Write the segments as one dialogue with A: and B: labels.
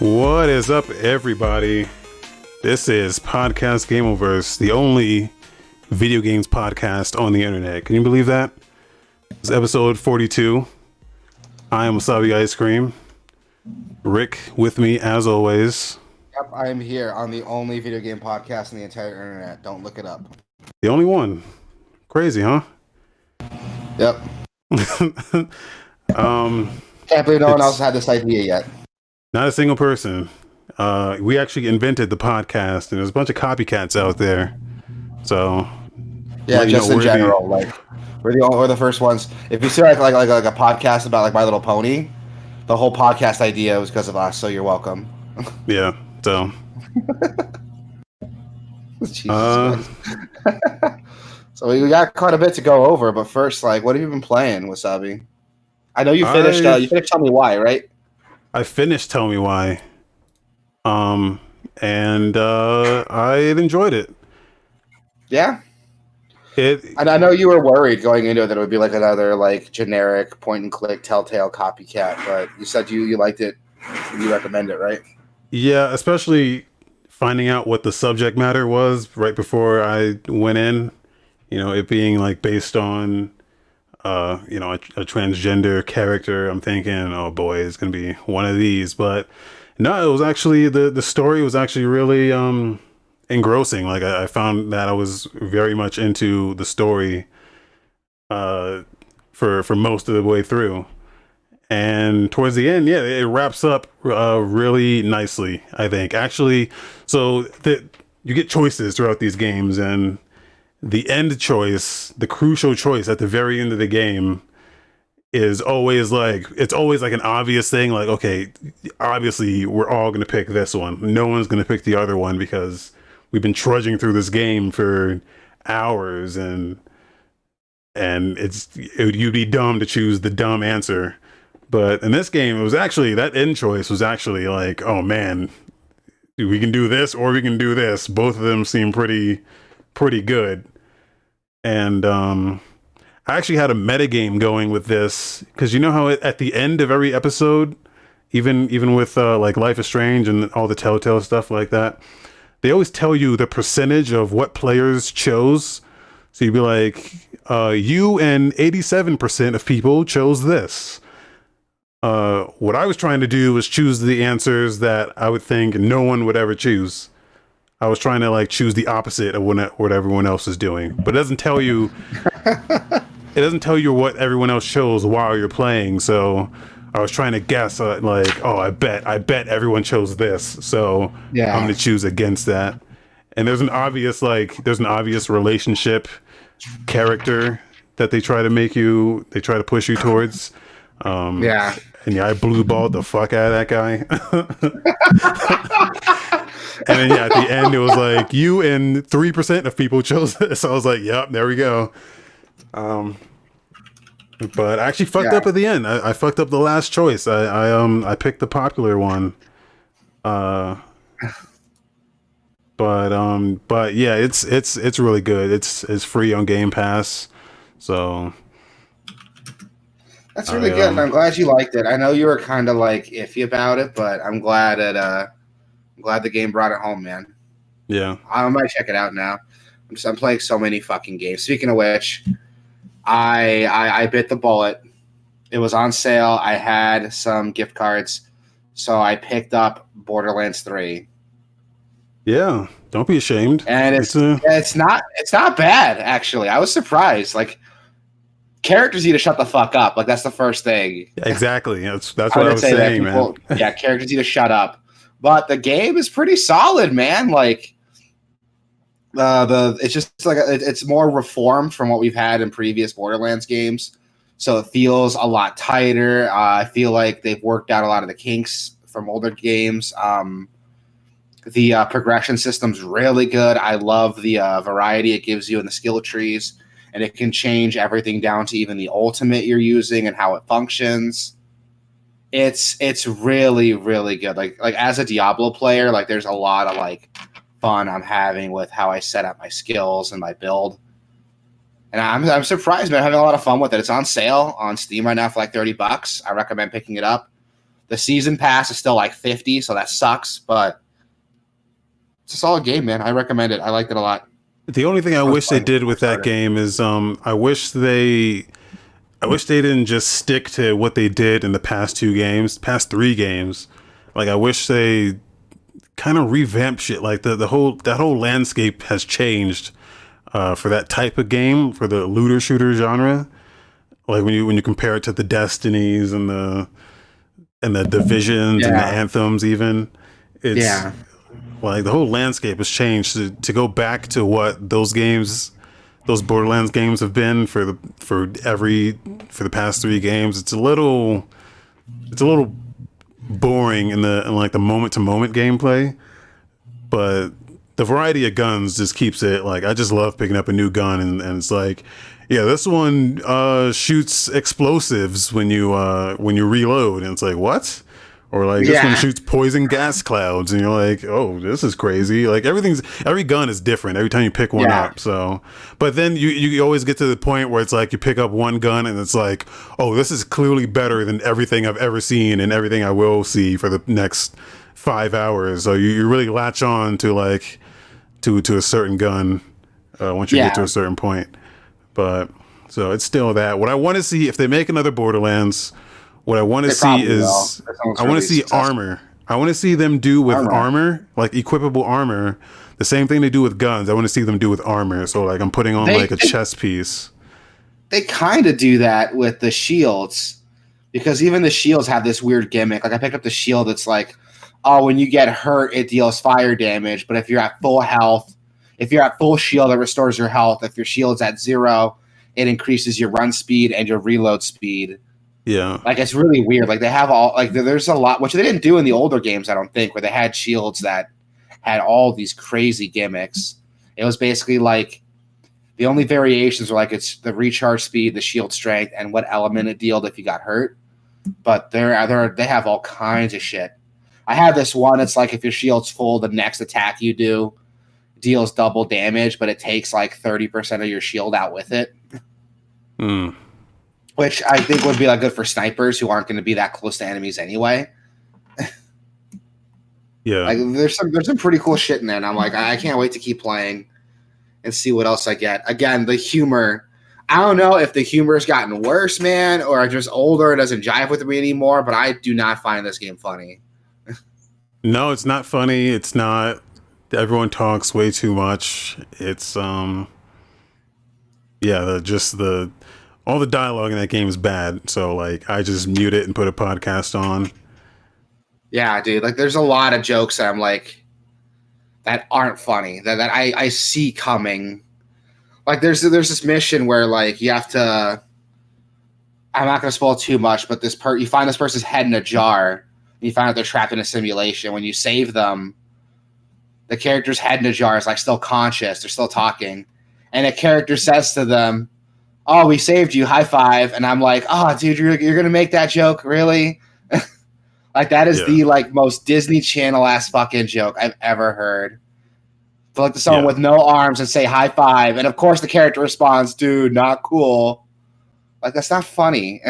A: What is up, everybody? This is Podcast Gameoverse, the only video games podcast on the internet. Can you believe that? It's episode 42. I am Wasabi Ice Cream. Rick with me, as always.
B: Yep, I am here on the only video game podcast on the entire internet. Don't look it up.
A: The only one. Crazy, huh?
B: Yep. Can't believe no one else had this idea yet.
A: Not a single person. We actually invented the podcast, and there's a bunch of copycats out there. So,
B: yeah, just in general, we're the first ones. If you see like a podcast about like My Little Pony, the whole podcast idea was because of us. So you're welcome.
A: Yeah. So.
B: Jesus So we got quite a bit to go over, but first, like, what have you been playing, Wasabi? I know you finished. You finished Tell Me Why, right? I
A: finished Tell Me Why. And I enjoyed it.
B: Yeah. And I know you were worried going into it that it would be like another like generic point and click Telltale copycat, but you said you liked it. You recommend it, right?
A: Yeah, especially finding out what the subject matter was right before I went in. You know, it being like based on a transgender character. I'm thinking, oh boy, it's gonna be one of these. But no, it was actually the story was actually really engrossing. Like I found that I was very much into the story for most of the way through. And towards the end, yeah, it wraps up really nicely, I think. Actually, so you get choices throughout these games, and the end choice, the crucial choice at the very end of the game is always like, it's always like an obvious thing. Like, okay, obviously we're all going to pick this one. No one's going to pick the other one because we've been trudging through this game for hours and you'd be dumb to choose the dumb answer. But in this game, it was actually, that end choice was actually like, oh man, we can do this or we can do this. Both of them seem pretty good. And I actually had a metagame going with this, because you know how at the end of every episode, even with like Life is Strange and all the Telltale stuff like that, they always tell you the percentage of what players chose. So you'd be like, you and 87% of people chose this. What I was trying to do was choose the answers that I would think no one would ever choose. I was trying to like choose the opposite of what everyone else is doing, but it doesn't tell you. It doesn't tell you what everyone else chose while you're playing. So I was trying to guess, like, oh, I bet everyone chose this, so yeah, I'm going to choose against that. And there's an obvious relationship character that they try to push you towards.
B: Yeah.
A: And yeah, I blue balled the fuck out of that guy. And then yeah, at the end it was like, you and 3% of people chose this. I was like, yep, there we go. But I actually fucked up at the end. I fucked up the last choice. I picked the popular one. But yeah, it's really good. It's free on Game Pass. So
B: that's really good. I'm glad you liked it. I know you were kind of like iffy about it, but I'm glad the game brought it home, man.
A: Yeah.
B: I might check it out now. I'm playing so many fucking games. Speaking of which, I bit the bullet. It was on sale. I had some gift cards, so I picked up Borderlands 3.
A: Yeah, don't be ashamed.
B: And it's not bad, actually. I was surprised. Like, characters need to shut the fuck up. Like, that's the first thing.
A: Exactly. That's what I was saying, man.
B: Yeah, characters need to shut up. But the game is pretty solid, man. Like, it's just like it's more reformed from what we've had in previous Borderlands games, so it feels a lot tighter. I feel like they've worked out a lot of the kinks from older games. The progression system's really good. I love the variety it gives you in the skill trees, and it can change everything down to even the ultimate you're using and how it functions. It's really, really good. Like as a Diablo player, like there's a lot of like fun I'm having with how I set up my skills and my build. And I'm surprised, man. I'm having a lot of fun with it. It's on sale on Steam right now for like $30. I recommend picking it up. The season pass is still like $50, so that sucks, but it's a solid game, man. I recommend it. I liked it a lot.
A: The only thing I wish they did with that game is I wish they didn't just stick to what they did in the past 3 games. Like I wish they kind of revamped shit. Like that whole landscape has changed for that type of game, for the looter shooter genre. Like when you compare it to the Destinies and the Divisions and the Anthems, even it's like the whole landscape has changed. To go back to what those Borderlands games have been for the past 3 games, it's a little boring in like the moment to moment gameplay, but the variety of guns just keeps it like I just love picking up a new gun and it's like, yeah, this one shoots explosives when you reload, and it's like, what? Or like this one shoots poison gas clouds, and you're like, oh, this is crazy. Like every gun is different every time you pick one up. So, but then you always get to the point where it's like you pick up one gun and it's like, oh, this is clearly better than everything I've ever seen and everything I will see for the next 5 hours. So you really latch on to like to a certain gun once you get to a certain point. But so it's still that. What I want to see if they make another Borderlands. What I want to see is I want to see armor. I want to see them do with armor, like equipable armor, the same thing they do with guns. I want to see them do with armor. So like I'm putting on like a chest piece.
B: They kind of do that with the shields, because even the shields have this weird gimmick. Like I picked up the shield. It's like, oh, when you get hurt, it deals fire damage. But if you're at full health, if you're at full shield, it restores your health. If your shield's at 0, it increases your run speed and your reload speed.
A: Yeah.
B: Like it's really weird. Like they have all like there's a lot which they didn't do in the older games, I don't think, where they had shields that had all these crazy gimmicks. It was basically like the only variations were like it's the recharge speed, the shield strength, and what element it dealt if you got hurt. But they have all kinds of shit. I have this one, it's like if your shield's full, the next attack you do deals double damage, but it takes like 30% of your shield out with it. Which I think would be like good for snipers who aren't going to be that close to enemies anyway.
A: Yeah,
B: like there's some pretty cool shit in there, and I'm like, I can't wait to keep playing and see what else I get. Again, the humor. I don't know if the humor has gotten worse, man, or I'm just older and doesn't jive with me anymore. But I do not find this game funny.
A: No, it's not funny. It's not. Everyone talks way too much. It's all the dialogue in that game is bad, so like I just mute it and put a podcast on.
B: Yeah, dude. Like there's a lot of jokes that I'm like that aren't funny that I see coming. Like there's this mission where like you have to. I'm not gonna spoil too much, but you find this person's head in a jar. And you find out they're trapped in a simulation. When you save them, the character's head in a jar is like still conscious. They're still talking, and a character says to them, "Oh, we saved you, high five." And I'm like, "Oh, dude, you're gonna make that joke, really?" Like that is the like most Disney Channel ass fucking joke I've ever heard. To look to someone with no arms and say high five, and of course the character responds, "Dude, not cool." Like that's not funny.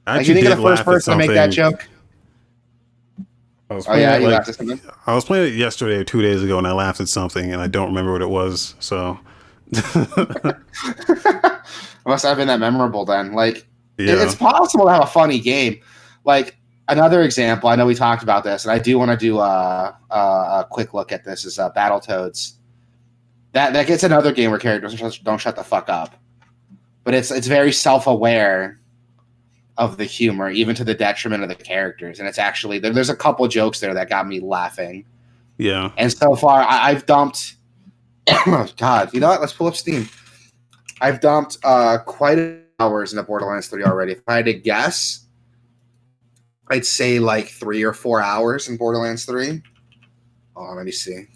B: Like, you think of the first person to make that joke?
A: I was playing it yesterday or 2 days ago, and I laughed at something, and I don't remember what it was. So.
B: It must have been that memorable then. Like it's possible to have a funny game. Like another example, I know we talked about this, and I do want to do a quick look at this is Battletoads. That gets another game where characters don't shut the fuck up. But it's very self-aware of the humor, even to the detriment of the characters. And it's actually there's a couple jokes there that got me laughing.
A: Yeah.
B: And so far I've dumped oh, God, you know what? Let's pull up Steam. I've dumped quite a hours into Borderlands 3 already. If I had to guess, I'd say like 3 or 4 hours in Borderlands 3. Oh, let me see.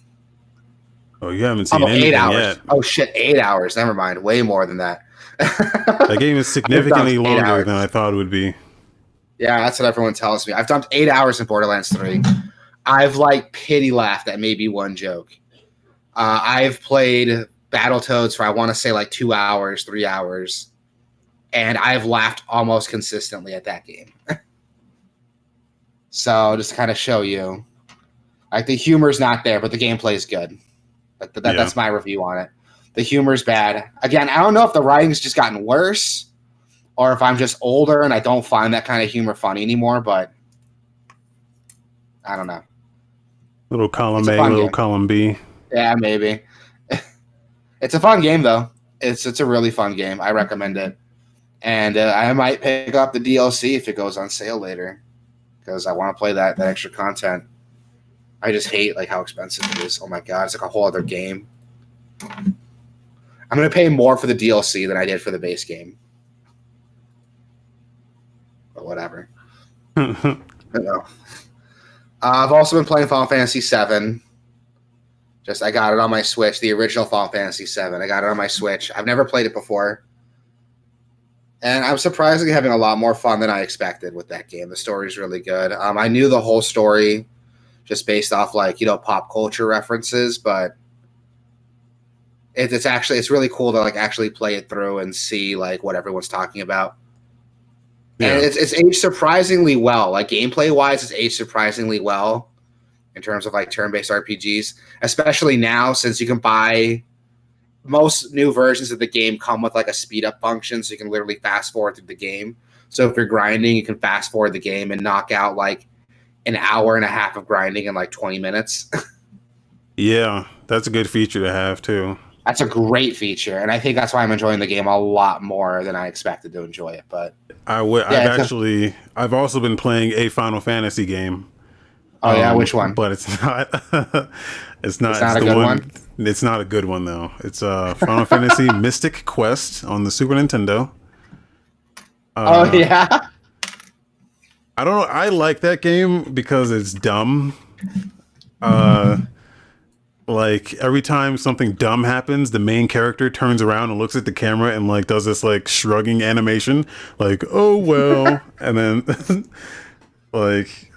A: Oh, you haven't seen anything
B: 8 hours.
A: yet.
B: Oh shit, 8 hours. Never mind. Way more than that.
A: That game is significantly longer than I thought it would be.
B: Yeah, that's what everyone tells me. I've dumped 8 hours in Borderlands 3. I've like pity laughed at maybe one joke. I've played Battletoads for I want to say like 2 hours, 3 hours, and I've laughed almost consistently at that game. So just to kind of show you, like the humor's not there, but the gameplay is good. That's my review on it. The humor's bad. Again, I don't know if the writing's just gotten worse or if I'm just older and I don't find that kind of humor funny anymore, but I don't know.
A: Little column A, little column B.
B: Yeah, maybe. It's a fun game, though. It's a really fun game. I recommend it. And I might pick up the DLC if it goes on sale later because I want to play that extra content. I just hate like how expensive it is. Oh my god, it's like a whole other game. I'm gonna pay more for the DLC than I did for the base game. But whatever. I don't know. I've also been playing Final Fantasy VII. I got it on my Switch, the original Final Fantasy VII. I got it on my Switch. I've never played it before. And I'm surprisingly having a lot more fun than I expected with that game. The story's really good. I knew the whole story just based off like, pop culture references, but it's really cool to like actually play it through and see like what everyone's talking about. Yeah. And it's aged surprisingly well. Like gameplay wise, it's aged surprisingly well in terms of like turn-based RPGs, especially now since you can buy most new versions of the game come with like a speed up function, so you can literally fast forward through the game. So if you're grinding, you can fast forward the game and knock out like an hour and a half of grinding in like 20 minutes.
A: Yeah, that's a good feature to have too.
B: That's a great feature, and I think that's why I'm enjoying the game a lot more than I expected to enjoy it. But
A: I've also been playing a Final Fantasy game.
B: Oh yeah, which one?
A: But it's not. It's not
B: a good one.
A: It's not a good one though. It's Final Fantasy Mystic Quest on the Super Nintendo.
B: Oh yeah.
A: I don't know. I like that game because it's dumb. Like every time something dumb happens, the main character turns around and looks at the camera and like does this like shrugging animation, like oh well, and then like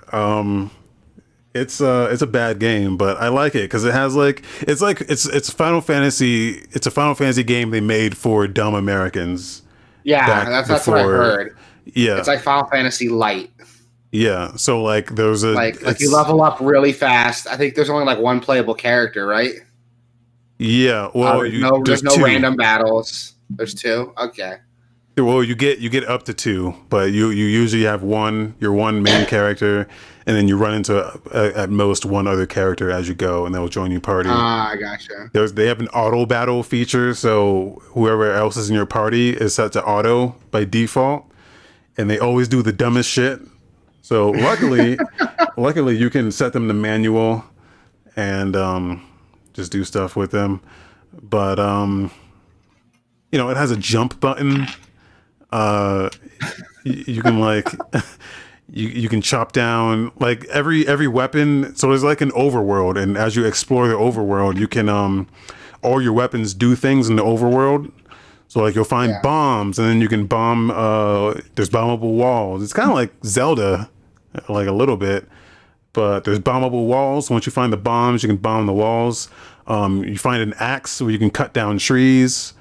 A: it's a bad game, but I like it because it has it's Final Fantasy. It's a Final Fantasy game they made for dumb Americans.
B: Yeah, that's what I heard.
A: Yeah,
B: it's like Final Fantasy Light.
A: Yeah, so like there's a
B: like you level up really fast. I think there's only like one playable character, right?
A: Yeah, well,
B: there's no random battles. There's two. Okay.
A: Well, you get up to two, but you usually have your one main character, and then you run into at most one other character as you go, and they'll join your party.
B: I gotcha.
A: They have an auto battle feature, so whoever else is in your party is set to auto by default, and they always do the dumbest shit. So luckily you can set them to manual and just do stuff with them. But it has a jump button. You can like you can chop down like every weapon. So there's like an overworld, and as you explore the overworld, you can all your weapons do things in the overworld. So like you'll find bombs, and then you can bomb. There's bombable walls. It's kind of like Zelda, like a little bit, but there's bombable walls. Once you find the bombs, you can bomb the walls. You find an axe where you can cut down trees.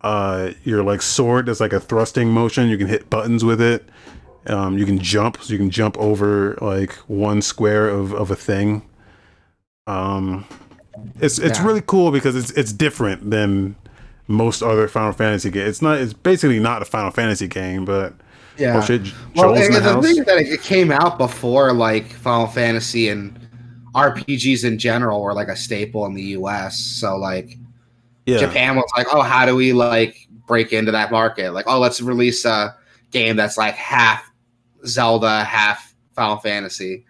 A: Your like sword does like a thrusting motion. You can hit buttons with it. You can jump, so you can jump over like one square of a thing. It's really cool because it's different than most other Final Fantasy games. It's basically not a Final Fantasy game, but
B: the thing is that it came out before like Final Fantasy and RPGs in general were like a staple in the US. So like Japan was like, oh, how do we like break into that market? Like, oh, let's release a game that's like half Zelda, half Final Fantasy.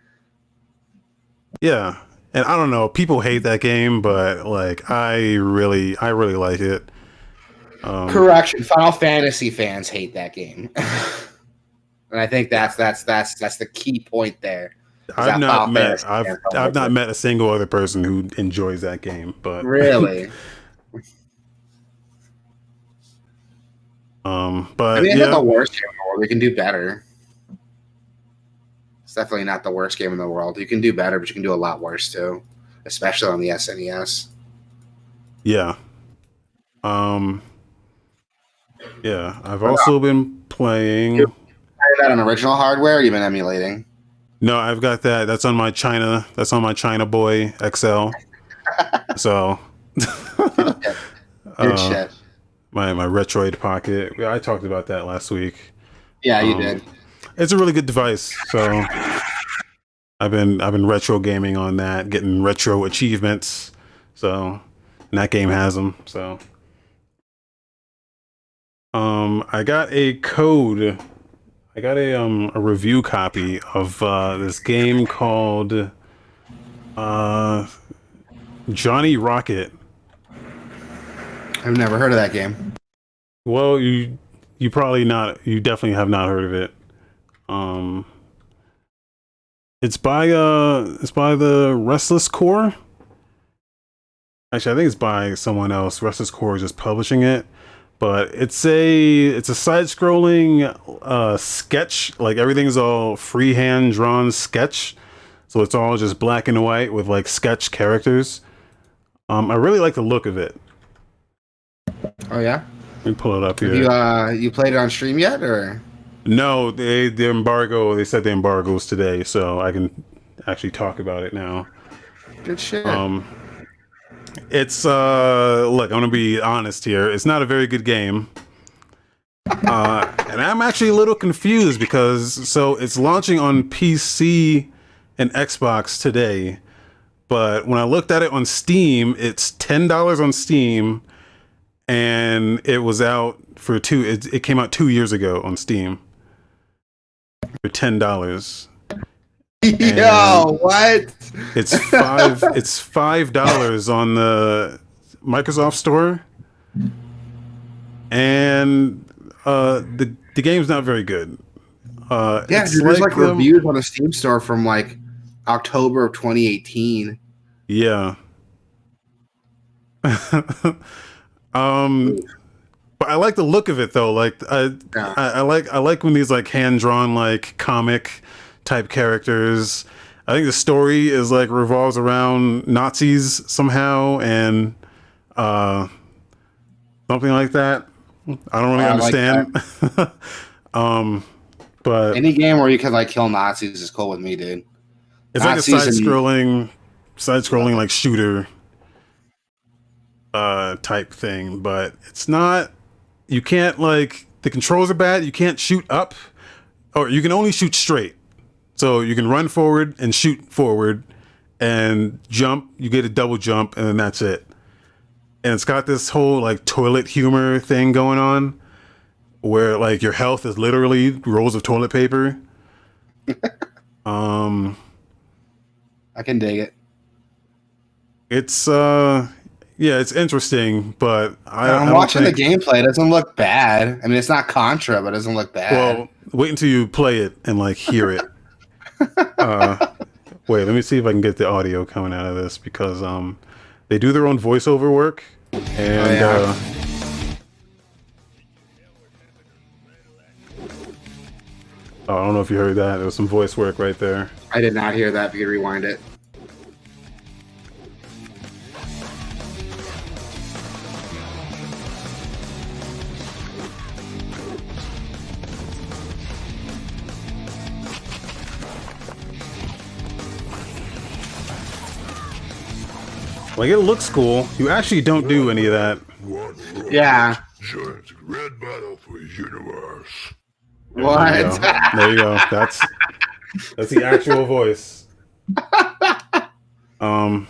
A: Yeah. And I don't know, people hate that game, but like I really like it.
B: Correction, Final Fantasy fans hate that game. And I think that's the key point there.
A: I've not met a single other person who enjoys that game, but
B: really.
A: But
B: I mean, it's not the worst game in the world. We can do better. It's definitely not the worst game in the world. You can do better, but you can do a lot worse too, especially on the SNES.
A: Yeah. Yeah, I've also been playing.
B: You that on original hardware, or you've been emulating?
A: No, I've got that. That's on my China. That's on my China Boy XL. So,
B: Good shit. Good
A: uh,
B: shit.
A: my Retroid Pocket. Yeah, I talked about that last week.
B: Yeah, you did.
A: It's a really good device. So I've been retro gaming on that, getting retro achievements. So, and that game has them. So, I got a code. I got a review copy of this game called Johnny Rocket.
B: I've never heard of that game.
A: Well, you probably not. You definitely have not heard of it. Um, it's by the Restless Core. Actually, I think it's by someone else. Restless Core is just publishing it, but it's a side-scrolling sketch. Like everything's all freehand drawn sketch, so it's all just black and white with like sketch characters. I really like the look of it.
B: Oh yeah.
A: Let me pull it up here.
B: Have you played it on stream yet, or?
A: No, the embargo. They said the embargo's today, so I can actually talk about it now.
B: Good shit.
A: It's look, I'm gonna be honest here. It's not a very good game, and I'm actually a little confused because so it's launching on PC and Xbox today, but when I looked at it on Steam, it's $10 on Steam, and it was out for It came out 2 years ago on Steam for $10.
B: Yo, what?
A: It's $5 on the Microsoft Store, and the game's not very good.
B: Yeah,
A: it's
B: there's like
A: the-
B: reviews on the Steam store from like October of 2018.
A: Yeah. But I like the look of it though. Like I like when these like hand drawn like comic type characters. I think the story is like revolves around Nazis somehow and something like that. I don't really understand. Like but
B: any game where you can like kill Nazis is cool with me, dude.
A: it's
B: Nazis
A: like a side-scrolling like shooter type thing, but it's not. You can't like the controls are bad. You can't shoot up, or you can only shoot straight. So you can run forward and shoot forward, and jump. You get a double jump, and then that's it. And it's got this whole like toilet humor thing going on, where like your health is literally rolls of toilet paper.
B: I can dig it.
A: It's yeah, it's interesting, but
B: I'm watching the gameplay. It doesn't look bad. I mean, it's not Contra, but it doesn't look bad.
A: Well, wait until you play it and like hear it. Wait, let me see if I can get the audio coming out of this because they do their own voiceover work, and I don't know if you heard that. There was some voice work right there.
B: I did not hear that. If you could rewind it.
A: Like, it looks cool. You actually don't do any of that.
B: Yeah.
C: Giant red battle for universe.
B: What?
A: There you go. That's the actual voice. Yeah,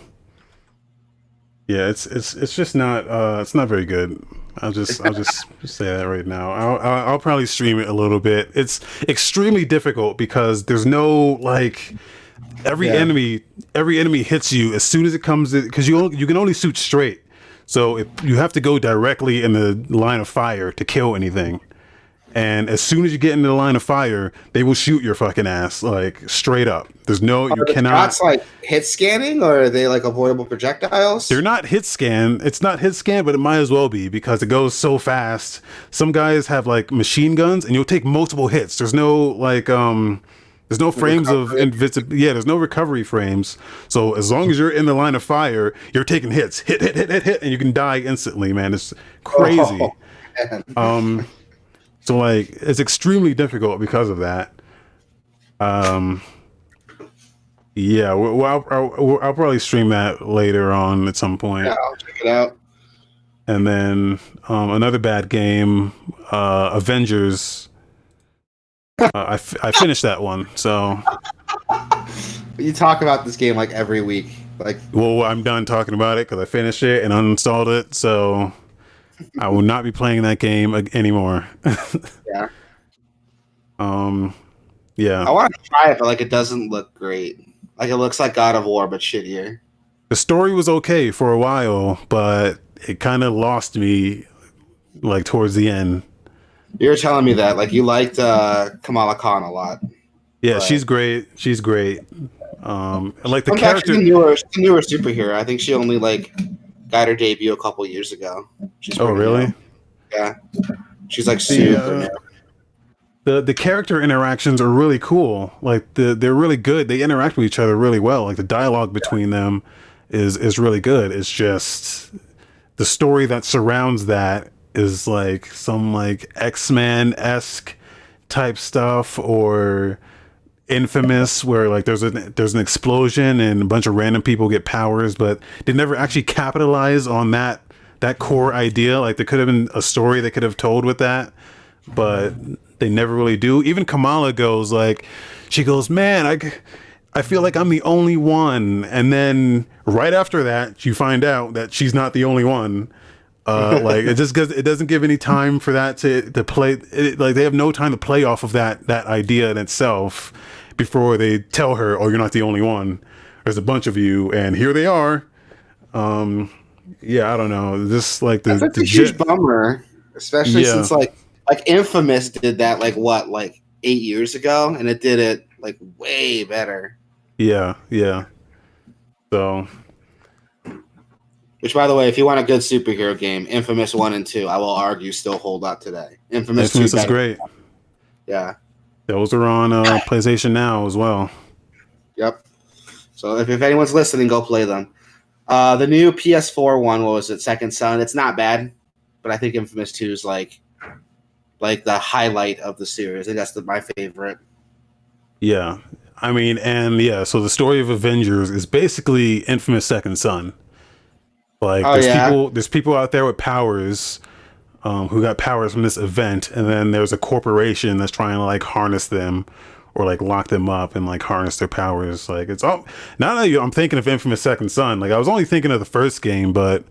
A: it's just not it's not very good. I'll just say that right now. I'll probably stream it a little bit. It's extremely difficult because there's no like every enemy hits you as soon as it comes in, because you can only shoot straight. So you have to go directly in the line of fire to kill anything. And as soon as you get into the line of fire, they will shoot your fucking ass, like straight up. There's no, you cannot.
B: Shots like hit scanning, or are they like avoidable projectiles?
A: They're not hit scan. It's not hit scan, but it might as well be because it goes so fast. Some guys have like machine guns, and you'll take multiple hits. There's no like, there's no frames of invincibility. Yeah, there's no recovery frames. So as long as you're in the line of fire, you're taking hits, hit, and you can die instantly, man. It's crazy.
B: Oh,
A: So like it's extremely difficult because of that. Yeah, I'll probably stream that later on at some
B: Yeah,
A: point.
B: I'll check it out.
A: And then another bad game, Avengers. I finished that one, so
B: You talk about this game like every week. Like,
A: well, I'm done talking about it because I finished it and uninstalled it. So I will not be playing that game anymore.
B: yeah,
A: Yeah,
B: I want to try it, but like, it doesn't look great. Like, it looks like God of War, but shittier.
A: the story was okay for a while, but it kind of lost me like towards the end.
B: You were telling me that, like, you liked Kamala Khan a lot.
A: Yeah,
B: But
A: she's great. She's great. And like the
B: in fact,
A: character.
B: she's a newer superhero. I think she only like got her debut a couple years ago. She's
A: Oh,
B: pretty new.
A: really?
B: Yeah, she's like
A: The
B: super new.
A: the character interactions are really cool. Like they're really good. They interact with each other really well. Like the dialogue between them is really good. It's just the story that surrounds that is like some like X-Men esque type stuff or Infamous where like there's an explosion and a bunch of random people get powers, but they never actually capitalize on that core idea. Like there could have been a story they could have told with that, but they never really do. Even Kamala goes like, she goes, man, I feel like I'm the only one, and then right after that, you find out that she's not the only one. Like it just it doesn't give any time for that to play. Like they have no time to play off of that idea in itself before they tell her, oh, you're not the only one. There's a bunch of you, and here they are. Yeah, I don't know. This like
B: That's a huge bummer, especially
A: Yeah.
B: since like Infamous did that like what, like 8 years ago, and it did it like way better.
A: Yeah. So
B: Which, by the way, if you want a good superhero game, Infamous 1 and 2, I will argue still hold up today. Infamous 2
A: Infamous is
B: better.
A: great.
B: Yeah.
A: Those are on PlayStation Now as well.
B: Yep. So if anyone's listening, go play them. The new PS4 one, what was it? Second Son. It's not bad, but I think Infamous 2 is like the highlight of the series. I think that's my favorite.
A: Yeah. I mean, and yeah, so the story of Avengers is basically Infamous Second Son. Like
B: Oh yeah.
A: there's people out there with powers, who got powers from this event, and then there's a corporation that's trying to like harness them or like lock them up and like harness their powers. Like it's all now that I'm thinking of Infamous Second Son. Like I was only thinking of the first game, but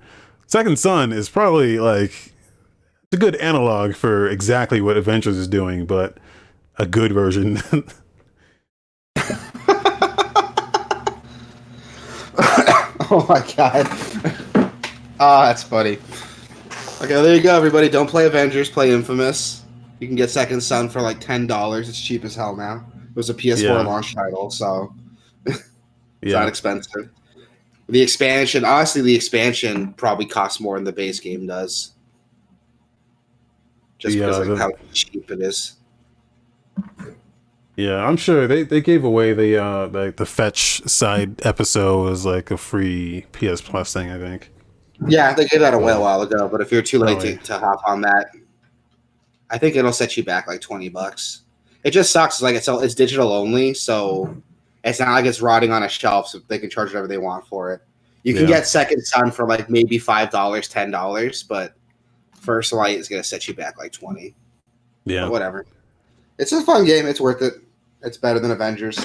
A: Second Son is probably like a good analog for exactly what Avengers is doing, but a good version.
B: Oh my god. Oh, that's funny. Okay, there you go, everybody. Don't play Avengers, play Infamous. You can get Second Son for like $10. It's cheap as hell now. It was a PS4
A: Yeah.
B: launch title, so it's
A: Yeah.
B: not expensive. The expansion, honestly, the expansion probably costs more than the base game does. Just
A: Yeah,
B: because of how cheap it is.
A: Yeah, I'm sure they gave away the fetch side episode as like a free PS Plus thing, I think.
B: Yeah, they gave that away a while ago, but if you're too late
A: Really?
B: to hop on that, I think it'll set you back like $20. It just sucks. Like it's digital only, so it's not like it's rotting on a shelf, so they can charge whatever they want for it. You can
A: Yeah.
B: get Second Son for like maybe $5, $10, but First Light is gonna set you back like 20.
A: Yeah.
B: But whatever. It's a fun game. It's worth it. It's better than Avengers.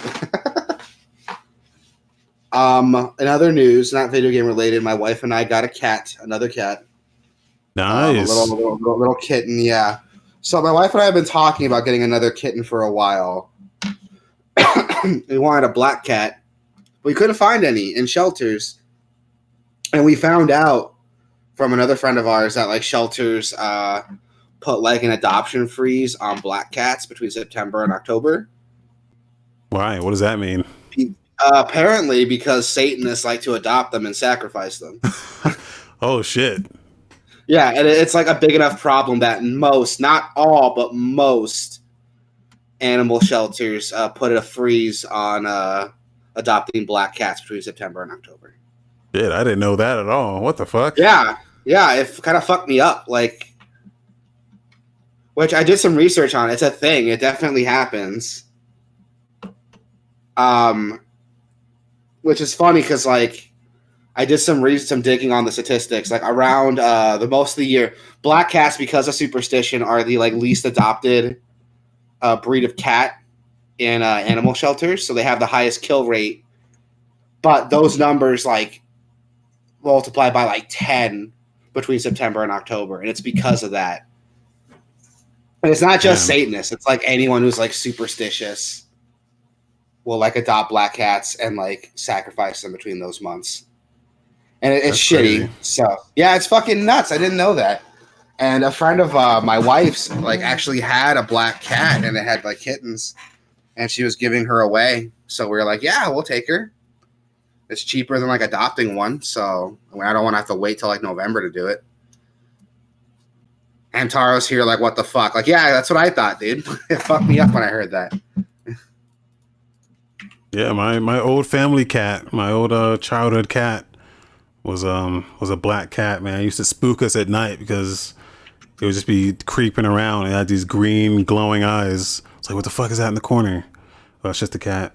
B: In other news, not video game related, my wife and I got a cat, another cat.
A: Nice.
B: A little kitten, yeah. So my wife and I have been talking about getting another kitten for a while. We wanted a black cat. We couldn't find any in shelters. And we found out from another friend of ours that like shelters put like an adoption freeze on black cats between September and October.
A: Why? What does that mean?
B: Apparently because Satanists like to adopt them and sacrifice them.
A: Oh shit.
B: Yeah, and it's like a big enough problem that most, not all, but most animal shelters put a freeze on adopting black cats between September and October.
A: Shit, I didn't know that at all. What the fuck?
B: Yeah, it kind of fucked me up. Like, which I did some research on. It's a thing. It definitely happens. which is funny because like I did some digging on the statistics. Like around the most of the year, black cats, because of superstition, are the like least adopted breed of cat in animal shelters. So they have the highest kill rate. But those numbers like multiply by like 10 between September and October, and it's because of that. And it's not just Satanists; it's like anyone who's like superstitious will like adopt black cats and like sacrifice them between those months. And it's shitty. Crazy. So yeah, it's fucking nuts. I didn't know that. And a friend of my wife's like actually had a black cat, and it had like kittens, and she was giving her away. So we were like, yeah, we'll take her. It's cheaper than like adopting one. So I don't want to have to wait till like November to do it. And Taro's here like, what the fuck? Like, yeah, that's what I thought, dude. It fucked me up when I heard that.
A: Yeah, my old family cat, my old childhood cat was a black cat, man. It used to spook us at night because it would just be creeping around and had these green glowing eyes. It's like, what the fuck is that in the corner? Oh, it's just a cat.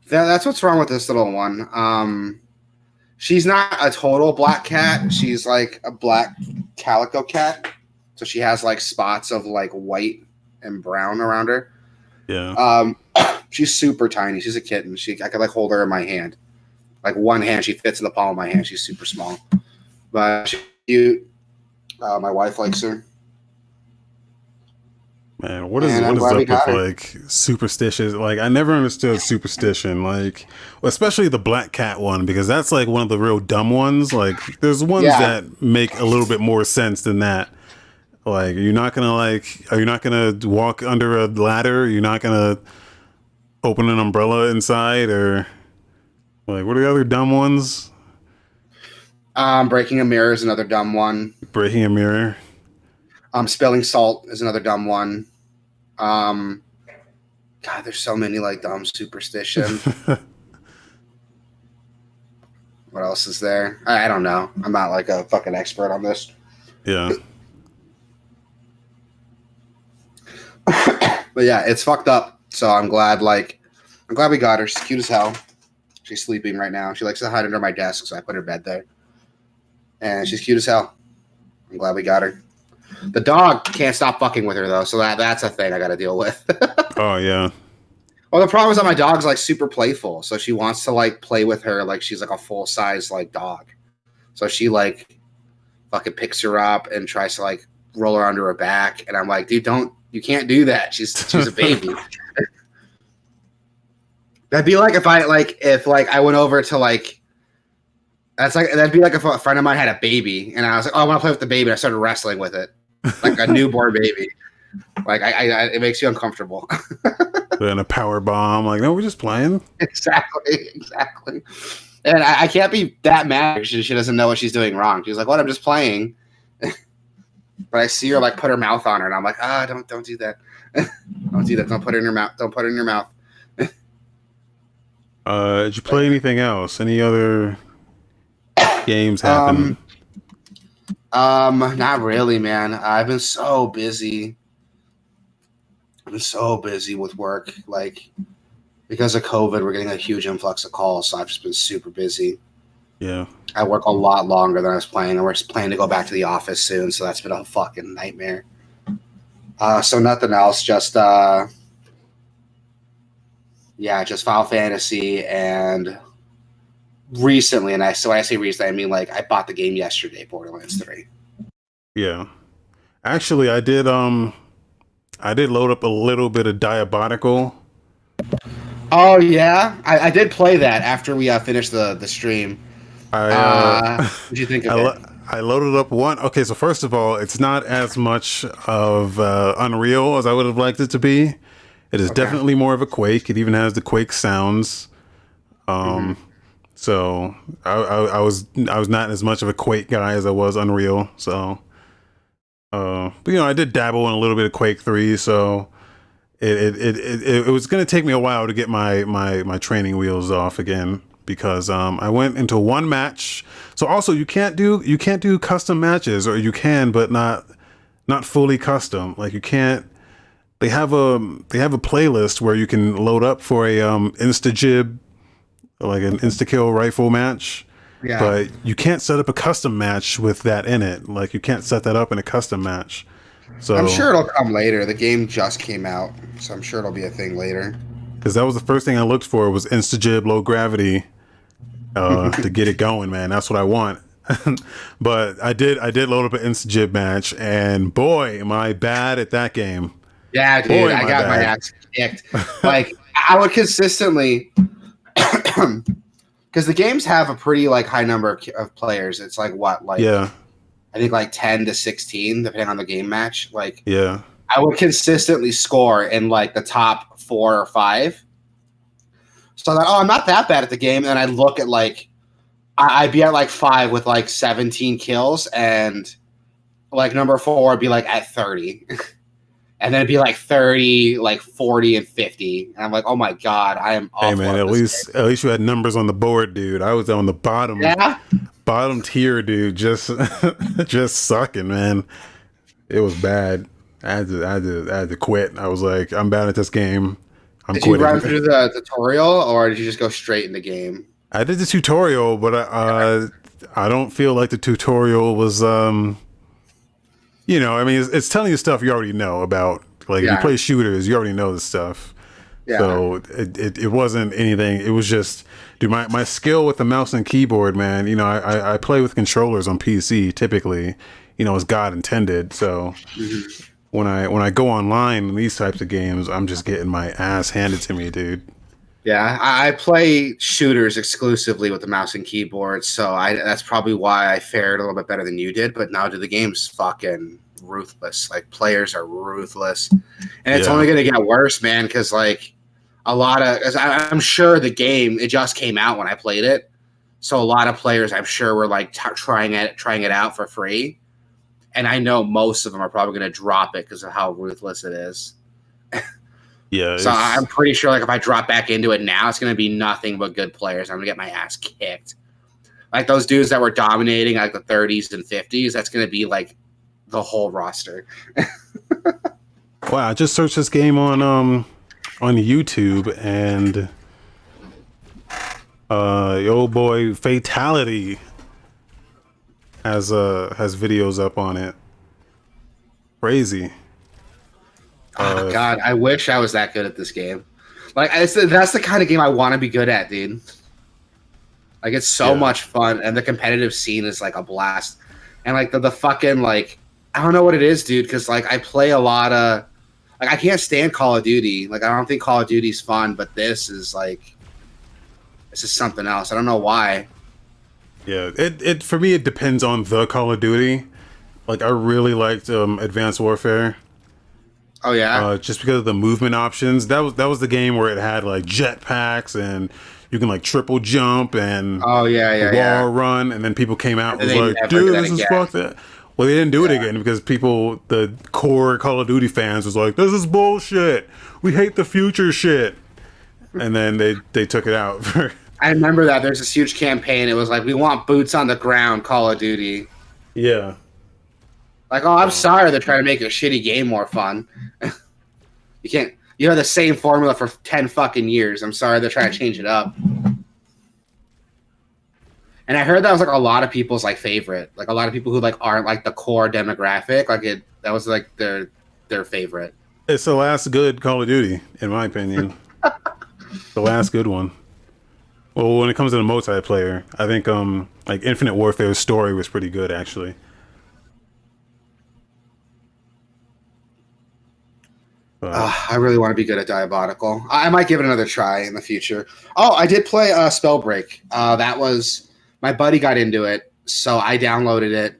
B: That's what's wrong with this little one. She's not a total black cat. She's like a black calico cat. So she has like spots of like white and brown around her.
A: Yeah.
B: She's super tiny. She's a kitten. I could like hold her in my hand. Like one hand, she fits in the palm of my hand. She's super small. But she's cute. My wife likes her.
A: Man, what is up with like superstitions? Like, I never understood superstition, like, especially the black cat one, because that's like one of the real dumb ones. Like, there's ones that make a little bit more sense than that. Like, are you not gonna walk under a ladder? You're not gonna open an umbrella inside, or like, what are the other dumb ones?
B: Breaking a mirror is another dumb one.
A: Breaking a mirror.
B: Spilling salt is another dumb one. God, there's so many like dumb superstition. What else is there? I don't know. I'm not like a fucking expert on this.
A: Yeah.
B: But yeah, it's fucked up. So I'm glad we got her. She's cute as hell. She's sleeping right now. She likes to hide under my desk, so I put her bed there. And she's cute as hell. I'm glad we got her. The dog can't stop fucking with her though, so that's a thing I got to deal with.
A: Oh yeah.
B: Well, the problem is that my dog's like super playful, so she wants to like play with her like she's like a full size like dog. So she like fucking picks her up and tries to like roll her onto her back, and I'm like, dude, you can't do that. She's a baby. That'd be like if I went over to like. That'd be like if a friend of mine had a baby, and I was like, "Oh, I want to play with the baby." And I started wrestling with it, like a newborn baby. Like it makes you uncomfortable.
A: Then a power bomb, like, no, we're just playing.
B: Exactly. And I can't be that mad. She doesn't know what she's doing wrong. She's like, "What? I'm just playing." But I see her like put her mouth on her, and I'm like, don't do that. Don't do that. Don't put it in your mouth. Don't put it in your mouth.
A: Did you play anything else? Any other games happen?
B: Not really, man. I've been so busy. With work. Like, because of COVID, we're getting a huge influx of calls, so I've just been super busy.
A: Yeah.
B: I work a lot longer than I was planning, and we're planning to go back to the office soon, so that's been a fucking nightmare. So nothing else, just just Final Fantasy, and recently, when I say recently, I mean like I bought the game yesterday, Borderlands 3.
A: Yeah. Actually, I did load up a little bit of Diabolical.
B: Oh yeah? I did play that after we finished the stream. What did you think of it?
A: I loaded up one. Okay, so first of all, it's not as much of Unreal as I would have liked it to be. It is definitely more of a Quake. It even has the Quake sounds. So I was not as much of a Quake guy as I was Unreal. So, but I did dabble in a little bit of Quake 3. So it was going to take me a while to get my training wheels off again, because I went into one match. So also you can't do custom matches, or you can, but not fully custom. Like, you can't they have a playlist where you can load up for a insta-jib, like an insta-kill rifle match.
B: Yeah.
A: But you can't set up a custom match with that in it. Like, you can't set that up in a custom match. So
B: I'm sure it'll come later. The game just came out, so I'm sure it'll be a thing later.
A: Because that was the first thing I looked for was insta-jib low gravity to get it going, man. That's what I want. But I did load up an insta-jib match, and boy, am I bad at that game.
B: Yeah, dude,
A: Boy,
B: I got my ass kicked. Like, I would consistently, because the games have a pretty like high number of players. It's like what, like
A: Yeah,
B: I think like 10 to 16, depending on the game match. Like,
A: yeah.
B: I would consistently score in like the top 4 or 5. So I thought, oh, I'm not that bad at the game. And I'd look at like, I'd be at like 5 with like 17 kills, and like number 4 would be like at 30. And then it'd be like 30, like 40 and 50. And I'm like, oh my God, I am awful.
A: Hey man, at least you had numbers on the board, dude. I was on the bottom.
B: Yeah.
A: Bottom tier, dude. Just sucking, man. It was bad. I had to quit. I was like, I'm bad at this game.
B: Did you run through the tutorial, or did you just go straight in the game?
A: I did the tutorial, but I don't feel like the tutorial was I mean, it's telling you stuff you already know about. Like, if you play shooters, you already know this stuff. Yeah. So it wasn't anything. It was just, dude, my skill with the mouse and keyboard, man. You know, I play with controllers on PC typically. You know, as God intended. So when I go online in these types of games, I'm just getting my ass handed to me, dude.
B: Yeah, I play shooters exclusively with the mouse and keyboard, so that's probably why I fared a little bit better than you did. But now, the game's fucking ruthless. Like, players are ruthless, and it's only going to get worse, man. Because like I'm sure the game, it just came out when I played it, so a lot of players, I'm sure, were like trying it out for free, and I know most of them are probably going to drop it because of how ruthless it is.
A: Yeah.
B: So I'm pretty sure, like, if I drop back into it now, it's going to be nothing but good players. I'm going to get my ass kicked. Like, those dudes that were dominating, like, the 30s and 50s, that's going to be, like, the whole roster.
A: Wow, I just searched this game on YouTube, and the old boy Fatality has videos up on it. Crazy.
B: Oh, God, I wish I was that good at this game. Like, that's the kind of game I want to be good at, dude. Like, it's so much fun, and the competitive scene is, like, a blast. And, like, the fucking, like, I don't know what it is, dude, because, like, I play a lot of... Like, I can't stand Call of Duty. Like, I don't think Call of Duty's fun, but this is, like... This is something else. I don't know why.
A: Yeah, it for me, it depends on the Call of Duty. Like, I really liked Advanced Warfare.
B: Oh yeah,
A: just because of the movement options. That was the game where it had like jetpacks, and you can like triple jump and wall run. And then people came out and was like, "Dude, this is fucked up." Well, they didn't do it again because the core Call of Duty fans was like, "This is bullshit. We hate the future shit." And then they took it out.
B: I remember that. There's this huge campaign. It was like, "We want boots on the ground, Call of Duty."
A: Yeah.
B: Like, oh, I'm sorry they're trying to make a shitty game more fun. You can't. You have the same formula for 10 fucking years. I'm sorry they're trying to change it up. And I heard that was like a lot of people's like favorite. Like a lot of people who like aren't like the core demographic. Like that was like their favorite.
A: It's the last good Call of Duty, in my opinion. The last good one. Well, when it comes to the multiplayer, I think like Infinite Warfare's story was pretty good, actually.
B: I really want to be good at Diabolical. I might give it another try in the future. Oh, I did play Spellbreak. That was my buddy got into it, so I downloaded it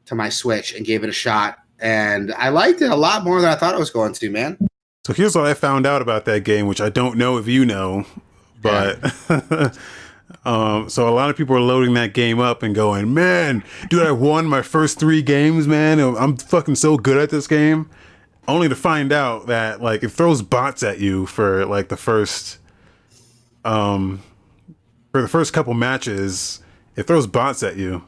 B: to my Switch and gave it a shot, and I liked it a lot more than I thought I was going to, man.
A: So here's what I found out about that game, which I don't know if you know, but so a lot of people are loading that game up and going, "Man, dude, I won my first 3 games, man. I'm fucking so good at this game." Only to find out that like it throws bots at you for like the first couple matches. It throws bots at you.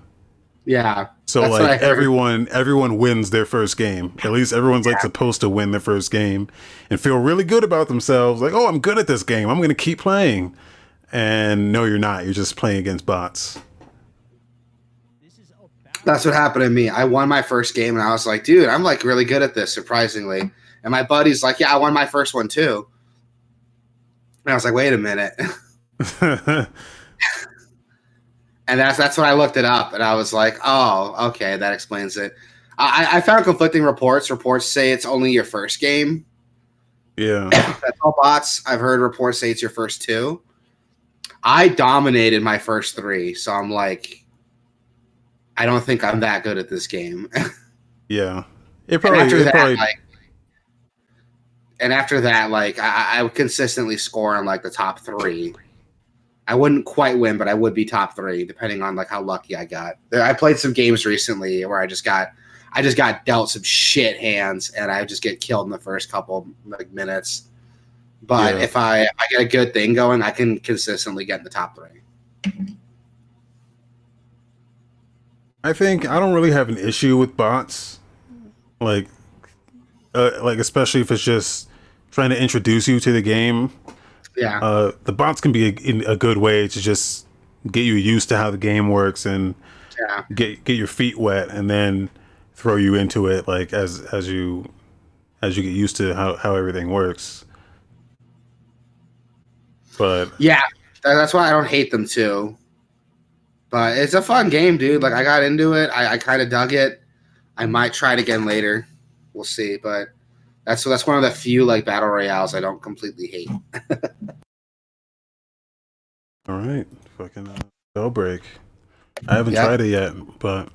B: Yeah.
A: So
B: That's what I
A: like
B: heard.
A: everyone wins their first game. At least everyone's like supposed to win their first game and feel really good about themselves. Like, oh, I'm good at this game. I'm going to keep playing. And no, you're not. You're just playing against bots.
B: That's what happened to me. I won my first game, and I was like, dude, I'm like really good at this, surprisingly. And my buddy's like, yeah, I won my first one too. And I was like, wait a minute. And that's when I looked it up, and I was like, oh, okay, that explains it. I found conflicting reports. Reports say it's only your first game.
A: Yeah.
B: That's all bots. I've heard reports say it's your first two. I dominated my first three, so I'm like, I don't think I'm that good at this game.
A: Yeah.
B: And after that, like I would consistently score on like the top three. I wouldn't quite win, but I would be top three, depending on like how lucky I got. I played some games recently where I just got dealt some shit hands, and I just get killed in the first couple like minutes. But
A: Yeah.
B: if I get a good thing going, I can consistently get in the top three.
A: I think I don't really have an issue with bots. Like especially if it's just trying to introduce you to the game.
B: Yeah.
A: The bots can be a good way to just get you used to how the game works and
B: Yeah.
A: get your feet wet, and then throw you into it like as you get used to how everything works. But
B: Yeah. That's why I don't hate them too. But it's a fun game, dude. Like I got into it. I kind of dug it. I might try it again later. We'll see. But that's one of the few like battle royales I don't completely hate.
A: all right, fucking Spellbreak. I haven't tried it yet, but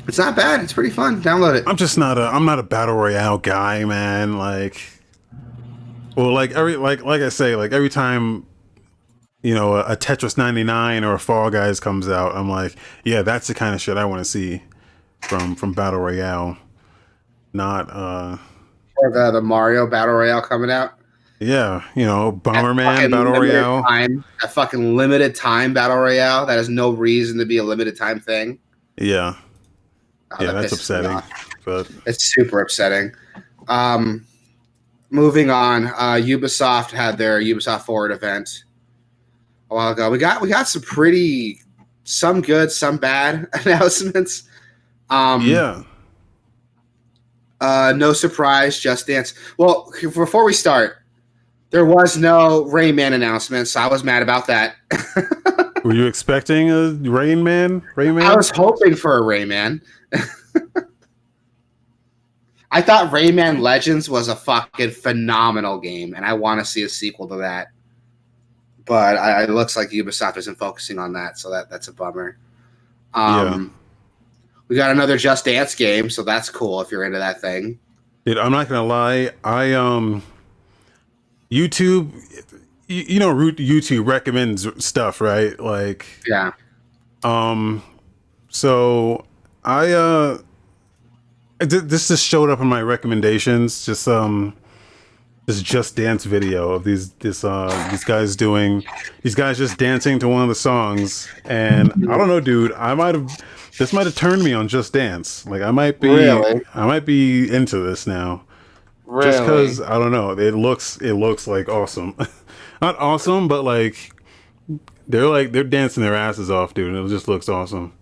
B: It's not bad. It's pretty fun. Download it.
A: I'm not a battle royale guy, man. Like, well, like I say, like every time, you know, a Tetris 99 or a Fall Guys comes out, I'm like, yeah, that's the kind of shit I want to see from battle royale. Not
B: Or the Mario battle royale coming out.
A: yeah, you know, Bomberman
B: Fucking
A: battle
B: limited
A: royale.
B: time. A fucking limited time battle royale. That has no reason to be a limited time thing.
A: Yeah,
B: Oh,
A: yeah,
B: that
A: that's
B: pisses me
A: upsetting.
B: off.
A: But
B: It's super upsetting. Moving on, Ubisoft had their Ubisoft Forward event a while ago. We got some good, some bad announcements.
A: yeah,
B: No surprise, Just Dance. Well, before we start, there was no Rayman announcement, so I was mad about that.
A: were you expecting a Rayman?
B: I was hoping for a Rayman. I thought Rayman Legends was a fucking phenomenal game, and I want to see a sequel to that. But it looks like Ubisoft isn't focusing on that, so that's a bummer.
A: Yeah.
B: We got another Just Dance game, so that's cool if you're into that thing.
A: Dude, I'm not gonna lie. YouTube, you know, YouTube recommends stuff, right? Like,
B: Yeah.
A: so this just showed up in my recommendations. Just this Just Dance video of these guys just dancing to one of the songs, and I don't know, dude. This might have turned me on Just Dance. Like I might be into this now.
B: Really?
A: Just because I don't know, it looks like awesome. Not awesome, but like they're dancing their asses off, dude. And it just looks awesome.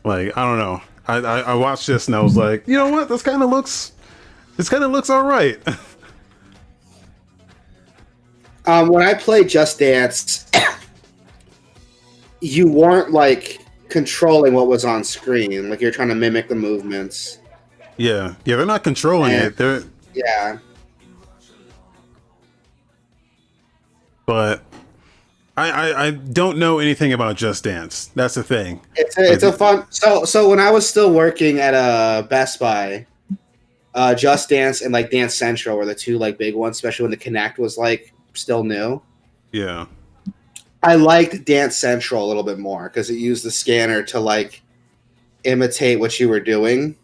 A: Like I don't know. I watched this and I was like, you know what? This kind of looks all right.
B: When I played Just Dance, you weren't like controlling what was on screen. Like you're trying to mimic the movements.
A: Yeah, they're not controlling it.
B: Yeah.
A: But I don't know anything about Just Dance. That's the thing.
B: It's a fun. So when I was still working at a Best Buy, Just Dance and like Dance Central were the two like big ones, especially when the Kinect was like still new.
A: Yeah.
B: I liked Dance Central a little bit more because it used the scanner to like imitate what you were doing.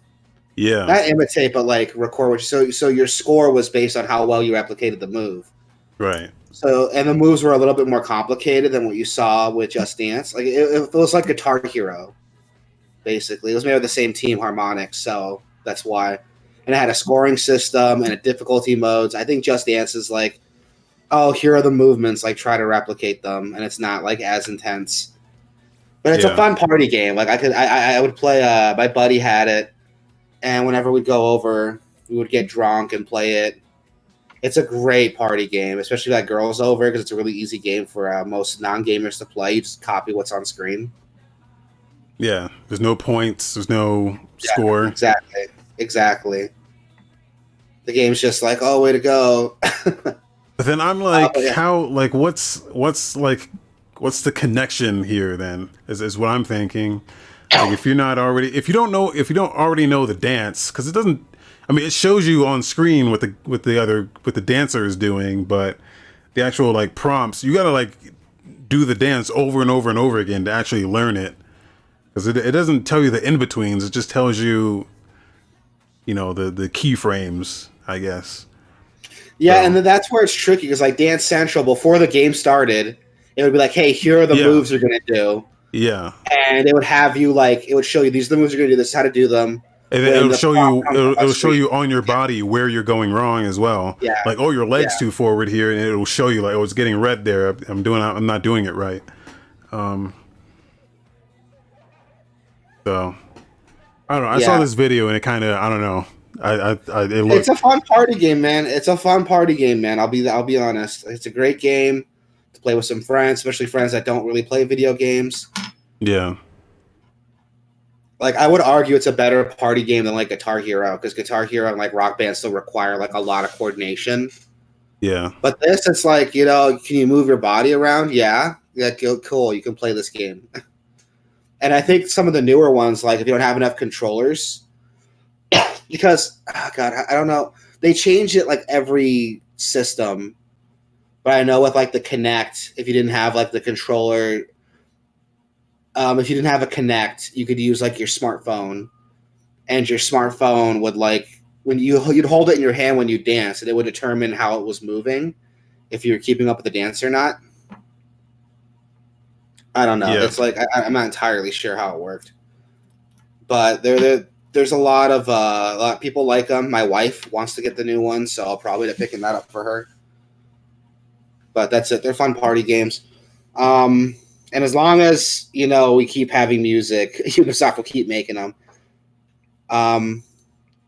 A: Yeah.
B: Not imitate, but like record what so your score was based on how well you replicated the move.
A: Right.
B: So, and the moves were a little bit more complicated than what you saw with Just Dance. Like it was like Guitar Hero, basically. It was made with the same team, Harmonix, so that's why. And it had a scoring system and a difficulty modes. I think Just Dance is like, oh, here are the movements, like try to replicate them, and it's not like as intense. But it's a fun party game. Like I would play. My buddy had it, and whenever we'd go over, we would get drunk and play it. It's a great party game, especially if that girls over, because it's a really easy game for most non-gamers to play. You just copy what's on screen.
A: Yeah, there's no points, there's no score.
B: Exactly. The game's just like, oh, way to go.
A: But then I'm like, how? Like, what's the connection here? Then is what I'm thinking. Like, if you don't already know the dance, because it doesn't. I mean, it shows you on screen what the dancer is doing, but the actual like prompts, you gotta like do the dance over and over and over again to actually learn it. Because it doesn't tell you the in betweens; it just tells you, the keyframes, I guess.
B: Yeah, and that's where it's tricky because like Dance Central, before the game started, it would be like, "Hey, here are the moves you're gonna do."
A: Yeah,
B: and it would have you like, it would show you these are the moves you're gonna do. This is how to do them.
A: And then it'll show you. It'll show you on your body where you're going wrong as well.
B: Yeah,
A: like, oh, your leg's too forward here, and it'll show you like, oh, it's getting red there. I'm not doing it right. So I don't know. I saw this video and it kind of, I don't know. It's
B: a fun party game, man. I'll be honest. It's a great game to play with some friends, especially friends that don't really play video games.
A: Yeah.
B: Like, I would argue it's a better party game than like Guitar Hero, because Guitar Hero and like Rock Band still require like a lot of coordination.
A: Yeah.
B: But this, it's like, can you move your body around? Yeah, cool. You can play this game. And I think some of the newer ones, like if you don't have enough controllers, because, oh God, I don't know. They change it like every system. But I know with like the Kinect, if you didn't have like the controller, if you didn't have a Kinect, you could use like your smartphone. And your smartphone would like, you'd hold it in your hand when you dance, and it would determine how it was moving, if you were keeping up with the dance or not. I don't know. Yeah. It's like I'm not entirely sure how it worked, but there's a lot of people like them. My wife wants to get the new one, so I'll probably be picking that up for her. But that's it. They're fun party games, and as long as we keep having music, Ubisoft will keep making them.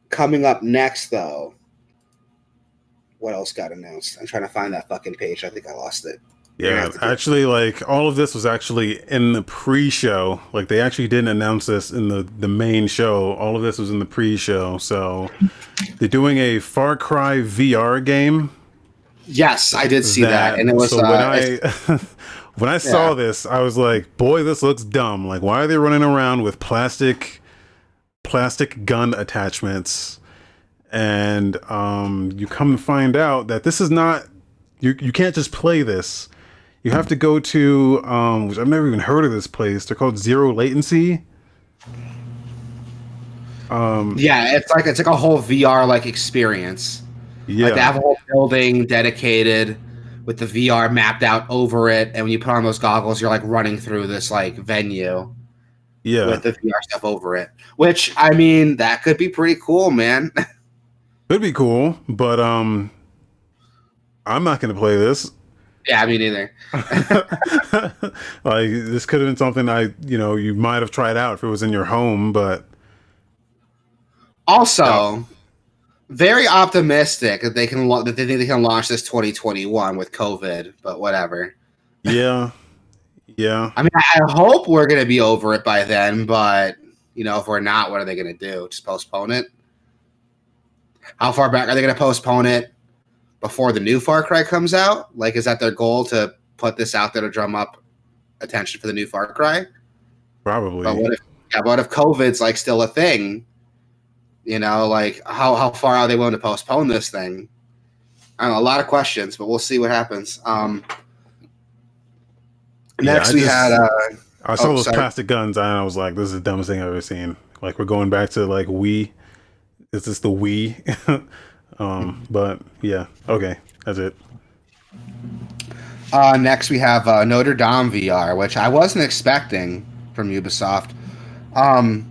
B: Coming up next, though, what else got announced? I'm trying to find that fucking page. I think I lost it.
A: Yeah, actually, like, all of this was actually in the pre-show. Like, they actually didn't announce this in the main show. All of this was in the pre-show. So, they're doing a Far Cry VR game.
B: Yes, I did see that. And it was...
A: So when I saw this, I was like, boy, this looks dumb. Like, why are they running around with plastic gun attachments? And you come to find out that this is not... You can't just play this. You have to go to, which I've never even heard of this place. They're called Zero Latency.
B: Yeah, it's like a whole VR like experience.
A: Yeah,
B: like they have a whole building dedicated with the VR mapped out over it, and when you put on those goggles, you're like running through this like venue.
A: Yeah,
B: with the VR stuff over it. Which, I mean, that could be pretty cool, man.
A: Could be cool, but I'm not going to play this.
B: Yeah, me neither.
A: Like, this could have been something you might have tried out if it was in your home, but
B: also very optimistic that they think they can launch this 2021 with COVID, but whatever.
A: Yeah.
B: I mean, I hope we're going to be over it by then, but if we're not, what are they going to do? Just postpone it? How far back are they going to postpone it? Before the new Far Cry comes out? Like, is that their goal, to put this out there to drum up attention for the new Far Cry?
A: Probably.
B: But what if COVID's like still a thing? Like how far are they willing to postpone this thing? I don't know, a lot of questions, but we'll see what happens. Next we had
A: I saw those plastic guns and I was like, this is the dumbest thing I've ever seen. Like, we're going back to like Wii. Is this the Wii? But yeah, okay, that's it.
B: Next, we have Notre Dame VR, which I wasn't expecting from Ubisoft. Um,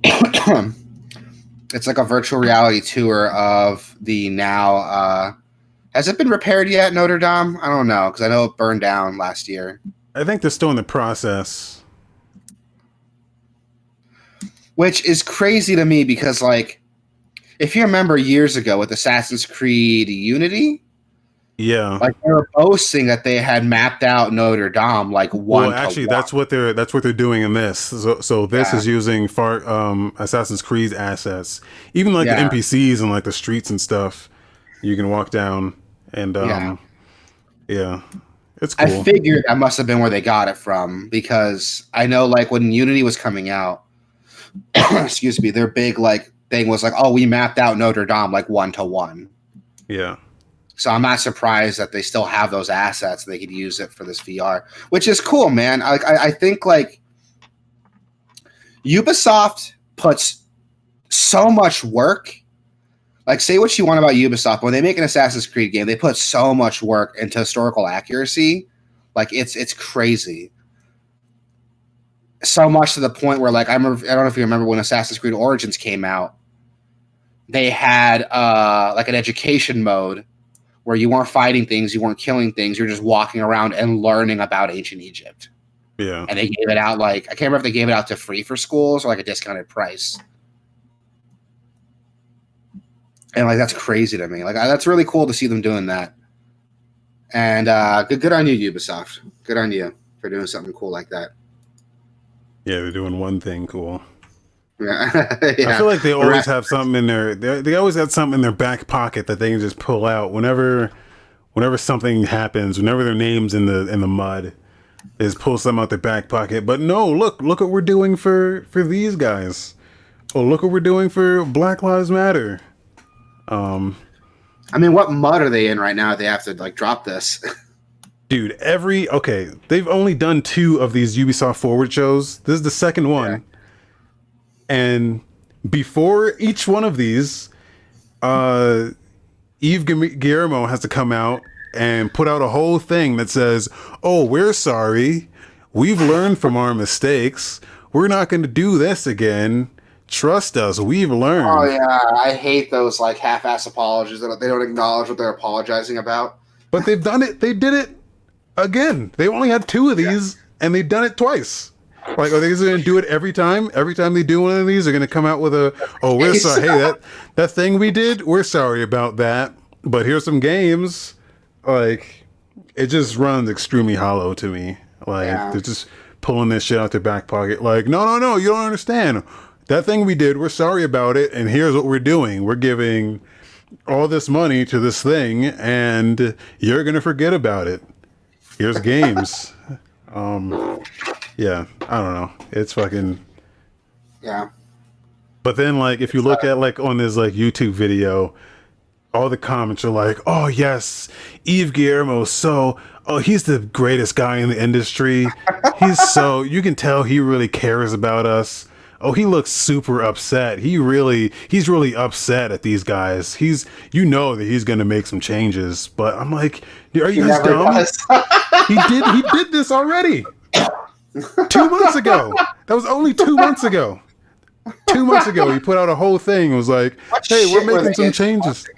B: it's like a virtual reality tour of the now. Has it been repaired yet, Notre Dame? I don't know, because I know it burned down last year.
A: I think they're still in the process.
B: Which is crazy to me because, like, if you remember years ago with Assassin's Creed Unity,
A: Yeah.
B: like they were boasting that they had mapped out Notre Dame like one.
A: Well, actually, that's what they're doing in this. So this is using Assassin's Creed assets, even like the NPCs and like the streets and stuff. You can walk down and yeah, it's cool.
B: I figured that must have been where they got it from because I know like when Unity was coming out, excuse me, their big like thing was like, oh, we mapped out Notre Dame like 1-to-1.
A: Yeah.
B: So I'm not surprised that they still have those assets. They could use it for this VR, which is cool, man. I think like Ubisoft puts so much work. Like, say what you want about Ubisoft, when they make an Assassin's Creed game, they put so much work into historical accuracy. Like, it's crazy. So much to the point where, like, I don't know if you remember when Assassin's Creed Origins came out, they had like an education mode where you weren't fighting things, you weren't killing things, you're just walking around and learning about ancient Egypt.
A: Yeah.
B: And they gave it out like, I can't remember if they gave it out to free for schools or like a discounted price. And like that's crazy to me. Like that's really cool to see them doing that. And good on you, Ubisoft. Good on you for doing something cool like that.
A: Yeah, they're doing one thing cool.
B: Yeah.
A: I feel like they always have something in their. They always have something in their back pocket that they can just pull out whenever something happens. Whenever their name's in the mud, they just pull something out their back pocket. But no, look what we're doing for these guys. Oh, look what we're doing for Black Lives Matter.
B: I mean, what mud are they in right now? They have to like drop this.
A: Dude, they've only done 2 of these Ubisoft Forward shows. This is the second one. Yeah. And before each one of these, Yves Guillermo has to come out and put out a whole thing that says, oh, we're sorry. We've learned from our mistakes. We're not going to do this again. Trust us, we've learned.
B: Oh yeah, I hate those like half-ass apologies that they don't acknowledge what they're apologizing about.
A: But they've done it. They did it again. They only had 2 of these, and they've done it twice. Like, are they going to do it every time? Every time they do one of these, they're going to come out with we're sorry. Hey, that thing we did, we're sorry about that. But here's some games. Like, it just runs extremely hollow to me. Like, they're just pulling this shit out their back pocket. Like, no, you don't understand. That thing we did, we're sorry about it, and here's what we're doing. We're giving all this money to this thing, and you're going to forget about it. Here's games. Yeah, I don't know. It's fucking...
B: Yeah.
A: But then, like, if you look at, like, on this, like, YouTube video, all the comments are like, oh, yes, Yves Guillermo, he's the greatest guy in the industry. You can tell he really cares about us. Oh, he looks super upset. He's really upset at these guys. You know that he's gonna make some changes. But I'm like, are you just dumb? He did this already 2 months ago. That was only 2 months ago. 2 months ago, he put out a whole thing. It was like, hey, we're making some changes.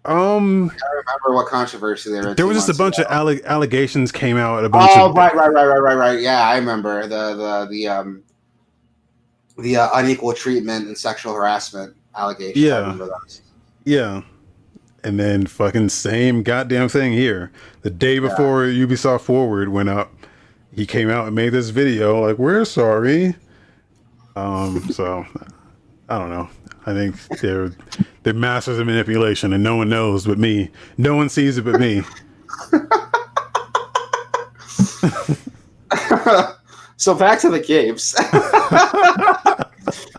B: I remember what controversy there was.
A: There was just a bunch of allegations came out.
B: Right. Yeah, I remember the unequal treatment and sexual harassment allegations.
A: Yeah.
B: I remember those.
A: Yeah. And then fucking same goddamn thing here. The day before Ubisoft Forward went up, he came out and made this video like, we're sorry. So I don't know. I think they're masters of manipulation and no one knows but me. No one sees it but me.
B: So back to the games.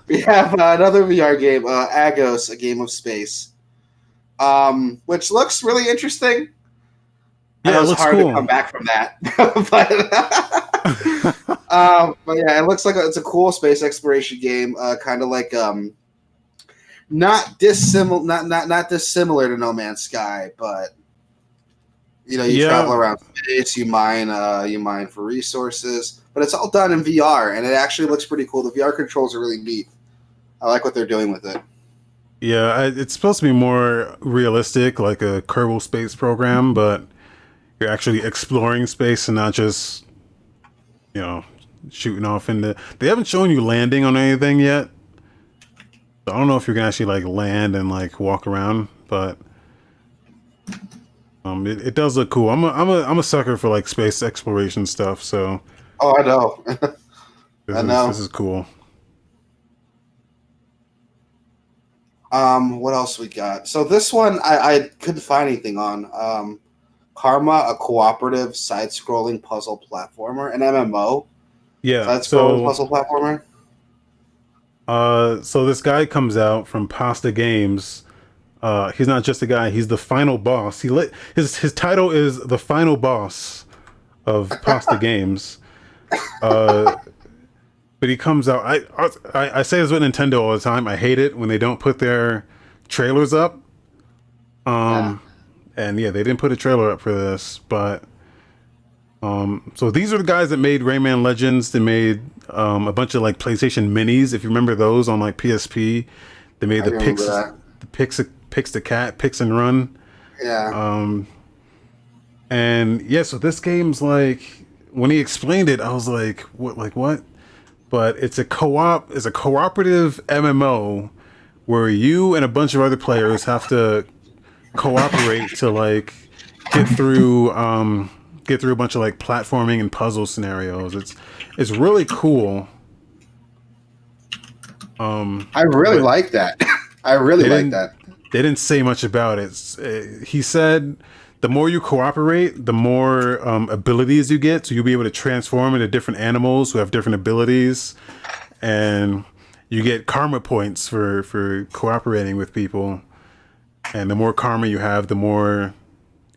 B: We have another VR game, Agos, A Game of Space, which looks really interesting.
A: Yeah, it looks
B: hard
A: cool
B: to come back from that. But yeah, it looks like it's a cool space exploration game, kind of like not dissimilar to No Man's Sky, but You travel around space, you mine for resources, but it's all done in VR, and it actually looks pretty cool. The VR controls are really neat. I like what they're doing with it.
A: Yeah, it's supposed to be more realistic, like a Kerbal Space Program, but you're actually exploring space and not just, shooting off into. They haven't shown you landing on anything yet. So I don't know if you can actually like land and like walk around, but it does look cool. I'm a sucker for like space exploration stuff. So
B: I know.
A: This is cool.
B: What else we got? So this one I couldn't find anything on. Karma, a cooperative side-scrolling puzzle platformer, an MMO.
A: Yeah,
B: side-scrolling puzzle platformer.
A: So this guy comes out from Pasta Games. He's not just a guy; he's the final boss. His title is the final boss of Pasta Games. But he comes out. I say this with Nintendo all the time. I hate it when they don't put their trailers up. And yeah, they didn't put a trailer up for this, but so these are the guys that made Rayman Legends. They made a bunch of like PlayStation Minis, if you remember those on like PSP. They made the Pix the Cat, Pix and Run.
B: Yeah.
A: And yeah, so this game's like, when he explained it, I was like, what? But it's a cooperative MMO where you and a bunch of other players have to cooperate to like get through a bunch of like platforming and puzzle scenarios. It's really cool.
B: I really like that. I really like that.
A: They didn't say much about it. He said the more you cooperate, the more abilities you get. So you'll be able to transform into different animals who have different abilities, and you get karma points for cooperating with people. And the more karma you have, the more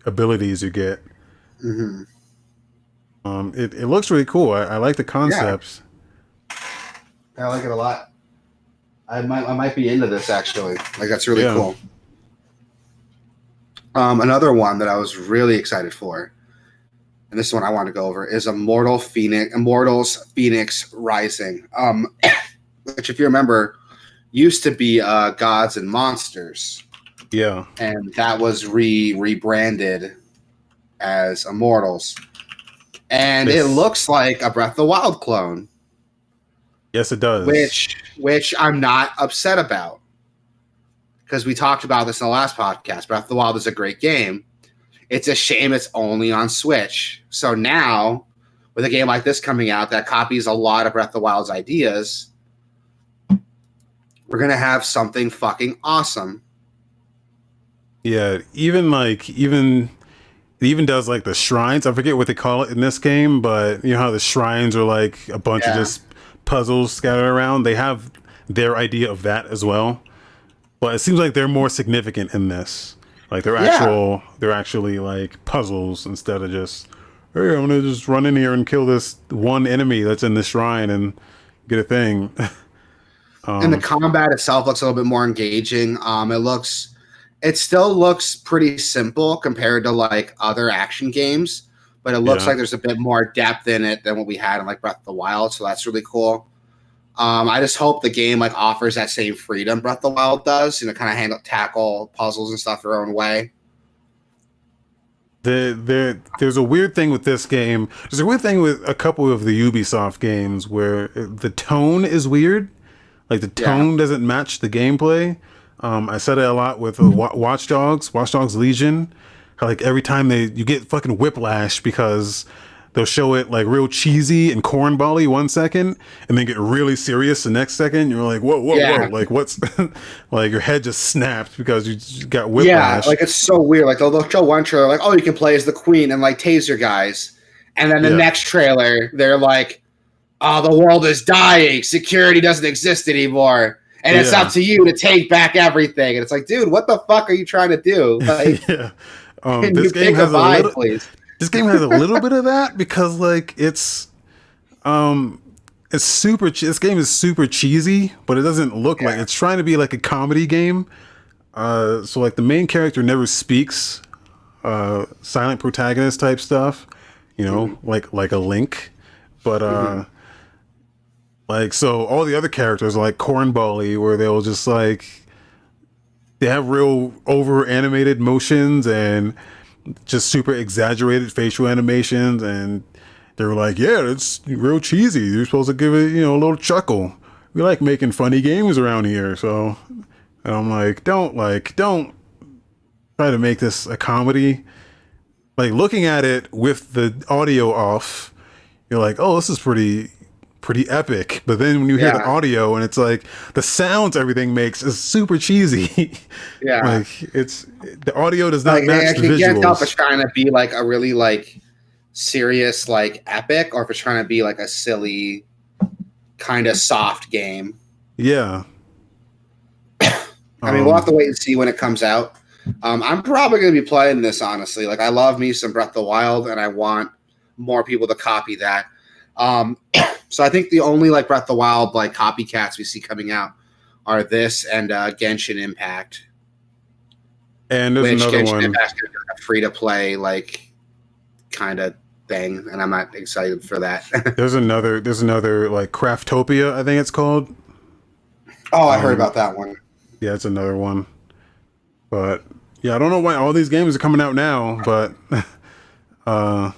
A: abilities you get.
B: Mm-hmm.
A: It looks really cool. I like the concepts.
B: Yeah. I like it a lot. I might be into this actually. Like that's really cool. Another one that I was really excited for, and this is one I want to go over, is Immortals Phoenix Rising. Which, if you remember, used to be Gods and Monsters.
A: Yeah.
B: And that was rebranded as Immortals. And it looks like a Breath of the Wild clone.
A: Yes, it does.
B: Which I'm not upset about. Because we talked about this in the last podcast. Breath of the Wild is a great game. It's a shame it's only on Switch. So now, with a game like this coming out that copies a lot of Breath of the Wild's ideas, we're going to have something fucking awesome.
A: Yeah, it even does like the shrines. I forget what they call it in this game, but you know how the shrines are like a bunch of just puzzles scattered around. They have their idea of that as well, but it seems like they're more significant in this. Like they're actually like puzzles instead of just, hey, I'm gonna just run in here and kill this one enemy that's in the shrine and get a thing.
B: And the combat itself looks a little bit more engaging. It still looks pretty simple compared to like other action games, but it looks like there's a bit more depth in it than what we had in like Breath of the Wild. So that's really cool. I just hope the game like offers that same freedom Breath of the Wild does, kind of tackle puzzles and stuff their own way.
A: There's a weird thing with this game. There's a weird thing with a couple of the Ubisoft games where the tone is weird. Like the tone doesn't match the gameplay. I said it a lot with Watch Dogs Legion. How like every time you get fucking whiplash because they'll show it like real cheesy and cornbally 1 second, and then get really serious the next second. You're like, whoa, like what's like your head just snapped because you just got whiplash.
B: Yeah, like it's so weird. Like they'll show one trailer like, oh, you can play as the queen and like taser guys, and then the next trailer they're like, oh, the world is dying, security doesn't exist anymore. And it's up to you to take back everything. And it's like, dude, what the fuck are you trying to do? Like,
A: this game has This game has a little bit of that because, like, it's super. This game is super cheesy, but it doesn't look like it's trying to be like a comedy game. So, like, the main character never speaks. silent protagonist type stuff, you know, like a Link, but like, so all the other characters like Cornbally, where they'll just like, they have real over animated motions and just super exaggerated facial animations, and they were like, yeah, it's real cheesy. You're supposed to give it, you know, a little chuckle. We like making funny games around here. So, and I'm like, don't try to make this a comedy. Like, looking at it with the audio off, you're like, oh, this is pretty epic. But then when you hear the audio and it's like the sounds everything makes is super cheesy.
B: Yeah,
A: like it's the audio does not match the
B: visuals. You can't tell if it's trying to be like a really like serious like epic, or if it's trying to be like a silly kind of soft game.
A: Yeah.
B: I mean, we'll have to wait and see when it comes out. I'm probably going to be playing this, honestly. Like, I love me some Breath of the Wild, and I want more people to copy that. So I think the only like Breath of the Wild like copycats we see coming out are this and Genshin Impact.
A: And there's another one.
B: Impact's gonna be like a free-to-play like kind of thing, and I'm not excited for that. there's another like Craftopia, I think it's called. Oh, I heard about that one.
A: Yeah, it's another one. But yeah, I don't know why all these games are coming out now, but I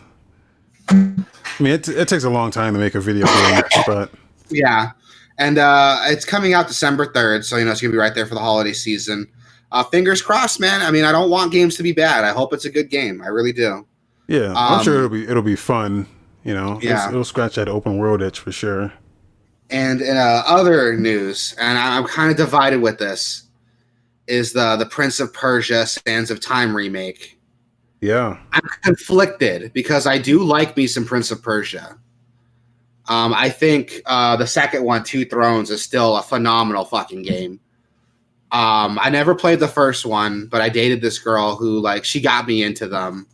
A: mean, it takes a long time to make a video game, but
B: yeah, and it's coming out December 3rd, so you know it's gonna be right there for the holiday season. Fingers crossed, man. I mean, I don't want games to be bad. I hope it's a good game. I really do.
A: Yeah, I'm sure it'll be fun. You know,
B: yeah,
A: it'll scratch that open world itch for sure.
B: And in other news, and I'm kind of divided with this, is the Prince of Persia: Sands of Time remake.
A: Yeah,
B: I'm conflicted because I do like me some Prince of Persia. I think the second one, Two Thrones, is still a phenomenal fucking game. I never played the first one, but I dated this girl who like she got me into them,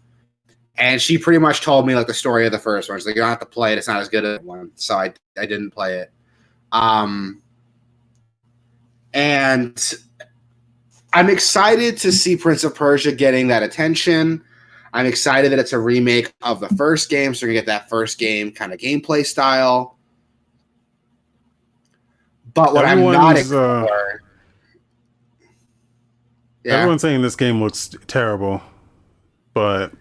B: and she pretty much told me like the story of the first one. She's like, you don't have to play it; it's not as good as one. So I didn't play it. And I'm excited to see Prince of Persia getting that attention. I'm excited that it's a remake of the first game, so we're gonna get that first game kind of gameplay style. But what I'm not excited for,
A: everyone's saying this game looks terrible, but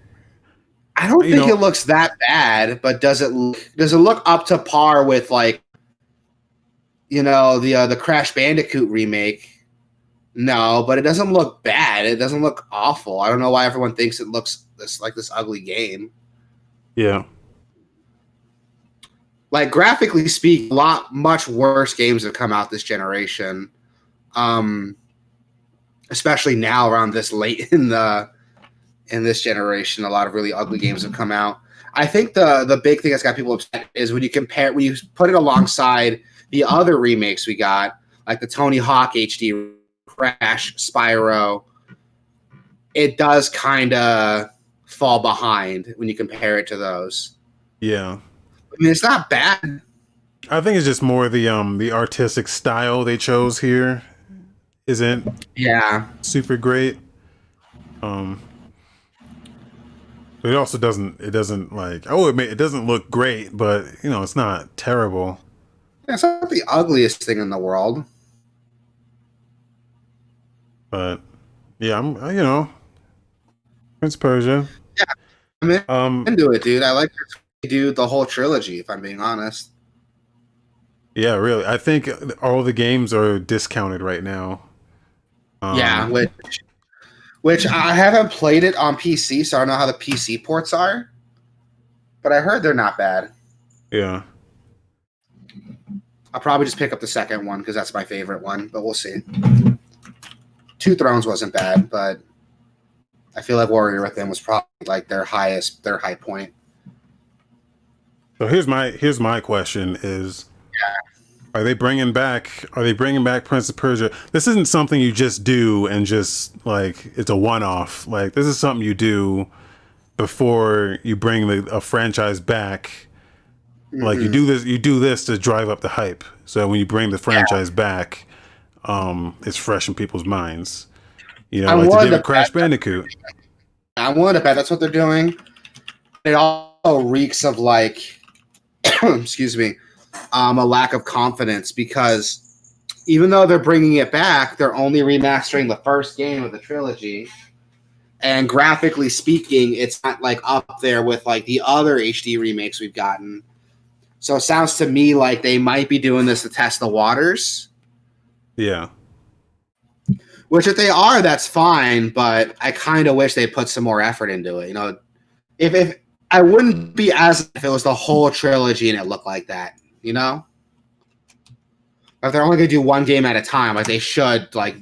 B: I don't think it looks that bad. But does it look up to par with like, you know, the Crash Bandicoot remake? No, but it doesn't look bad. It doesn't look awful. I don't know why everyone thinks it looks this ugly game.
A: Yeah.
B: Like, graphically speaking, much worse games have come out this generation. Especially now around this late in this generation, a lot of really ugly games have come out. I think the big thing that's got people upset is when you put it alongside the other remakes we got, like the Tony Hawk HD, Crash, Spyro, it does kind of fall behind when you compare it to those.
A: Yeah.
B: I mean, it's not bad.
A: I think it's just more the artistic style they chose here isn't super great. But it also doesn't like, it doesn't look great, but you know, it's not terrible.
B: Yeah, it's not the ugliest thing in the world.
A: But yeah, I'm Prince of Persia.
B: Yeah, I'm into it, dude. I like to do the whole trilogy, if I'm being honest.
A: Yeah, really. I think all the games are discounted right now.
B: Yeah, which I haven't played it on PC, so I don't know how the PC ports are. But I heard they're not bad.
A: Yeah.
B: I'll probably just pick up the second one because that's my favorite one, but we'll see. Two Thrones wasn't bad, but I feel like Warrior Within was probably like their high point.
A: So here's my question is, are they bringing back Prince of Persia? This isn't something you just do and just like it's a one-off. Like, this is something you do before you bring a franchise back. Mm-hmm. Like, you do this to drive up the hype. So when you bring the franchise back, it's fresh in people's minds. You know, like they did with Crash Bandicoot.
B: I'm willing to bet that's what they're doing. It also reeks of like, excuse me, a lack of confidence because even though they're bringing it back, they're only remastering the first game of the trilogy. And graphically speaking, it's not like up there with like the other HD remakes we've gotten. So it sounds to me like they might be doing this to test the waters.
A: Yeah.
B: Which if they are, that's fine. But I kind of wish they put some more effort into it. You know, if I wouldn't be as if it was the whole trilogy and it looked like that. You know. If they're only going to do one game at a time, like they should, like,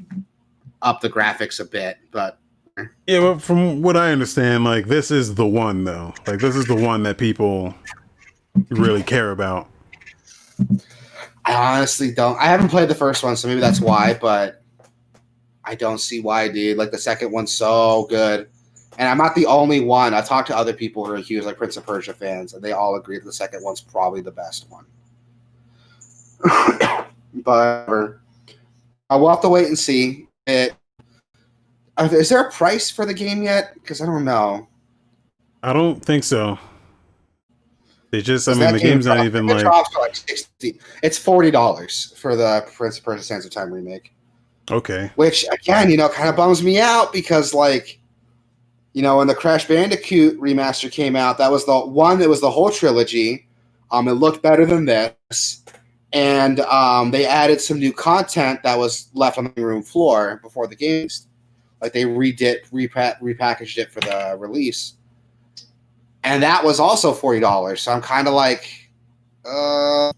B: up the graphics a bit. But
A: yeah, but from what I understand, like this is the one though. Like this is the one that people really care about.
B: I honestly don't. I haven't played the first one, so maybe that's why. But I don't see why, dude. Like the second one's so good, and I'm not the only one. I talked to other people who are huge, like Prince of Persia fans, and they all agree that the second one's probably the best one. But we'll have to wait and see. Is there a price for the game yet? Because I don't know.
A: I don't think so. They just, I mean, the game's not even like...
B: drops for like $60. It's $40 for the Prince of Persia: Sands of Time remake.
A: Okay.
B: Which, again, you know, kind of bums me out because, like, you know, when the Crash Bandicoot remaster came out, that was the one that was the whole trilogy. It looked better than this. And they added some new content that was left on the room floor before the game. Like they repackaged it for the release. And that was also $40. So I'm kind of like, you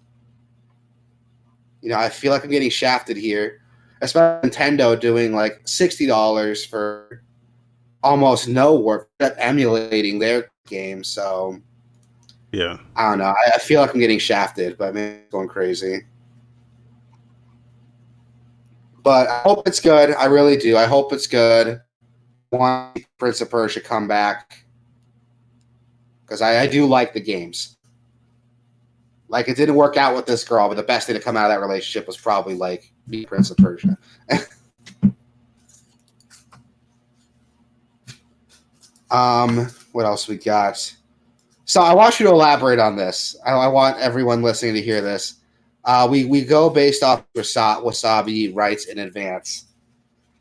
B: know, I feel like I'm getting shafted here. Especially Nintendo doing like $60 for almost no work, emulating their game. So
A: yeah,
B: I don't know. I feel like I'm getting shafted, but maybe it's going crazy. But I hope it's good. I really do. I hope it's good. I want Prince of Persia come back because I do like the games. Like it didn't work out with this girl, but the best thing to come out of that relationship was probably like me, Prince of Persia. What else we got? So I want you to elaborate on this. I want everyone listening to hear this. We go based off Wasabi writes in advance.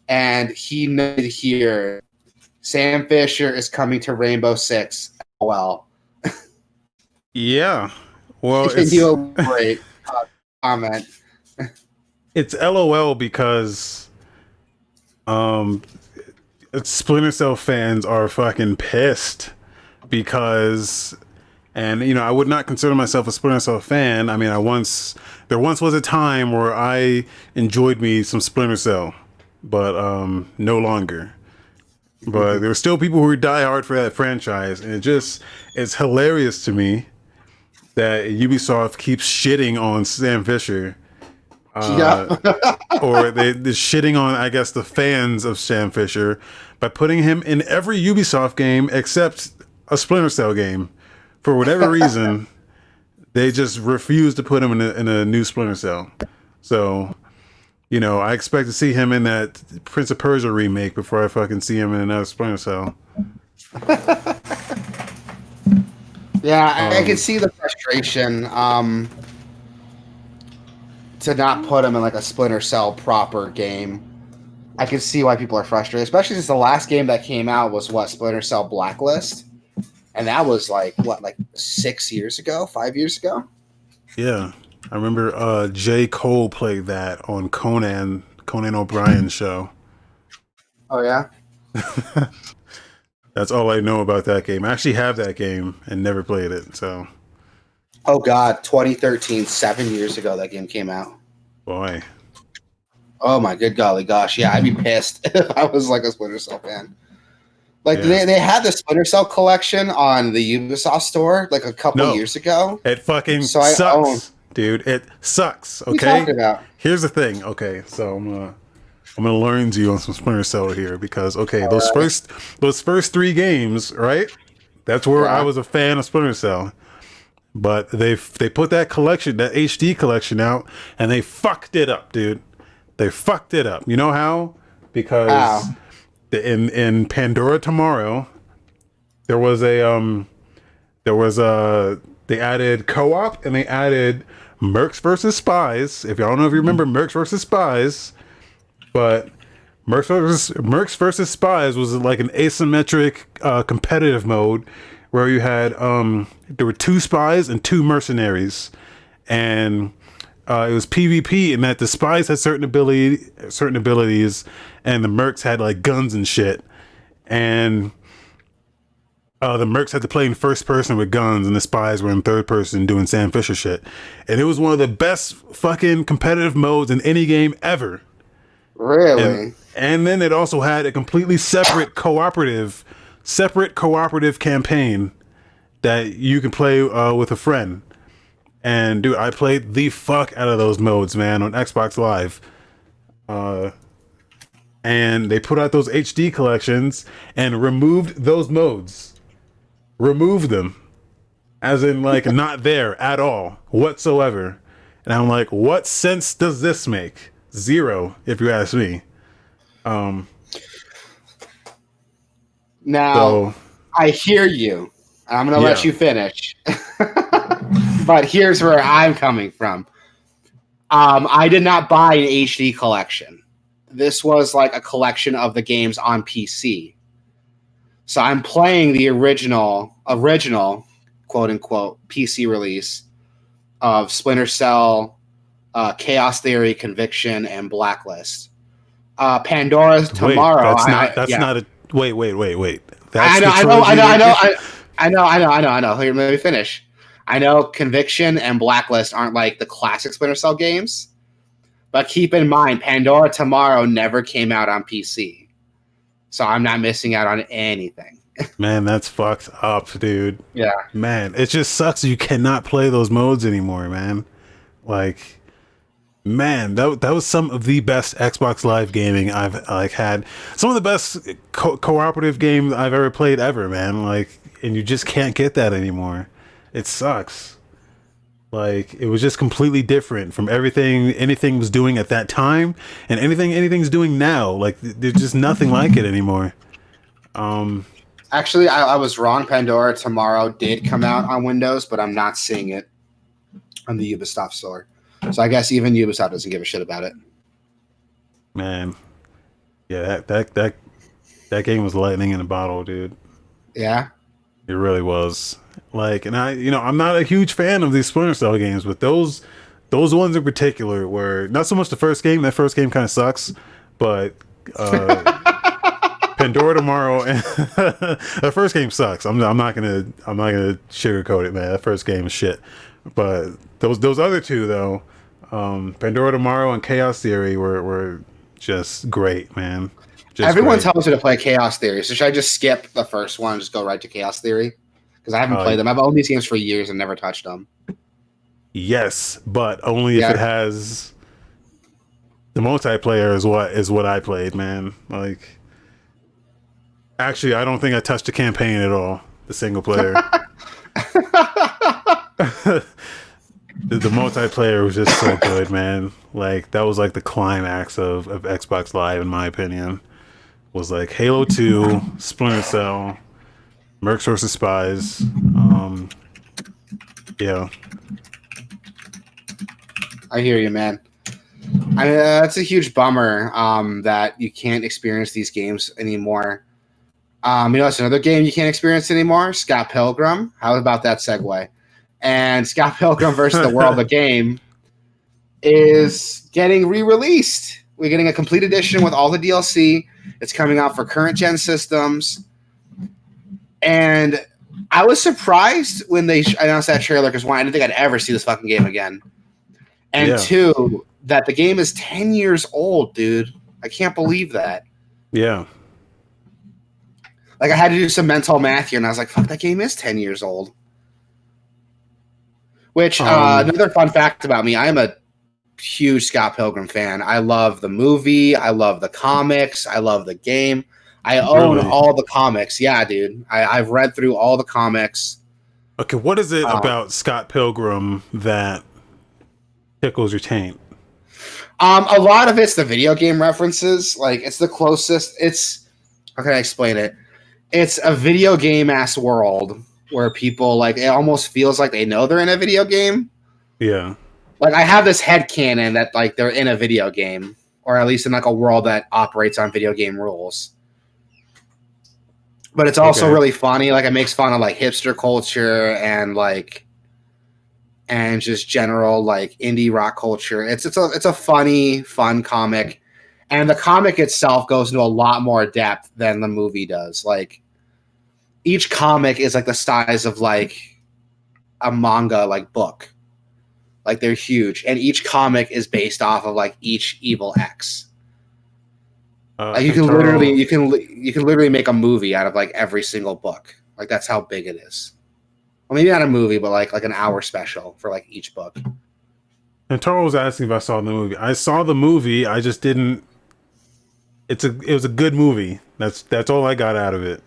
B: And he noted here, Sam Fisher is coming to Rainbow Six. Well,
A: yeah. Well,
B: can you elaborate? Comment.
A: It's LOL because Splinter Cell fans are fucking pissed because, and you know, I would not consider myself a Splinter Cell fan. I mean, there once was a time where I enjoyed me some Splinter Cell, but no longer. But there are still people who are diehard for that franchise, and it's hilarious to me that Ubisoft keeps shitting on Sam Fisher. Or they're shitting on, I guess, the fans of Sam Fisher by putting him in every Ubisoft game except a Splinter Cell game. For whatever reason, they just refuse to put him in a new Splinter Cell. So, you know, I expect to see him in that Prince of Persia remake before I fucking see him in another Splinter Cell.
B: Yeah, I can see the frustration to not put him in like a Splinter Cell proper game. I can see why people are frustrated, especially since the last game that came out was Splinter Cell Blacklist. And that was like 6 years ago, 5 years ago? Yeah.
A: I remember J. Cole played that on Conan O'Brien's show.
B: Oh, yeah?
A: That's all I know about that game. I actually have that game and never played it, so.
B: Oh, God. 2013, 7 years ago, that game came out.
A: Boy.
B: Oh, my good golly gosh. Yeah, I'd be pissed if I was like a Splinter Cell fan. Like,
A: yeah.
B: they had the Splinter Cell collection on the Ubisoft store like a couple years ago.
A: It fucking sucks, dude. It sucks, okay?
B: What are you talking about?
A: Here's the thing, okay? So I'm gonna learn to you on some Splinter Cell here because, okay, those first 3 games, right? That's where I was a fan of Splinter Cell. But they put that collection, that HD collection out, and they fucked it up, dude. They fucked it up. You know how? Because in Pandora Tomorrow, there was a they added co-op and they added Mercs versus Spies. If y'all don't know if you remember Mercs versus Spies, but Mercs versus Spies was like an asymmetric competitive mode where you had there were 2 spies and 2 mercenaries, and it was PvP in that the spies had certain abilities, and the mercs had like guns and shit, and the mercs had to play in first person with guns, and the spies were in third person doing Sam Fisher shit, and it was one of the best fucking competitive modes in any game ever.
B: Really?
A: And then it also had a completely separate cooperative campaign that you can play with a friend. And dude, I played the fuck out of those modes, man, on Xbox Live. And they put out those HD collections and removed those modes. Removed them. As in, like, not there at all, whatsoever. And I'm like, what sense does this make? Zero, if you ask me.
B: Now,
A: So,
B: I hear you. I'm going to let
A: Yeah.
B: you finish. But here's where I'm coming from. I did not buy an HD collection. This was like a collection of the games on PC. So I'm playing the original, quote unquote, PC release of Splinter Cell, Chaos Theory, Conviction, and Blacklist. Pandora's Tomorrow.
A: Wait.
B: I
A: That's
B: know. Here, let me finish. I know Conviction and Blacklist aren't like the classic Splinter Cell games, but keep in mind, Pandora Tomorrow never came out on PC, so I'm not missing out on anything.
A: Man, that's fucked up, dude.
B: Yeah.
A: Man, it just sucks you cannot play those modes anymore, man. Like, man, that was some of the best Xbox Live gaming I've like had. Some of the best cooperative games I've ever played ever, man. Like, and you just can't get that anymore. It sucks. Like, it was just completely different from everything anything was doing at that time and anything's doing now. Like, there's just nothing like it anymore.
B: Actually, I was wrong. Pandora Tomorrow did come out on Windows, but I'm not seeing it on the Ubisoft store. So I guess even Ubisoft doesn't give a shit about it.
A: Man. Yeah, that game was lightning in a bottle, dude.
B: Yeah.
A: It really was. Like, and I'm not a huge fan of these Splinter Cell games, but those ones in particular were not so much the first game. That first game kind of sucks, but Pandora Tomorrow and the first game sucks. I'm not gonna sugarcoat it, man. That first game is shit. But those other two though, Pandora Tomorrow and Chaos Theory were just great, man.
B: Everyone tells me to play Chaos Theory, so should I just skip the first one and just go right to Chaos Theory? Because I haven't played them. I've owned these games for years and never touched them.
A: Yes, but only if it has the multiplayer is what I played, man. Like, actually, I don't think I touched the campaign at all. The single player. The multiplayer was just so good, man. Like, that was like the climax of Xbox Live, in my opinion. Was like Halo 2, Splinter Cell, Mercs vs. Spies. Yeah.
B: I hear you, man. I mean, that's a huge bummer that you can't experience these games anymore. It's another game you can't experience anymore. Scott Pilgrim. How about that segue? And Scott Pilgrim versus the World, the game, is getting re-released. We're getting a complete edition with all the DLC. It's coming out for current gen systems. And I was surprised when they announced that trailer because, one, I didn't think I'd ever see this fucking game again. And two, that the game is 10 years old, dude. I can't believe that.
A: Yeah.
B: Like, I had to do some mental math here, and I was like, fuck, that game is 10 years old. Which, another fun fact about me, I am a huge Scott Pilgrim fan. I love the movie. I love the comics. I love the game. I own all the comics. Yeah, dude. I've read through all the comics.
A: Okay, what is it about Scott Pilgrim that tickles your taint?
B: A lot of it's the video game references. Like, it's the closest. How can I explain it? it's a video game ass world where people like it almost feels like they know they're in a video game.
A: Yeah.
B: Like I have this headcanon that like they're in a video game, or at least in like a world that operates on video game rules. But it's also
A: Okay.
B: really funny. Like it makes fun of like hipster culture and just general like indie rock culture. It's a funny, fun comic. And the comic itself goes into a lot more depth than the movie does. Like each comic is like the size of like a manga like book. Like they're huge. And each comic is based off of like each evil X.
A: I
B: Like
A: think Taro,
B: you can literally make a movie out of like every single book. Like that's how big it is. Well, maybe not a movie, but like an hour special for like each book.
A: and Taro was asking if I saw the movie. I saw the movie. I just didn't. It was a good movie. That's all I got out of it.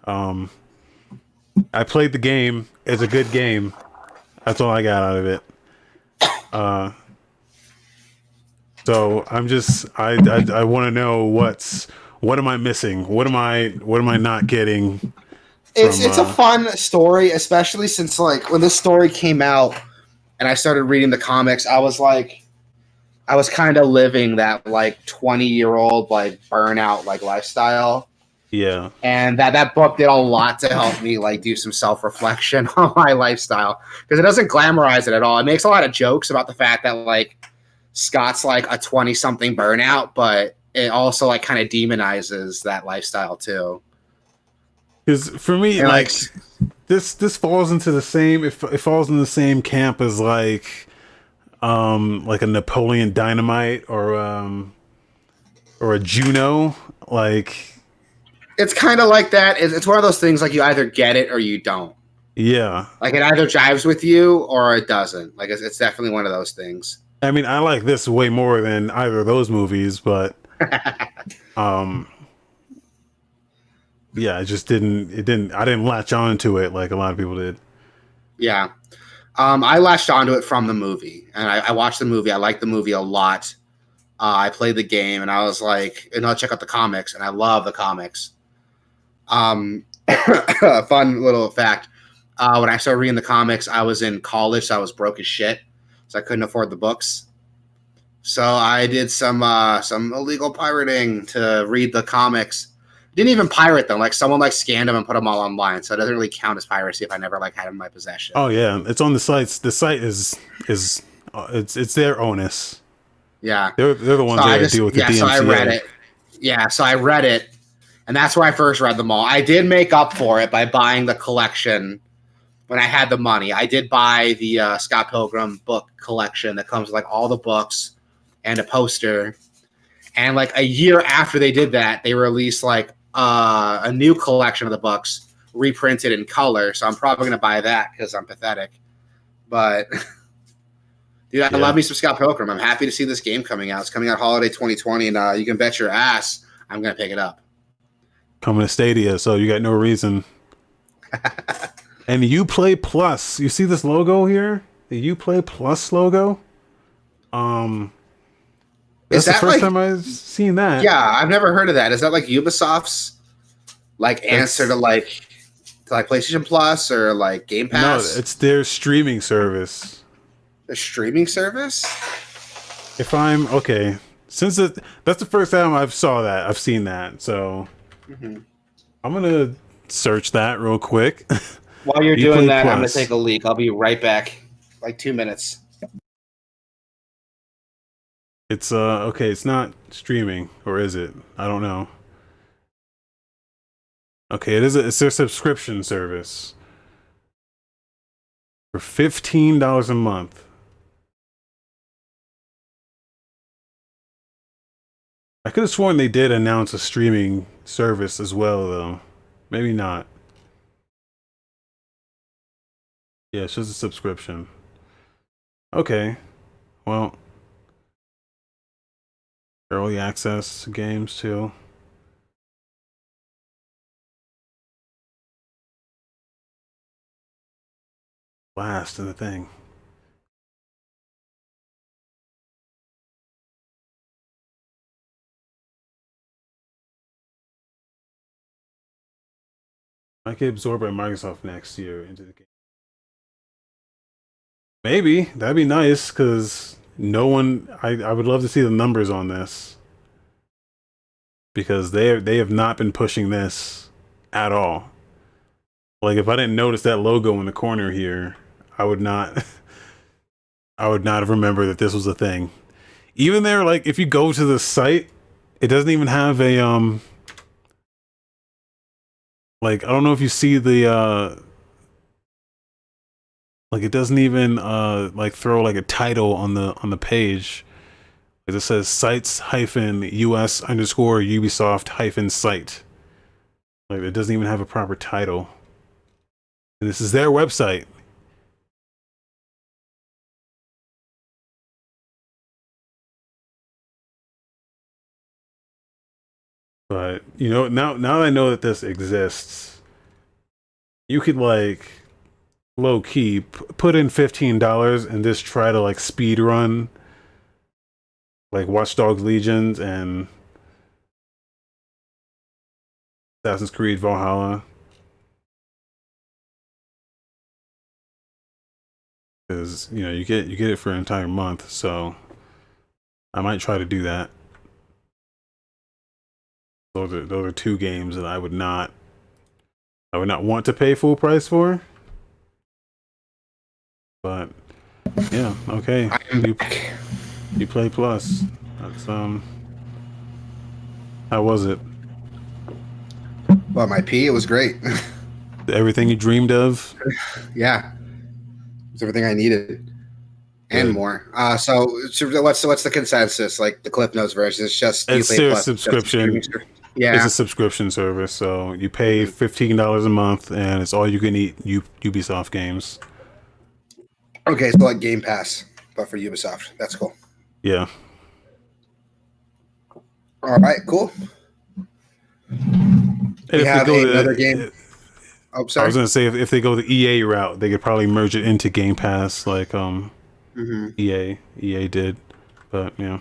A: I played the game. It's a good game. That's all I got out of it. So I'm just I want to know what am I missing? What am I not getting from
B: It's a fun story, especially since like when this story came out and I started reading the comics, I was kind of living that like 20-year-old like burnout like lifestyle.
A: yeah.
B: And that book did a lot to help me like do some self-reflection on my lifestyle because it doesn't glamorize it at all. It makes a lot of jokes about the fact that like Scott's like a 20-something burnout, but it also like kind of demonizes that lifestyle too.
A: Because for me,
B: And like
A: this falls into the same it falls in the same camp as like a Napoleon Dynamite or a Juno. Like,
B: it's kind of like that. It's one of those things like you either get it or you don't.
A: yeah.
B: Like it either jives with you or it doesn't. Like it's definitely one of those things.
A: I mean, I like this way more than either of those movies, but um yeah, I didn't latch on to it like a lot of people did.
B: Yeah. I latched onto it from the movie, and I watched the movie. I liked the movie a lot. I played the game, and I was like, and I'll check out the comics, and I love the comics. Fun little fact: when I started reading the comics, I was in college, so I was broke as shit, so I couldn't afford the books. So I did some illegal pirating to read the comics. Didn't even pirate them. Like someone like scanned them and put them all online, so it doesn't really count as piracy if I never like had them in my possession.
A: Oh yeah, it's on the sites. The site is it's their onus.
B: Yeah.
A: They're the ones that deal with the DMCA.
B: So I read it. Yeah, so I read it, and that's where I first read them all. I did make up for it by buying the collection when I had the money. I did buy the Scott Pilgrim book collection that comes with like all the books and a poster. And like a year after they did that, they released like a new collection of the books reprinted in color. So I'm probably gonna buy that because I'm pathetic. But dude, I love me some Scott Pilgrim. I'm happy to see this game coming out. It's coming out holiday 2020, and you can bet your ass I'm gonna pick it up.
A: Coming to Stadia, so you got no reason. And the Uplay Plus, you see this logo here? The Uplay Plus logo? That's the first time I've seen that.
B: Yeah, I've never heard of that. Is that like Ubisoft's like answer to like PlayStation Plus or like Game Pass?
A: No, it's their streaming service.
B: The streaming service?
A: If I'm okay, that's the first time I've seen that. So I'm gonna search that real quick.
B: While you're doing that,
A: Plus.
B: I'm gonna take a leak. I'll be right back. Like 2 minutes.
A: It's okay, it's not streaming, or is it? I don't know. Okay, it's their subscription service. For $15 a month. I could have sworn they did announce a streaming service as well, though. Maybe not. Yeah, it's just a subscription. Okay. Well, early access games too. Blast in the thing. Might get absorbed by Microsoft next year into the game. Maybe that'd be nice because no one. I would love to see the numbers on this because they have not been pushing this at all. Like if I didn't notice that logo in the corner here, I would not. I would not have remembered that this was a thing. Even there, like if you go to the site, it doesn't even have a like I don't know if you see the like it doesn't even like throw like a title on the page. It just says sites -us _ Ubisoft site. Like it doesn't even have a proper title. And this is their website. But you know, now that I know that this exists, you could like low key put in $15 and just try to like speed run like Watch Dogs Legions and Assassin's Creed Valhalla. Because you know you get it for an entire month, so I might try to do that. Those are two games that I would not want to pay full price for. But yeah, okay. You play Plus. That's how was it?
B: Well, my P, it was great.
A: Everything you dreamed of?
B: Yeah. It's everything I needed. And
A: Good.
B: more. So what's the consensus? Like the Cliff Notes version? It's just
A: It's
B: Uplay
A: their
B: Plus,
A: subscription.
B: Yeah.
A: It's a subscription service, so you pay $15 a month, and it's all you can eat Ubisoft games.
B: Okay, so like Game Pass, but for Ubisoft. That's cool.
A: Yeah.
B: All right, cool.
A: And
B: We have another game. Oh,
A: I
B: sorry.
A: was gonna say if they go the EA route, they could probably merge it into Game Pass, like EA did. But yeah.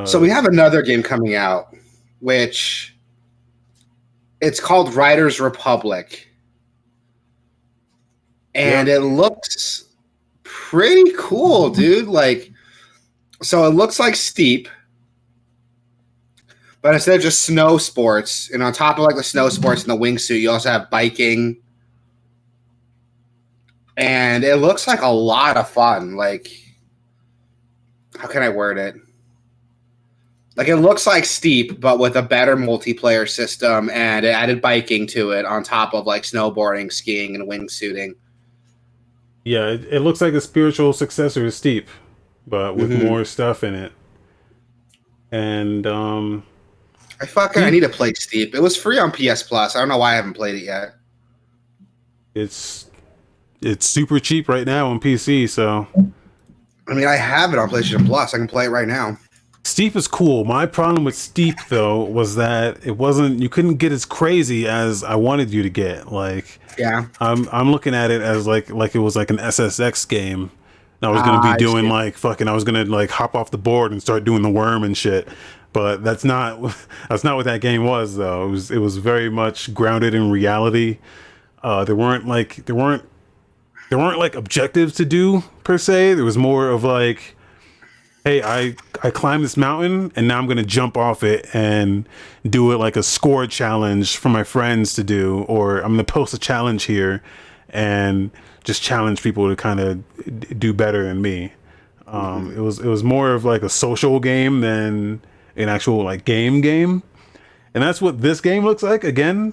B: So we have another game coming out, which it's called Riders Republic. And it looks pretty cool, dude. Like, so it looks like Steep, but instead of just snow sports, and on top of like the snow sports and the wingsuit, you also have biking. And it looks like a lot of fun. Like, how can I word it? Like, it looks like Steep, but with a better multiplayer system, and it added biking to it on top of like snowboarding, skiing, and wingsuiting.
A: Yeah, it looks like a spiritual successor to Steep, but with more stuff in it. And
B: I need to play Steep. It was free on PS Plus. I don't know why I haven't played it yet.
A: it's super cheap right now on PC, so
B: I mean, I have it on PlayStation Plus. I can play it right now.
A: Steep is cool. My problem with Steep though was that you couldn't get as crazy as I wanted you to get. Like,
B: yeah,
A: I'm looking at it as like it was like an SSX game. And I was gonna be doing like fucking. I was gonna like hop off the board and start doing the worm and shit. But that's not what that game was though. It was very much grounded in reality. There weren't like objectives to do per se. There was more of like, hey, I climbed this mountain and now I'm gonna jump off it and do it like a score challenge for my friends to do, or I'm gonna post a challenge here and just challenge people to kind of do better than me. It was more of like a social game than an actual like game, and that's what this game looks like again.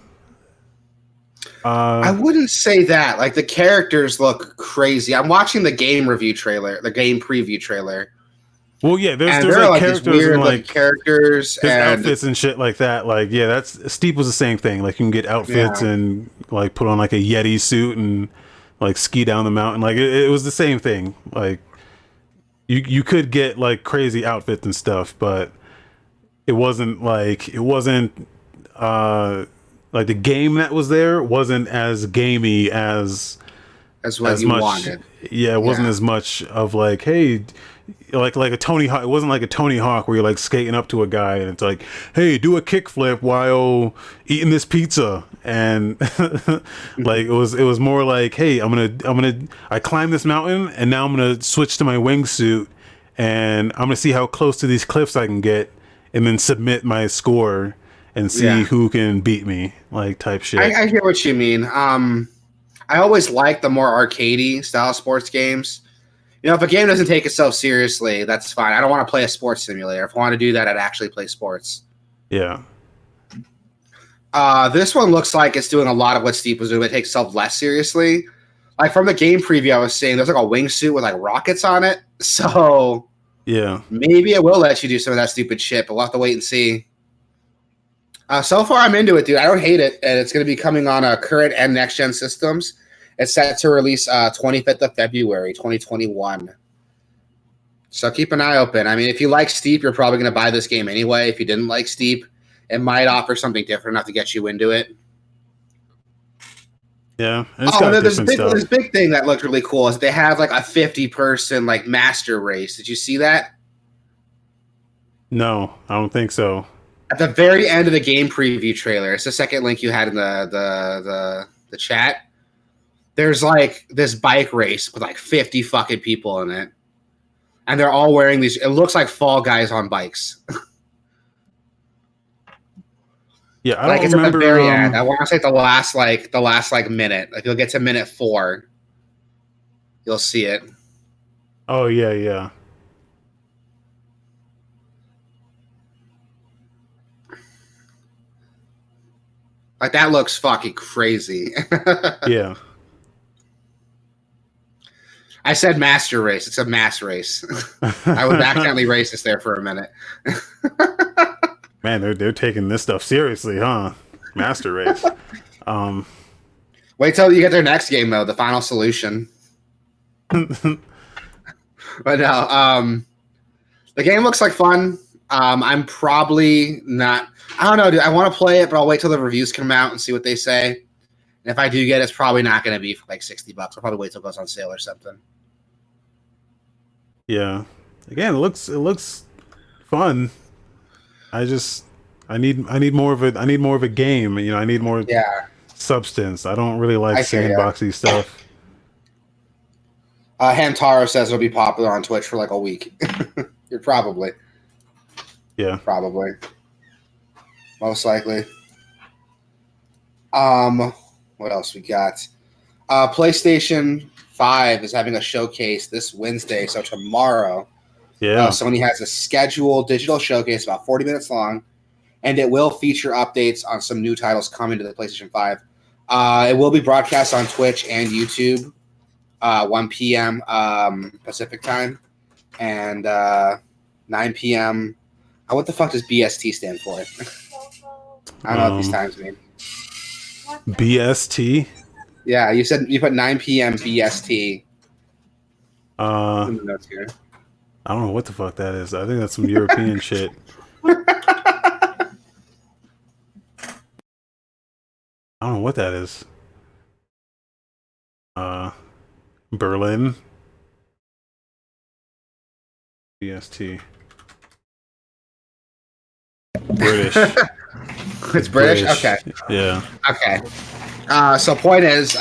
B: I wouldn't say that. Like, the characters look crazy. I'm watching the game preview trailer.
A: Well, yeah, there's
B: like
A: like characters
B: weird,
A: and like
B: characters
A: there's
B: and
A: outfits and shit like that. Like, yeah, that's Steep was the same thing. Like, you can get outfits and like put on like a Yeti suit and like ski down the mountain. Like, it was the same thing. Like, you could get like crazy outfits and stuff, but it wasn't like the game that was there wasn't as gamey as
B: That's what
A: as
B: you
A: much.
B: wanted.
A: Yeah, it wasn't as much of like, hey, like a Tony Hawk. It wasn't like a Tony Hawk where you're like skating up to a guy and it's like, hey, do a kickflip while eating this pizza, and like it was more like, hey, I climbed this mountain and now I'm gonna switch to my wingsuit and I'm gonna see how close to these cliffs I can get and then submit my score and see who can beat me, like type shit.
B: I hear what you mean. I always like the more arcadey style sports games. You know, if a game doesn't take itself seriously, that's fine. I don't want to play a sports simulator. If I want to do that, I'd actually play sports.
A: Yeah.
B: This one looks like it's doing a lot of what Steep was doing, but it takes itself less seriously. Like from the game preview I was seeing, there's like a wingsuit with like rockets on it. So
A: yeah,
B: maybe it will let you do some of that stupid shit, but we'll have to wait and see. So far, I'm into it, dude. I don't hate it, and it's going to be coming on current and next-gen systems. It's set to release 25th of February, 2021. So keep an eye open. I mean, if you like Steep, you're probably going to buy this game anyway. If you didn't like Steep, it might offer something different enough to get you into it.
A: Yeah, and it's got different stuff.
B: This big thing that looked really cool is that they have like a 50-person like master race. Did you see that?
A: No, I don't think so.
B: At the very end of the game preview trailer, it's the second link you had in the chat. There's like this bike race with like 50 fucking people in it. And they're all wearing these, it looks like Fall Guys on bikes.
A: Yeah, I
B: like
A: don't
B: it's
A: remember.
B: At the very end. I want to say the last minute. Like you'll get to minute 4. You'll see it.
A: Oh yeah.
B: Like that looks fucking crazy.
A: Yeah.
B: I said master race. It's a mass race. I was accidentally racist there for a minute.
A: Man, they're taking this stuff seriously, huh? Master race.
B: Wait till you get their next game though, the Final Solution. But no, the game looks like fun. I'm probably not. I don't know, dude. I want to play it, but I'll wait till the reviews come out and see what they say. And if I do get it, it's probably not going to be for like $60. I'll probably wait till it goes on sale or something.
A: Yeah. Again, it looks fun. I need more of a game. You know, I need more substance. I don't really like sandboxy stuff.
B: Hamtaro says it'll be popular on Twitch for like a week. You're probably.
A: Yeah.
B: Probably. Most likely. What else we got? PlayStation 5 is having a showcase this Wednesday, so tomorrow.
A: Yeah.
B: Sony has a scheduled digital showcase about 40 minutes long, and it will feature updates on some new titles coming to the PlayStation 5. It will be broadcast on Twitch and YouTube, 1 p.m. Pacific time, and 9 p.m. What the fuck does BST stand for? I don't know what these times mean.
A: BST?
B: Yeah, you put 9 p.m. BST.
A: In the notes here. I don't know what the fuck that is. I think that's some European shit. I don't know what that is. Berlin. BST. British.
B: It's British? Okay.
A: Yeah.
B: Okay. So point is,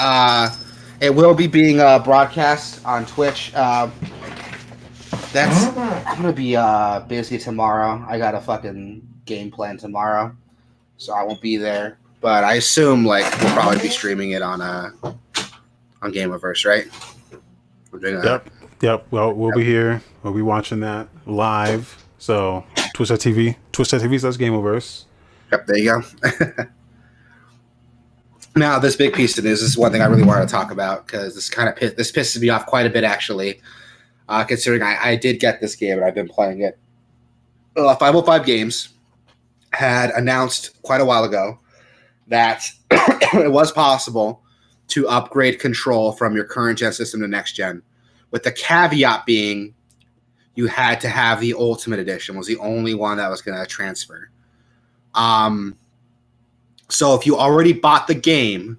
B: it will be being broadcast on Twitch. I'm gonna be busy tomorrow. I got a fucking game plan tomorrow, so I won't be there. But I assume we'll probably be streaming it on Gameoverse, right?
A: Yep. Well, we'll be here. We'll be watching that live. So Twitch.tv / Gameoverse.
B: Yep, there you go. Now, this big piece of news, this is one thing I really wanted to talk about because this pisses me off quite a bit, actually, considering I did get this game and I've been playing it. 505 Games had announced quite a while ago that it was possible to upgrade control from your current gen system to next gen, with the caveat being you had to have the Ultimate Edition, was the only one that was going to transfer. So if you already bought the game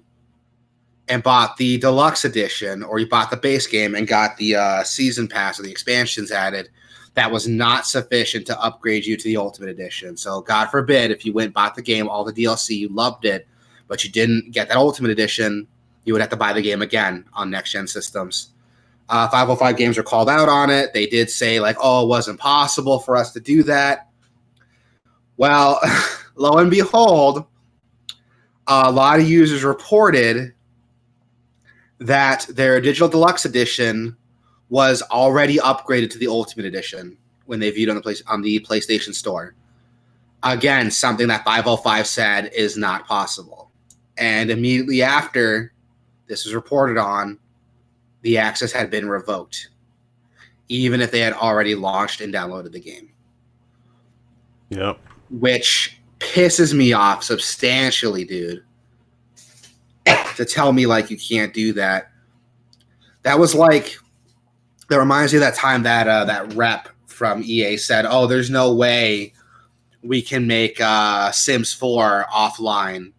B: and bought the deluxe edition, or you bought the base game and got the season pass or the expansions added, that was not sufficient to upgrade you to the ultimate edition. So God forbid if you went and bought the game, all the DLC, you loved it, but you didn't get that ultimate edition, you would have to buy the game again on next-gen systems. 505 Games were called out on it. They did say, like, oh, it wasn't possible for us to do that. Well, lo and behold, a lot of users reported that their digital deluxe edition was already upgraded to the ultimate edition when they viewed on the PlayStation Store. Again, something that 505 said is not possible. And immediately after this was reported on, the access had been revoked, even if they had already launched and downloaded the game.
A: Yep.
B: Which pisses me off substantially, dude. To tell me, like, you can't do that. That was like, that reminds me of that time that that rep from EA said, oh, there's no way we can make Sims 4 offline.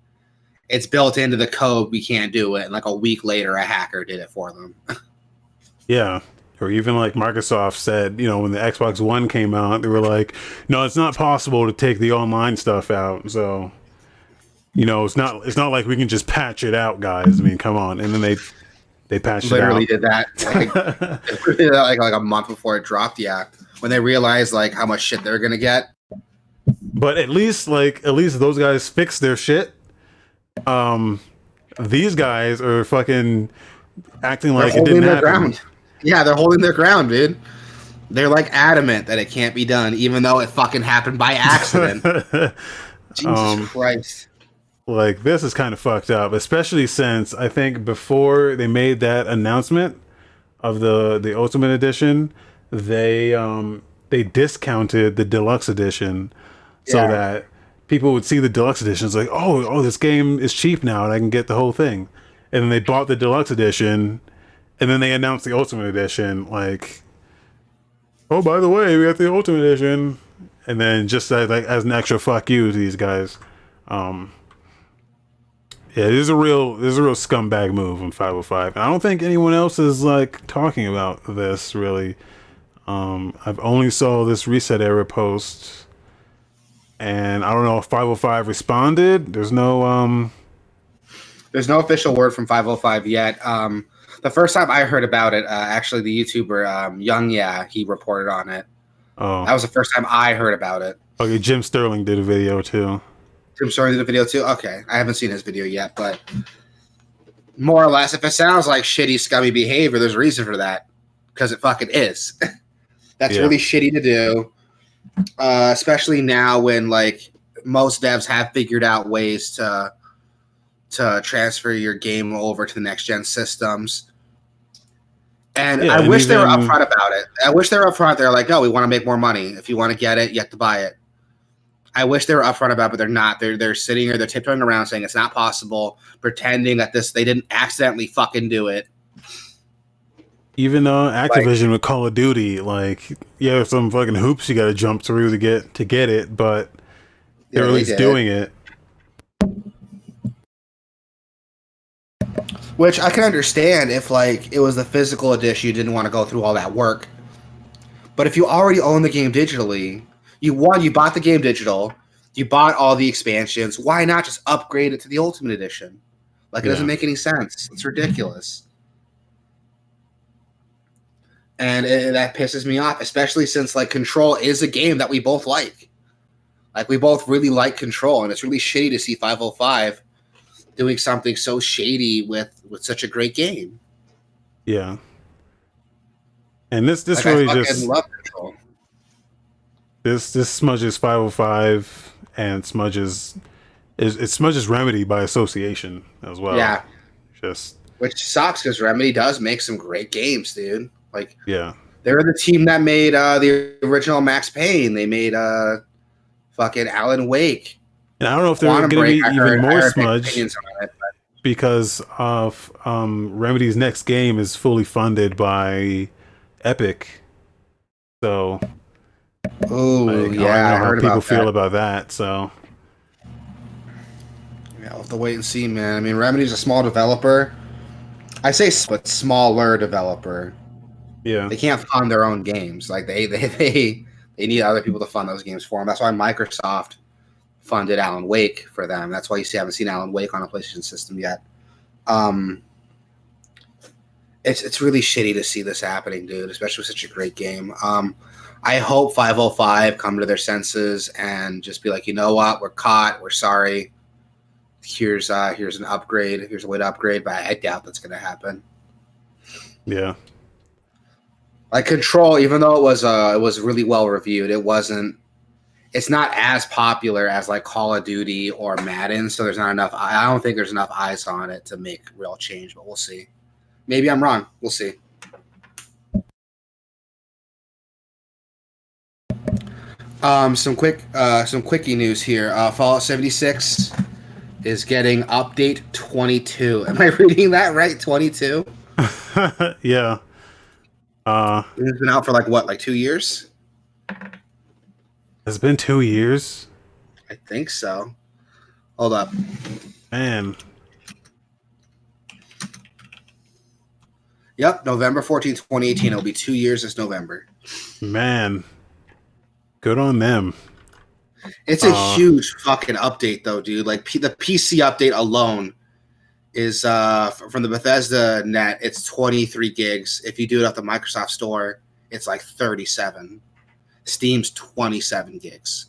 B: It's built into the code. We can't do it. And like a week later, a hacker did it for them.
A: Yeah. Or even like Microsoft said, when the Xbox One came out, they were like, no, it's not possible to take the online stuff out. So, it's not like we can just patch it out, guys. I mean, come on. And then they patched
B: Literally
A: it out.
B: did that. They did that like a month before it dropped. Yeah. When they realized like how much shit they're going to get.
A: But at least those guys fixed their shit. These guys are fucking acting like it didn't happen.
B: Ground. Yeah, they're holding their ground, dude. They're like adamant that it can't be done, even though it fucking happened by accident. Jesus Christ.
A: Like, this is kind of fucked up, especially since I think before they made that announcement of the Ultimate Edition, they discounted the Deluxe Edition so that people would see the Deluxe Edition. It's like, oh, this game is cheap now and I can get the whole thing. And then they bought the Deluxe Edition, and then they announced the Ultimate Edition, like, oh, by the way, we got the Ultimate Edition. And then just as an extra fuck you to these guys. Yeah, this is a real scumbag move on 505. And I don't think anyone else is like talking about this really. I've only saw this Reset Era post, and I don't know if 505 responded. There's no
B: official word from 505 yet. The first time I heard about it, actually the YouTuber Young he reported on it.
A: Oh,
B: that was the first time I heard about it.
A: Okay, Jim Sterling did a video too.
B: Jim Sterling did a video too? Okay. I haven't seen his video yet, but more or less, if it sounds like shitty, scummy behavior, there's a reason for that. Because it fucking is. That's really shitty to do. Especially now when, like, most devs have figured out ways to transfer your game over to the next-gen systems. And I wish they were upfront about it. I wish they were upfront. They're like, no, we want to make more money. If you want to get it, you have to buy it. I wish they were upfront about it, but they're not. They're sitting here, they're tiptoeing around saying it's not possible, pretending that they didn't accidentally fucking do it.
A: Even Activision with Call of Duty, like, some fucking hoops you got to jump through to get it, but they're at least doing it.
B: Which I can understand if, like, it was the physical edition, you didn't want to go through all that work. But if you already own the game digitally, you bought the game digital, you bought all the expansions, why not just upgrade it to the Ultimate Edition? Like, it doesn't make any sense. It's ridiculous. And that pisses me off, especially since, like, Control is a game that we both like. Like, we both really like Control, and it's really shitty to see 505 doing something so shady with such a great game.
A: Yeah. And this
B: like,
A: really
B: I
A: just
B: love Control.
A: This smudges 505 and smudges Remedy by association as well.
B: Yeah.
A: Which
B: sucks because Remedy does make some great games, dude. Like,
A: yeah,
B: they're the team that made the original Max Payne. They made fucking Alan Wake.
A: And I don't know if they're going to be even more smudged because of Remedy's next game is fully funded by Epic. So,
B: oh,
A: I don't know how people feel about that. So,
B: yeah, we'll have to wait and see, man. I mean, Remedy's a small developer. I say but smaller developer.
A: Yeah.
B: They can't fund their own games. Like they need other people to fund those games for them. That's why Microsoft funded Alan Wake for them. That's why you haven't seen Alan Wake on a PlayStation system yet. It's really shitty to see this happening, dude, especially with such a great game. I hope 505 come to their senses and just be like, you know what, we're caught, we're sorry. Here's an upgrade. Here's a way to upgrade, but I doubt that's going to happen.
A: Yeah.
B: Like Control, even though it was really well reviewed, it's not as popular as like Call of Duty or Madden, so there's not enough. I don't think there's enough eyes on it to make real change, but we'll see. Maybe I'm wrong. We'll see. Some quickie news here. Fallout 76 is getting update 22. Am I reading that right? 22?
A: Yeah.
B: It's been out for like 2 years?
A: It's been 2 years.
B: I think so. Hold up.
A: Man.
B: Yep, November 14th, 2018. It'll be 2 years this November.
A: Man. Good on them.
B: It's a huge fucking update, though, dude. Like, the PC update alone is, from the Bethesda net, it's 23 gigs. If you do it off the Microsoft Store, it's like 37. Steam's 27 gigs.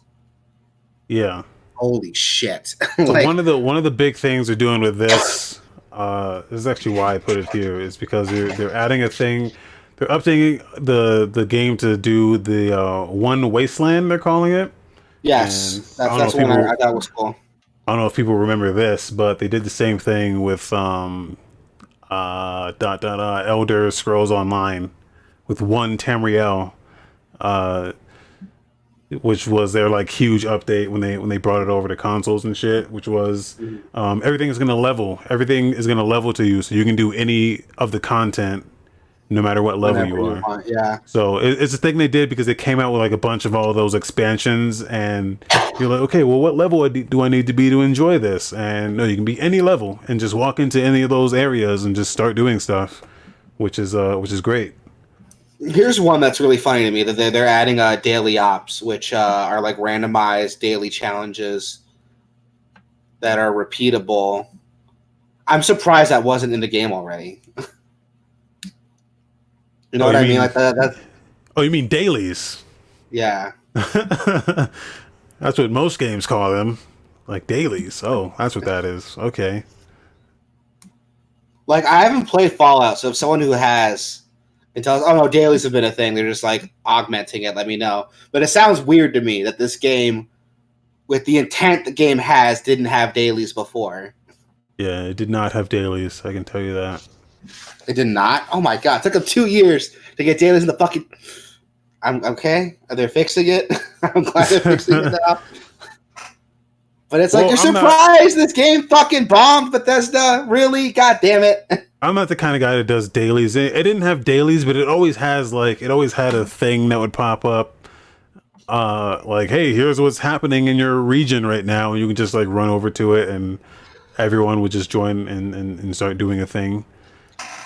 A: Yeah.
B: Holy shit.
A: So one of the big things they're doing with this, this is actually why I put it here, is because they're adding a thing. They're updating the game to do the One Wasteland, they're calling it.
B: Yes, that's one I thought was cool.
A: I don't know if people remember this, but they did the same thing with Elder Scrolls Online with One Tamriel, which was their like huge update when they brought it over to consoles and shit, which was everything is gonna level to you, so you can do any of the content no matter what level you are.
B: Yeah.
A: So it's a thing they did because it came out with like a bunch of all those expansions, and you're like, okay, well, what level do I need to be to enjoy this? And no, you can be any level and just walk into any of those areas and just start doing stuff, which is great.
B: Here's one that's really funny to me, that they're adding daily ops, which are like randomized daily challenges that are repeatable. I'm surprised that wasn't in the game already. You know what I mean? Like that.
A: Oh, you mean dailies?
B: Yeah.
A: That's what most games call them, like dailies. Oh, that's what that is. Okay.
B: Like, I haven't played Fallout, so if someone who has and tells, oh no, dailies have been a thing, they're just like augmenting it, let me know. But it sounds weird to me that this game, with the intent the game has, didn't have dailies before. Yeah,
A: it did not have dailies. I can tell you that.
B: It did not? Oh my god, it took them 2 years to get dailies in the fucking... I'm okay. Are they fixing it? I'm glad they're fixing it now. But it's like, you're surprised this game fucking bombed, Bethesda? Really? God damn it.
A: I'm not the kind of guy that does dailies. It didn't have dailies, but it always had a thing that would pop up. Like, hey, here's what's happening in your region right now. And you can just like run over to it and everyone would just join and start doing a thing.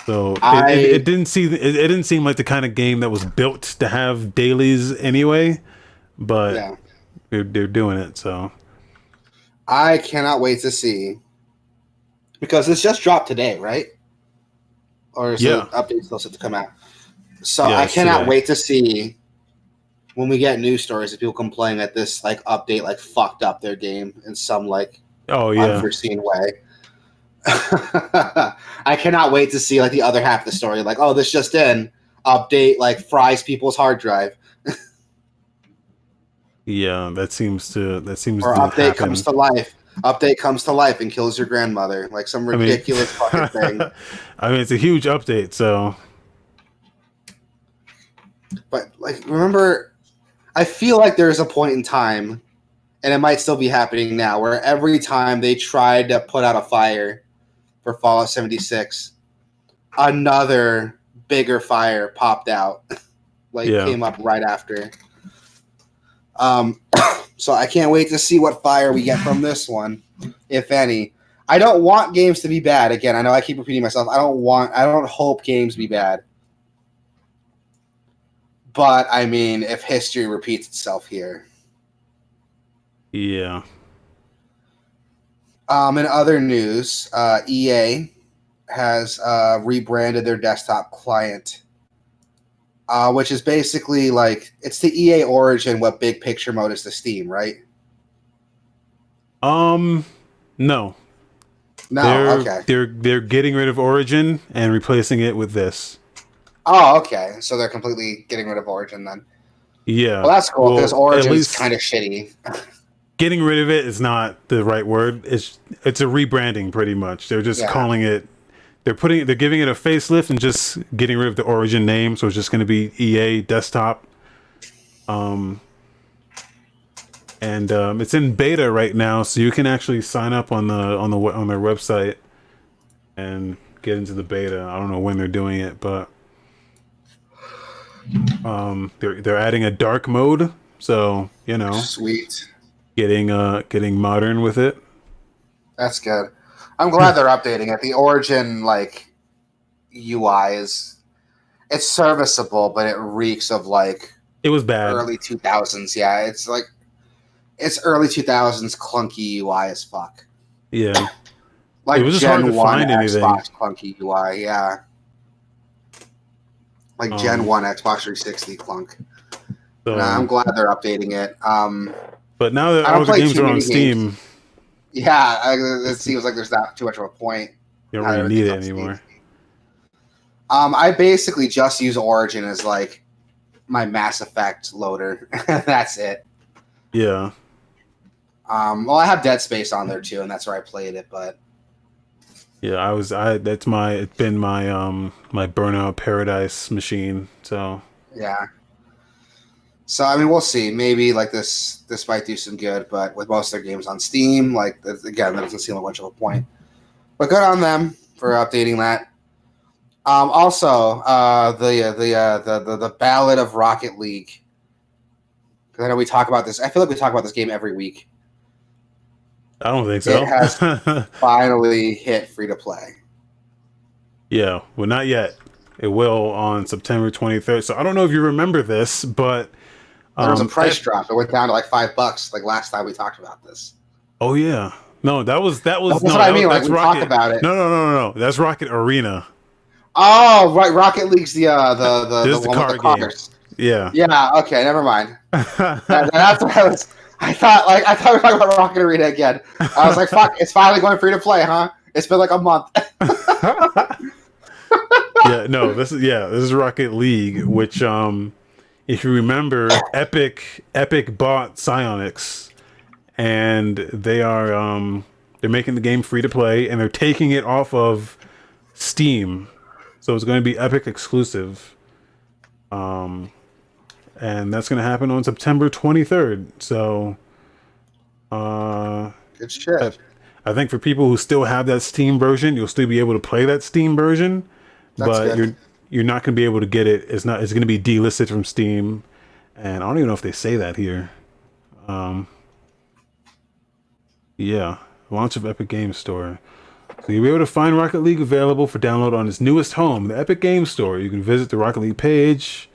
A: So it didn't seem like the kind of game that was built to have dailies anyway, but yeah. they're doing it. So
B: I cannot wait to see, because this just dropped today, right? Or is the update still set to come out? So yeah, I cannot wait to see when we get news stories of people complaining that this like update like fucked up their game in some like unforeseen way. I cannot wait to see like the other half of the story, like, oh, this just in, update like fries people's hard drive.
A: Yeah, that seems to
B: update
A: happen.
B: Update comes to life and kills your grandmother, like some ridiculous fucking thing.
A: I mean, it's a huge update, so.
B: But like, remember, I feel like there is a point in time, and it might still be happening now, where every time they tried to put out a fire for Fallout 76, another bigger fire popped out, came up right after. So I can't wait to see what fire we get from this one, if any. I don't want games to be bad. Again, I know I keep repeating myself. I don't hope games be bad. But I mean, if history repeats itself here.
A: Yeah.
B: In other news, EA has rebranded their desktop client, which is basically like it's the EA Origin what Big Picture mode is to Steam, right?
A: No.
B: Okay.
A: They're getting rid of Origin and replacing it with this.
B: Oh, okay. So they're completely getting rid of Origin then.
A: Yeah.
B: Well, that's cool because Origin is
A: least
B: kind of shitty.
A: getting rid of it is not the right word. It's a rebranding pretty much. They're just calling it. They're giving it a facelift and just getting rid of the Origin name. So it's just going to be EA Desktop. And it's in beta right now, so you can actually sign up on their website and get into the beta. I don't know when they're doing it, but they're adding a dark mode, so
B: Sweet.
A: getting modern with it.
B: That's good. I'm glad they're updating it. The Origin UI it's serviceable, but it reeks of
A: it was bad
B: early 2000s. Yeah, it's early 2000s clunky UI as fuck.
A: Yeah,
B: Like
A: it was just
B: Gen
A: hard to
B: 1
A: find anything.
B: Xbox clunky UI. Yeah, like Gen 1 Xbox 360 clunk.
A: So,
B: I'm glad they're updating it.
A: But now that all the games are on Steam,
B: games. Yeah, it seems like there's not too much of a point.
A: you don't really need it anymore.
B: I basically just use Origin as my Mass Effect loader. That's it.
A: Yeah.
B: Well, I have Dead Space on there too, and that's where I played it. But
A: yeah, it's been my my Burnout Paradise machine. So
B: yeah. So I mean, we'll see. Maybe this might do some good, but with most of their games on Steam, again, that doesn't seem like much of a point. But good on them for updating that. Also, the Ballad of Rocket League. Because I know we talk about this. I feel like we talk about this game every week.
A: I don't think so.
B: It has finally hit free to play.
A: Yeah, well, not yet. It will on September 23rd. So I don't know if you remember this, but
B: there was a price drop. It went down to $5. Last time we talked about this.
A: Oh yeah, no, that was
B: That's what I mean.
A: That's
B: we
A: Rocket.
B: talk about it.
A: No. That's Rocket Arena.
B: Oh right, Rocket League's the one with the cars.
A: Yeah.
B: Yeah. Okay. Never mind. That's what I thought we were talking about Rocket Arena again. I was like, "Fuck! It's finally going free to play, huh?" It's been a month.
A: Yeah. No. This is Rocket League, which if you remember, Epic bought Psyonix, and they're making the game free to play, and they're taking it off of Steam, so it's going to be Epic exclusive. And that's going to happen on September 23rd. So,
B: good shit.
A: I think for people who still have that Steam version, you'll still be able to play that Steam version, but you're not going to be able to get it. It's going to be delisted from Steam, and I don't even know if they say that here. Yeah, launch of Epic Games Store. So you'll be able to find Rocket League available for download on its newest home, the Epic Games Store. You can visit the Rocket League page.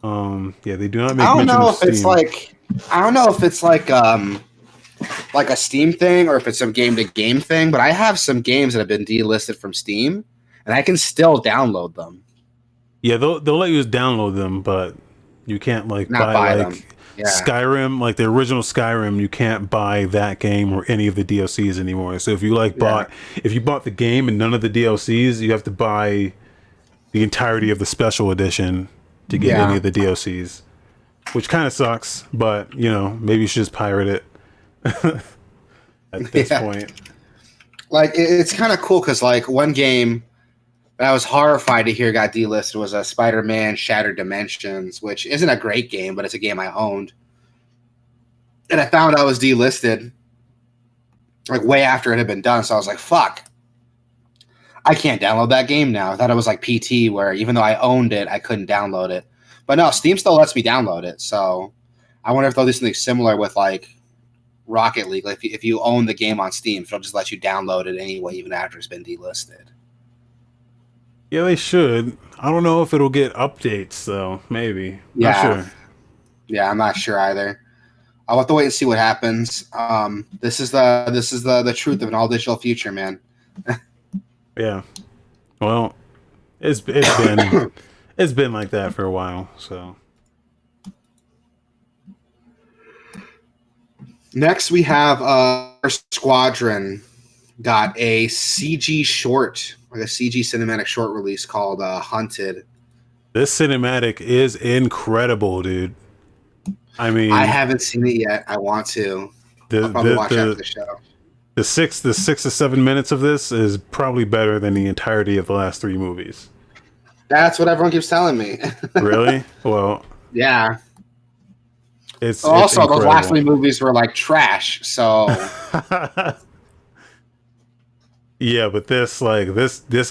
A: Yeah, they do not make mention of Steam.
B: I don't know if it's like a Steam thing or if it's some game-to-game thing, but I have some games that have been delisted from Steam, and I can still download them.
A: Yeah, they'll let you just download them, but you can't buy them. Yeah. Skyrim, like the original Skyrim, you can't buy that game or any of the DLCs anymore. So if you bought the game and none of the DLCs, you have to buy the entirety of the special edition to get any of the DLCs, which kind of sucks. But maybe you should just pirate it at this point.
B: It's kind of cool because one game that I was horrified to hear got delisted was a Spider-Man Shattered Dimensions, which isn't a great game, but it's a game I owned. And I found out it was delisted way after it had been done. So I was like, fuck. I can't download that game now. I thought it was like PT where even though I owned it, I couldn't download it. But no, Steam still lets me download it. So I wonder if they'll do something similar with Rocket League. Like if you own the game on Steam, it'll just let you download it anyway, even after it's been delisted.
A: Yeah, they should. I don't know if it'll get updates though. Maybe.
B: Yeah.
A: Not sure.
B: Yeah, I'm not sure either. I'll have to wait and see what happens. This is the truth of an all digital future, man.
A: Yeah. Well, it's been it's been like that for a while. So
B: next we have Squadron got a CG short, like a CG cinematic short release called Hunted.
A: this cinematic is incredible, dude. I mean,
B: I haven't seen it yet. I want to. I'll probably watch after the show.
A: The 6 to 7 minutes of this is probably better than the entirety of the last 3 movies.
B: That's what everyone keeps telling me.
A: Really? Well,
B: yeah.
A: It's
B: also
A: incredible.
B: those last 3 movies were like trash. So
A: yeah, but this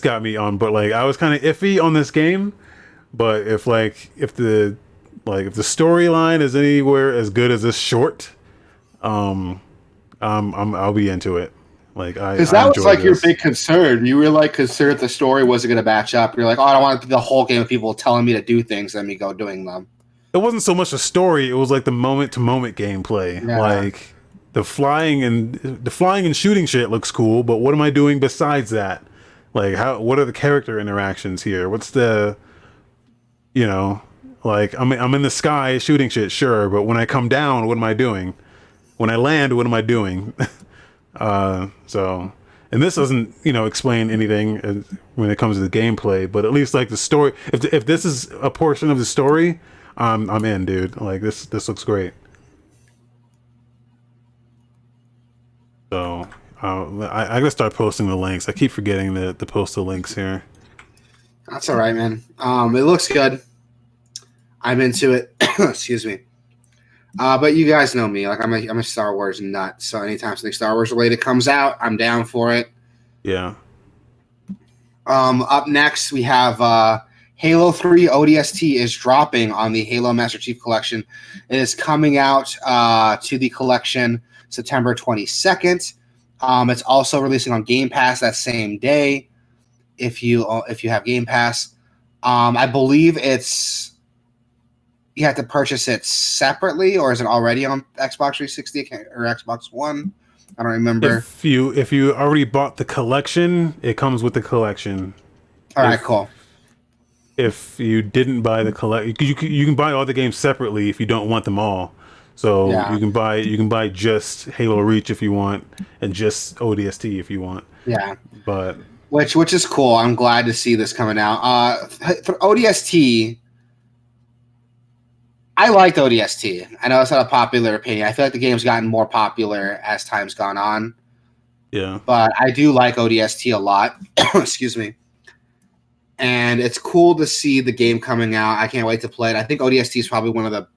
A: got me on. But like I was kind of iffy on this game. But if the storyline is anywhere as good as this short, I'll be into it. Like
B: because that was like your big concern. You were like concerned the story wasn't going to match up. You're like, oh, I don't want it to be the whole game of people telling me to do things and me go doing them.
A: It wasn't so much a story; it was like the moment to moment gameplay.
B: Yeah.
A: Like the flying and shooting shit looks cool, but what am I doing besides that? Like what are the character interactions here? What's the like I'm in the sky shooting shit, sure, but when I come down, what am I doing? When I land, what am I doing? And this doesn't, explain anything when it comes to the gameplay, but at least like the story, if this is a portion of the story, I'm in, dude. Like this looks great. So I gotta start posting the links. I keep forgetting to post the links here.
B: That's all right, man. It looks good. I'm into it. Excuse me. But you guys know me. Like I'm a Star Wars nut. So anytime something Star Wars related comes out, I'm down for it.
A: Yeah.
B: Up next, we have Halo 3 ODST is dropping on the Halo Master Chief Collection. It is coming out to the collection September 22nd. It's also releasing on Game Pass that same day. If you have Game Pass, I believe you have to purchase it separately, or is it already on Xbox 360 or Xbox One? I don't remember.
A: If you already bought the collection, it comes with the collection.
B: All right, cool.
A: If you didn't buy the collection, you can buy all the games separately if you don't want them all. So
B: yeah.
A: you can buy just Halo Reach if you want, and just ODST if you want.
B: Yeah,
A: but
B: which is cool. I'm glad to see this coming out. For ODST, I liked ODST. I know it's not a popular opinion. I feel like the game's gotten more popular as time's gone on.
A: Yeah. But
B: I do like ODST a lot. Excuse me. And it's cool to see the game coming out. I can't wait to play it. I think ODST is probably one of the...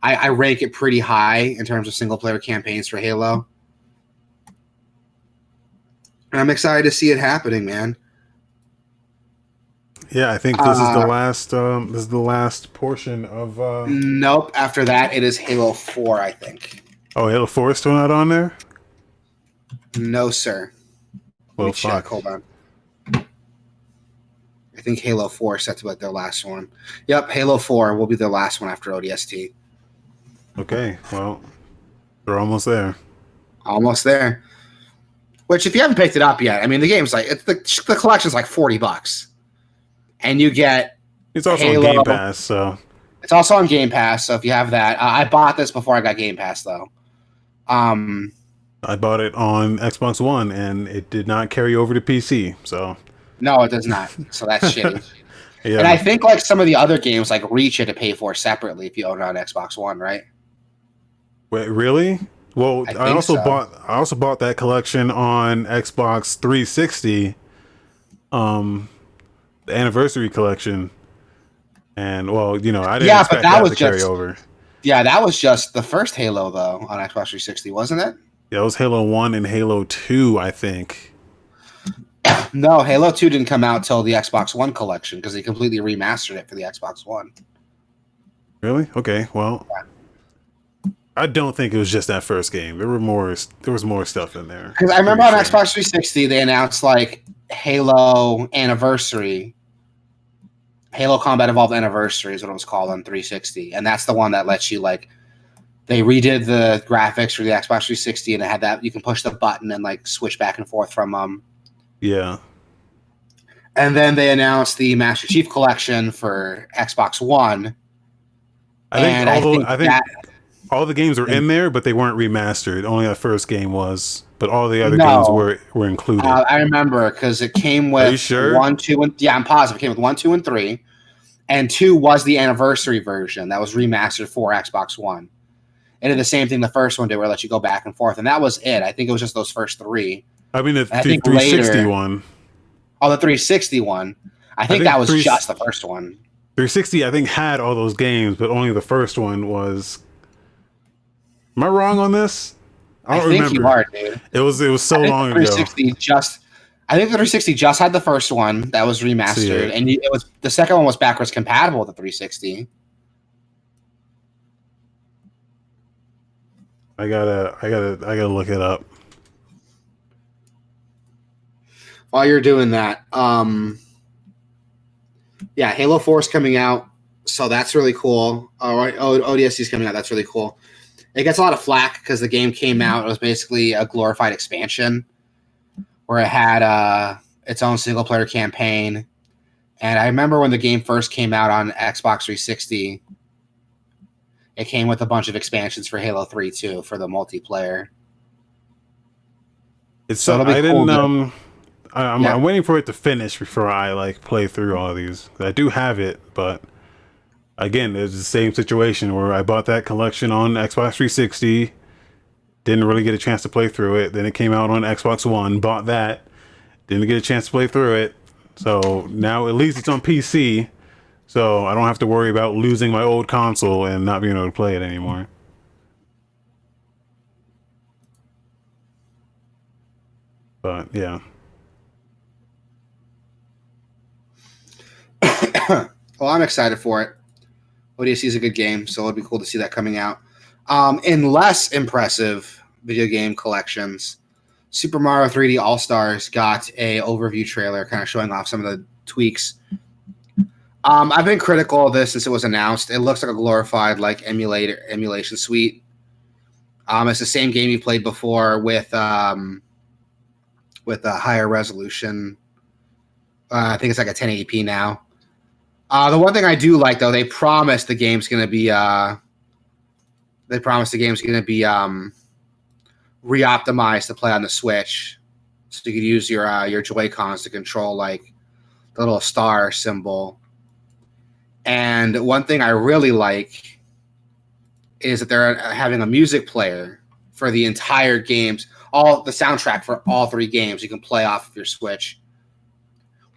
B: I rank it pretty high in terms of single-player campaigns for Halo. And I'm excited to see it happening, man.
A: Yeah, I think this is the last. This is the last portion of.
B: Nope. After that, it is Halo 4, I think.
A: Oh, Halo 4 is still not on there?
B: No, sir.
A: Well,
B: Let me check. Hold on. I think Halo 4 is set to be like their last one. Yep, Halo 4 will be their last one after ODST.
A: Okay, well, they're almost there.
B: Almost there. Which, if you haven't picked it up yet, I mean, the game's like the collection's like $40. And you get
A: it's also
B: Halo.
A: on Game Pass, so
B: it's also on Game Pass. So if you have that, I bought this before I got Game Pass, though.
A: I bought it on Xbox One, and it did not carry over to PC. So
B: no, it does not. So that's shitty.
A: Yeah.
B: And I think like some of the other games, like Reach, you had to pay for separately if you own it on Xbox One, right?
A: Wait, really? Well, I also bought that collection on Xbox 360. The anniversary collection, and I didn't expect that to carry over.
B: Yeah, that was just the first Halo though on Xbox 360, wasn't it?
A: Yeah, it was Halo 1 and Halo 2, I think.
B: No, Halo 2 didn't come out till the Xbox One collection because they completely remastered it for the Xbox One.
A: Really? Okay, well, I don't think it was just that first game. There was more stuff in there.
B: Because I remember on
A: Pretty sure.
B: Xbox 360 they announced like Halo Anniversary. Halo Combat Evolved Anniversary is what it was called on 360, and that's the one that lets you like. They redid the graphics for the Xbox 360, and it had that you can push the button and like switch back and forth from
A: Yeah.
B: And then they announced the Master Chief Collection for Xbox One.
A: I think all the games were in there, but they weren't remastered. Only that first game was, but all the other games were included.
B: I remember because it came with
A: Are you sure?
B: 1, 2, and I'm positive it came with 1, 2, and 3, and 2 was the anniversary version that was remastered for Xbox One. It did the same thing the first one did, where it let you go back and forth, and that was it. I think it was just those first 3.
A: I mean, the 360 one.
B: Oh, the 360 one. I think that was just the first one.
A: 360, I think, had all those games, but only the first one was. Am I wrong on this? I don't remember.
B: You are, dude.
A: It was so long ago.
B: I think the 360 just had the first one that was remastered, and it was the second one was backwards compatible with the 360.
A: I gotta look it up.
B: While you're doing that, yeah, Halo 4 is coming out, so that's really cool. All right, ODST is coming out, that's really cool. It gets a lot of flack because the game came out. It was basically a glorified expansion where it had its own single-player campaign. And I remember when the game first came out on Xbox 360, it came with a bunch of expansions for Halo 3 too, for the multiplayer.
A: I'm waiting for it to finish before I like play through all of these. I do have it, but again, it's the same situation where I bought that collection on Xbox 360, didn't really get a chance to play through it. Then it came out on Xbox One, bought that, didn't get a chance to play through it. So now at least it's on PC, so I don't have to worry about losing my old console and not being able to play it anymore. But yeah.
B: Well, I'm excited for it. ODST is a good game, so it'd be cool to see that coming out. In less impressive video game collections, Super Mario 3D All-Stars got a overview trailer kind of showing off some of the tweaks. I've been critical of this since it was announced. It looks like a glorified like emulation suite. It's the same game you played before with a higher resolution. I think it's like a 1080p now. The one thing I do like, though, they promised the game's going to be re-optimized to play on the Switch, so you could use your Joy-Cons to control like the little star symbol. And one thing I really like is that they're having a music player for the entire games, all the soundtrack for all 3 games you can play off of your Switch.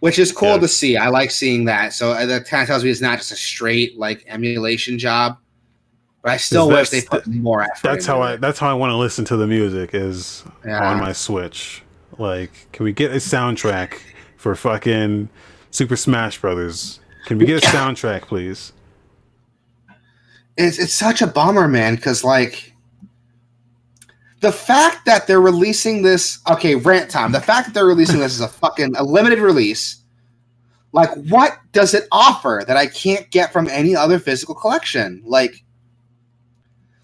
B: Which is cool to see. I like seeing that. So that kind of tells me it's not just a straight like emulation job. But I still wish they put more effort.
A: That's how I want to listen to the music is on my Switch. Like, can we get a soundtrack for fucking Super Smash Brothers? Can we get a soundtrack, please?
B: It's such a bummer, man, because like the fact that they're releasing this, rant time. The fact that they're releasing this as a limited release, like what does it offer that I can't get from any other physical collection? Like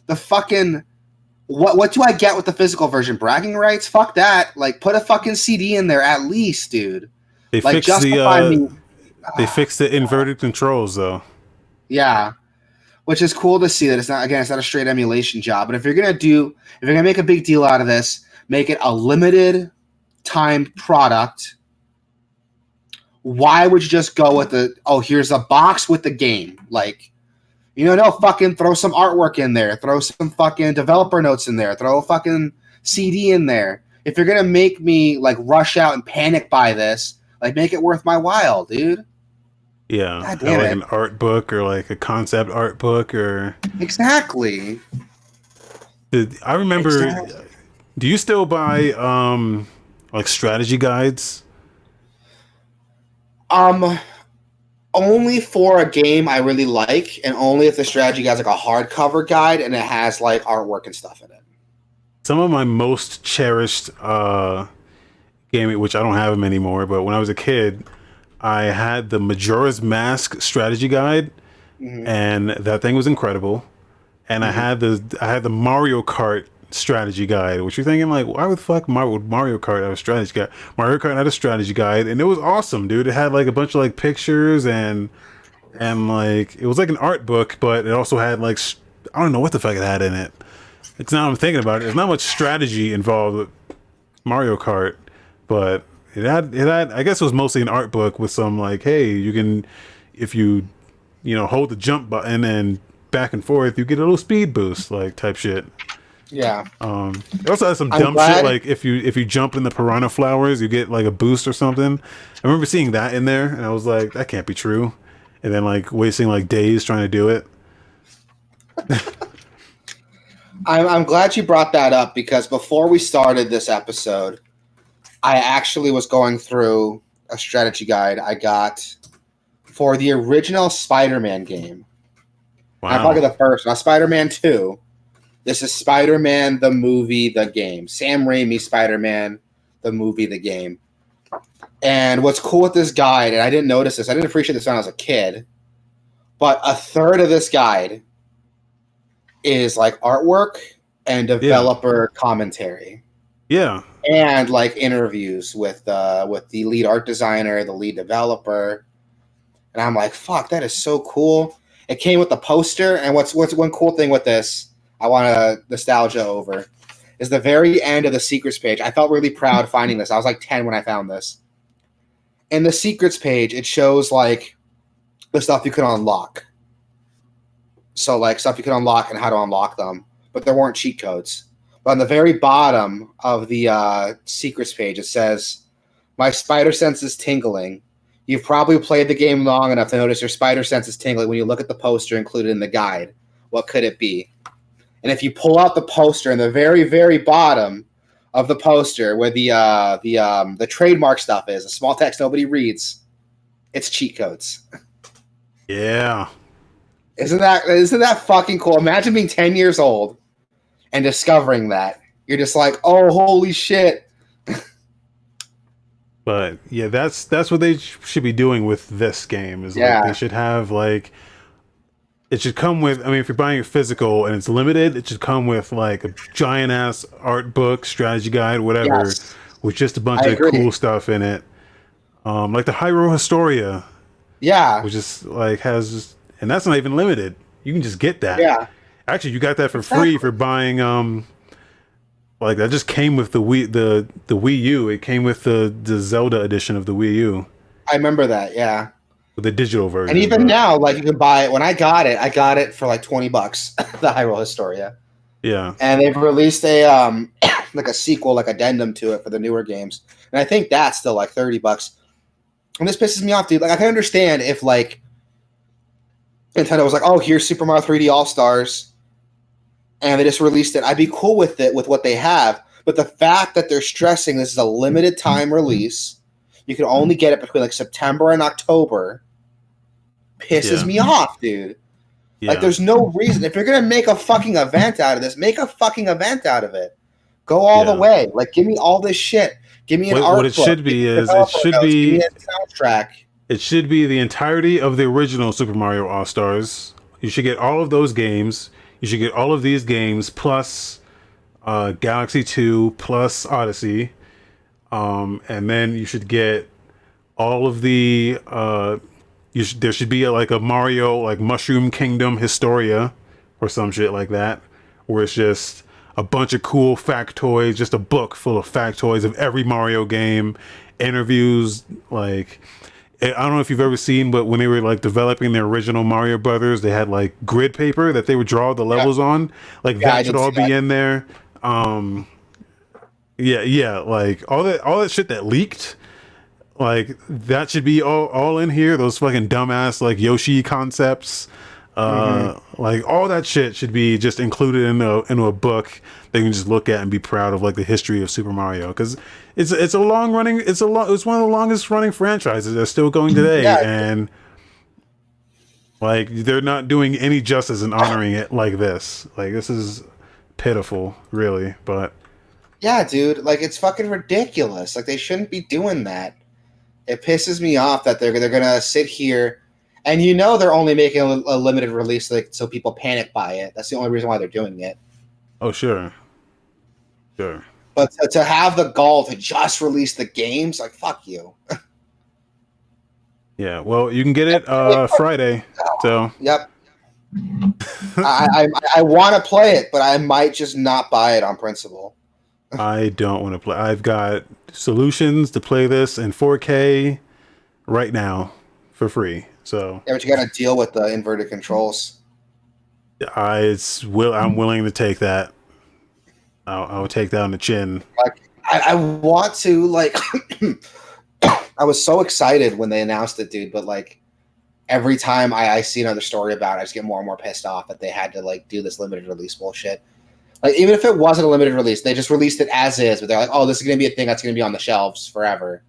B: the fucking what do I get with the physical version? Bragging rights? Fuck that. Like put a fucking CD in there at least, dude.
A: They
B: like
A: fixed they fixed the inverted controls though.
B: Yeah. Which is cool to see that it's not a straight emulation job. But if you're gonna make a big deal out of this, make it a limited time product. Why would you just go with here's a box with the game? Like, no, fucking throw some artwork in there, throw some fucking developer notes in there, throw a fucking CD in there. If you're gonna make me like rush out and panic buy this, like make it worth my while, dude.
A: Yeah, like an art book or like a concept art book or
B: exactly.
A: I remember. Exactly. Do you still buy like strategy guides?
B: Only for a game I really like, and only if the strategy has like a hardcover guide and it has like artwork and stuff in it.
A: Some of my most cherished game, which I don't have them anymore, but when I was a kid, I had the Majora's Mask strategy guide, and that thing was incredible. And I had the Mario Kart strategy guide, which you're thinking like, why the fuck would Mario Kart have a strategy guide? Mario Kart had a strategy guide, and it was awesome, dude. It had like a bunch of like pictures and like it was like an art book, but it also had like I don't know what the fuck it had in it. It's now I'm thinking about it. There's not much strategy involved with Mario Kart, but it had I guess it was mostly an art book with some like, hey, you can if you hold the jump button and back and forth, you get a little speed boost, like type shit.
B: Yeah.
A: It also has some dumb shit like if you jump in the piranha flowers, you get like a boost or something. I remember seeing that in there, and I was like, that can't be true. And then like wasting like days trying to do it.
B: I'm glad you brought that up because before we started this episode, I actually was going through a strategy guide I got for the original Spider-Man game.
A: Wow.
B: I'm talking the first, not Spider-Man 2. This is Spider-Man, the movie, the game. Sam Raimi, Spider-Man, the movie, the game. And what's cool with this guide, and I didn't notice this, I didn't appreciate this when I was a kid, but a third of this guide is like artwork and developer commentary.
A: Yeah.
B: And like interviews with the lead art designer, the lead developer. And I'm like, fuck, that is so cool. It came with the poster, and what's one cool thing with this I want to nostalgia over is the very end of the secrets page. I felt really proud finding this. I was like 10 when I found this. In the secrets page, it shows like the stuff you could unlock. So like stuff you could unlock and how to unlock them, but there weren't cheat codes. But on the very bottom of the secrets page, it says, "My spider sense is tingling. You've probably played the game long enough to notice your spider sense is tingling when you look at the poster included in the guide. What could it be?" And if you pull out the poster in the very, very bottom of the poster where the trademark stuff is, the small text nobody reads, it's cheat codes.
A: Yeah.
B: Isn't that fucking cool? Imagine being 10 years old and discovering that. You're just like, oh, holy shit.
A: But yeah, that's what they should be doing with this game. Is like they should have like it should come with. I mean, if you're buying it physical and it's limited, it should come with like a giant ass art book, strategy guide, whatever, with just a bunch of cool stuff in it. Like the Hyrule Historia.
B: Yeah,
A: which is like has, and that's not even limited. You can just get that.
B: Yeah,
A: actually, you got that for free for buying. Like that just came with the Wii U. It came with the Zelda edition of the Wii U.
B: I remember that. Yeah,
A: with the digital version.
B: And even now, like you can buy it. When I got it for like $20. The Hyrule Historia.
A: Yeah,
B: and they've released a like a sequel, like addendum to it for the newer games, and I think that's still like $30. And this pisses me off, dude. Like I can understand if like Nintendo was like, "Oh, here's Super Mario 3D All Stars." And they just released it. I'd be cool with it with what they have. But the fact that they're stressing this is a limited time release, you can only get it between like September and October, pisses me off, dude. Yeah. Like there's no reason. If you're going to make a fucking event out of this, make a fucking event out of it. Go all the way. Like give me all this shit. Give me an art
A: What it
B: book.
A: should be is it should be
B: give me a soundtrack.
A: It should be the entirety of the original Super Mario All Stars. You should get all of those games. You should get all of these games plus Galaxy 2 plus Odyssey. And then you should get all of the there should be like a Mario like Mushroom Kingdom Historia or some shit like that, where it's just a bunch of cool factoids, just a book full of factoids of every Mario game, interviews. Like I don't know if you've ever seen, but when they were like developing their original Mario Brothers, they had like grid paper that they would draw the levels on. Like that should all be in there. Like all that shit that leaked, like that should be all in here. Those fucking dumbass like Yoshi concepts, like all that shit should be just included into a book that you can just look at and be proud of, like the history of Super Mario, because it's one of the longest running franchises that's still going today, and Like, they're not doing any justice in honoring it like this. Like, this is pitiful, really. But
B: Yeah, dude, like it's fucking ridiculous. Like they shouldn't be doing that. It pisses me off that they're gonna sit here, and they're only making a limited release so people panic buy it. That's the only reason why they're doing it.
A: oh, sure. Sure.
B: But to have the gall to just release the games, like fuck you.
A: Yeah, well, you can get it Friday. So
B: Yep. I want to play it, but I might just not buy it on principle.
A: I don't want to play. I've got solutions to play this in 4K right now for free. So
B: Yeah, but you got to deal with the inverted controls.
A: I'm willing to take that. I'll take that on the chin.
B: Like I want to like. I was so excited when they announced it, dude. But like every time I see another story about it, I just get more and more pissed off that they had to like do this limited release bullshit. Like, even if it wasn't a limited release, they just released it as is, but they're like, oh, this is going to be a thing that's going to be on the shelves forever.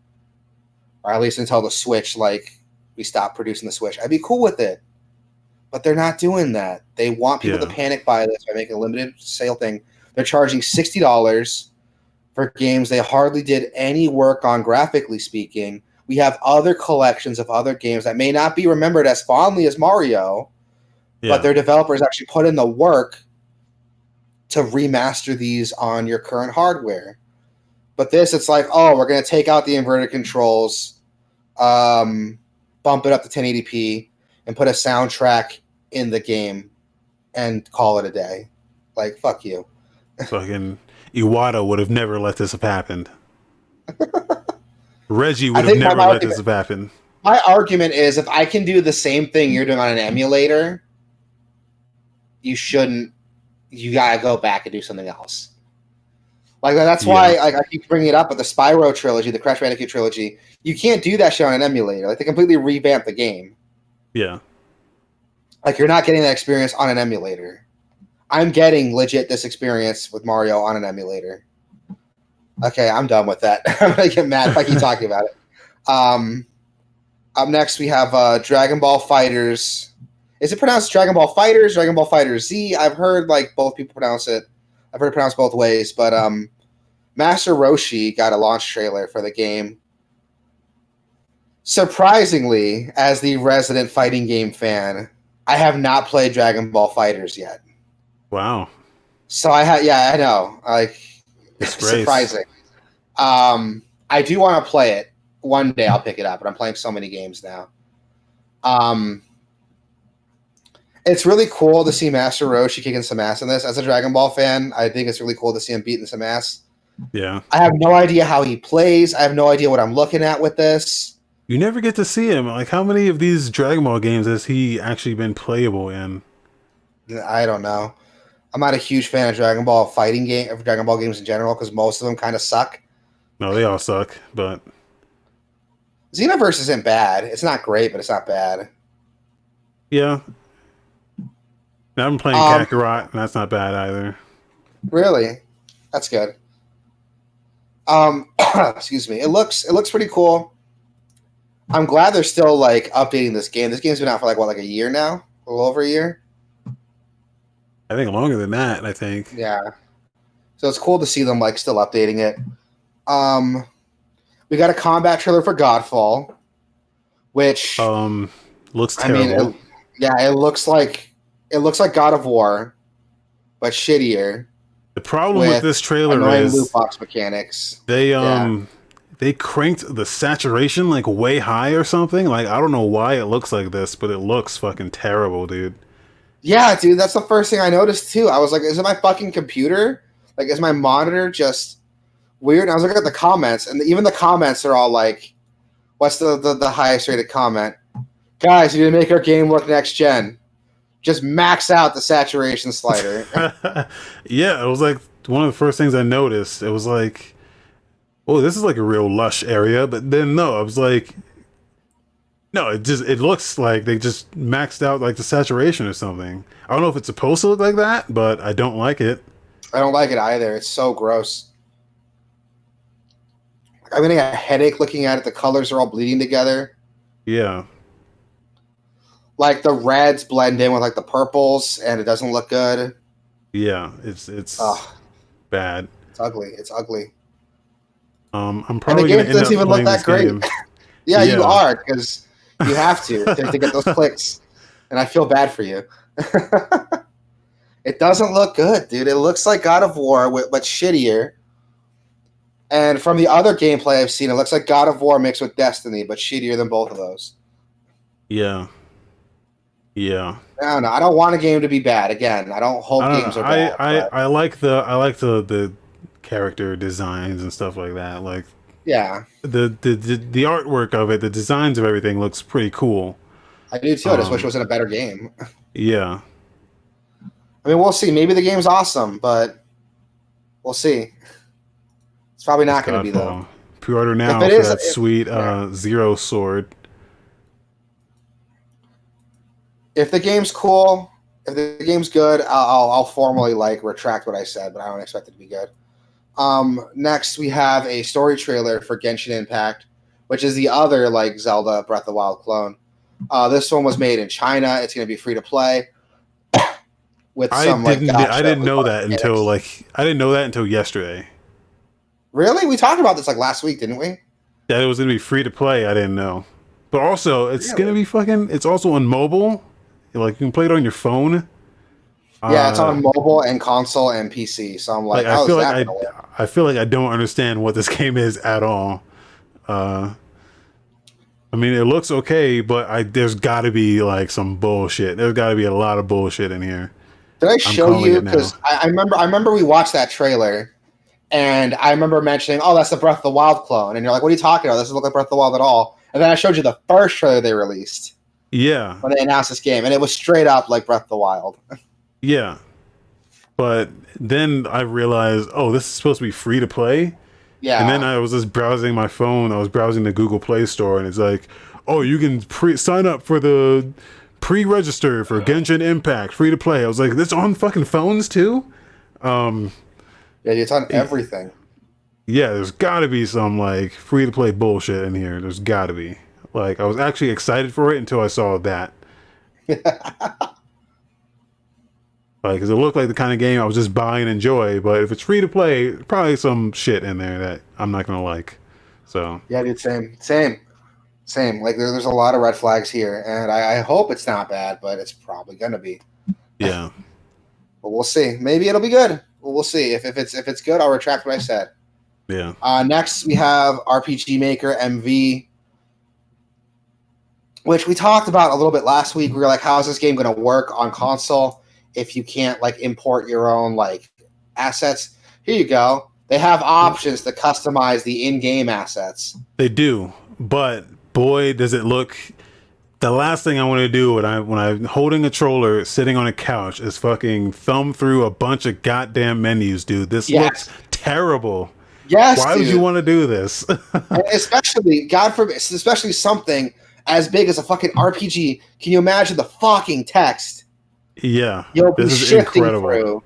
B: Or at least until the Switch, like, we stop producing the Switch. I'd be cool with it. But they're not doing that. They want people to panic buy this by making a limited sale thing. They're charging $60 for games they hardly did any work on, graphically speaking. We have other collections of other games that may not be remembered as fondly as Mario, but their developers actually put in the work to remaster these on your current hardware. But this, it's like, oh, we're going to take out the inverted controls, bump it up to 1080p, and put a soundtrack in the game and call it a day. Like, fuck you.
A: Fucking Iwata would have never let this have happened. Reggie would have never let this have happened.
B: My argument is, if I can do the same thing you're doing on an emulator, you shouldn't. You gotta go back and do something else. Like that's why I keep bringing it up. But the Spyro trilogy, the Crash Bandicoot trilogy, you can't do that shit on an emulator. Like they completely revamped the game.
A: Yeah.
B: Like you're not getting that experience on an emulator. I'm getting legit this experience with Mario on an emulator. Okay, I'm done with that. I'm gonna get mad if I keep talking about it. Up next we have Dragon Ball Fighterz. Is it pronounced Dragon Ball Fighterz, Dragon Ball Fighterz Z? I've heard like both people pronounce it. I've heard it pronounced both ways, but Master Roshi got a launch trailer for the game. Surprisingly, as the resident fighting game fan, I have not played Dragon Ball Fighterz yet.
A: Wow.
B: So I know. Like it's surprising. I do want to play it. One day I'll pick it up, but I'm playing so many games now. It's really cool to see Master Roshi kicking some ass in this. As a Dragon Ball fan, I think it's really cool to see him beating some ass.
A: Yeah.
B: I have no idea how he plays. I have no idea what I'm looking at with this.
A: You never get to see him. Like, how many of these Dragon Ball games has he actually been playable in?
B: I don't know. I'm not a huge fan of Dragon Ball games in general because most of them kind of suck.
A: No, they all suck, but
B: Xenoverse isn't bad. It's not great, but it's not bad.
A: Yeah. I've been playing Kakarot, and that's not bad either.
B: Really? That's good. Excuse me. It looks pretty cool. I'm glad they're still like updating this game. This game's been out for like a year now? A little over a year?
A: I think longer than that, I think.
B: Yeah. So it's cool to see them like still updating it. We got a combat trailer for Godfall, which
A: looks terrible.
B: It looks like God of War, but shittier.
A: The problem with this trailer is
B: loot box mechanics.
A: They cranked the saturation like way high or something. Like I don't know why it looks like this, but it looks fucking terrible, dude.
B: Yeah, dude, that's the first thing I noticed too. I was like, is it my fucking computer? Like, is my monitor just weird? And I was looking at the comments, and even the comments are all like, what's the highest rated comment? Guys, you need to make our game look next gen. Just max out the saturation slider.
A: Yeah, it was like one of the first things I noticed. It was like, oh, this is like a real lush area. But then no, I was like, no, it looks like they just maxed out like the saturation or something. I don't know if it's supposed to look like that, but I don't like it.
B: I don't like it either. It's so gross. I'm getting a headache looking at it. The colors are all bleeding together.
A: Yeah.
B: Like the reds blend in with like the purples, and it doesn't look good.
A: Yeah, it's
B: Ugh,
A: bad.
B: it's ugly. It's ugly.
A: I'm
B: And the
A: probably
B: game
A: gonna end
B: doesn't
A: up
B: even look
A: playing
B: that
A: this
B: great.
A: game.
B: Yeah, you
A: Yeah.
B: are, because you have to get those clicks. And I feel bad for you. It doesn't look good, dude. It looks like God of War, but shittier. And from the other gameplay I've seen, it looks like God of War mixed with Destiny, but shittier than both of those.
A: Yeah. Yeah.
B: I don't know. I don't want a game to be bad. Again, I don't hope
A: I don't know.
B: games are bad. But
A: I like the character designs and stuff like that. Like
B: yeah,
A: the artwork of it, the designs of everything looks pretty cool.
B: I do too. I just wish it was in a better game.
A: Yeah.
B: I mean, we'll see. Maybe the game's awesome, but we'll see. It's probably not going to be, though.
A: Godfall. Pre-order now
B: If it
A: for
B: is,
A: that sweet Zero sword.
B: If the game's cool, if the game's good, I'll formally like retract what I said, but I don't expect it to be good. Next, we have a story trailer for Genshin Impact, which is the other like Zelda Breath of the Wild clone. This one was made in China. It's going to be free to play. With some
A: I didn't know that until yesterday.
B: Really? We talked about this like last week, didn't we?
A: That it was gonna be free to play. I didn't know, but also it's gonna be fucking. It's also on mobile. Like you can play it on your phone.
B: Yeah, it's on mobile and console and PC. So I'm like,
A: I feel like I don't understand what this game is at all. I mean, it looks okay, but there's got to be like some bullshit. There's got to be a lot of bullshit in here.
B: Did I show you? Because I remember we watched that trailer, and I remember mentioning, "Oh, that's the Breath of the Wild clone," and you're like, "What are you talking about? This doesn't look like Breath of the Wild at all." And then I showed you the first trailer they released.
A: Yeah,
B: when they announced this game, and it was straight up like Breath of the Wild.
A: Yeah, but then I realized, oh, this is supposed to be free to play.
B: Yeah,
A: and then I was just browsing my phone. I was browsing the Google Play Store, and it's like, oh, you can sign up for the pre-register for Genshin Impact, free to play. I was like, this on fucking phones too?
B: Yeah, it's on everything.
A: Yeah, there's got to be some like free to play bullshit in here. There's got to be. Like, I was actually excited for it until I saw that. Like, because it looked like the kind of game I was just buy and enjoy. But if it's free to play, probably some shit in there that I'm not gonna like. So
B: yeah, dude, same. Like, there's a lot of red flags here, and I hope it's not bad, but it's probably gonna be.
A: Yeah,
B: but we'll see. Maybe it'll be good. We'll see. If it's good, I'll retract what I said.
A: Yeah.
B: Next, we have RPG Maker MV, which we talked about a little bit last week. We were like, how's this game going to work on console if you can't like import your own like assets? Here you go. They have options to customize the in-game assets.
A: They do, but boy, does it look. The last thing I want to do when I'm holding a controller, sitting on a couch, is fucking thumb through a bunch of goddamn menus, dude. This looks terrible.
B: Yes.
A: Why would you want to do this?
B: Especially, God forbid, especially something as big as a fucking RPG. Can you imagine the fucking text?
A: Yeah,
B: You'll be shifting through.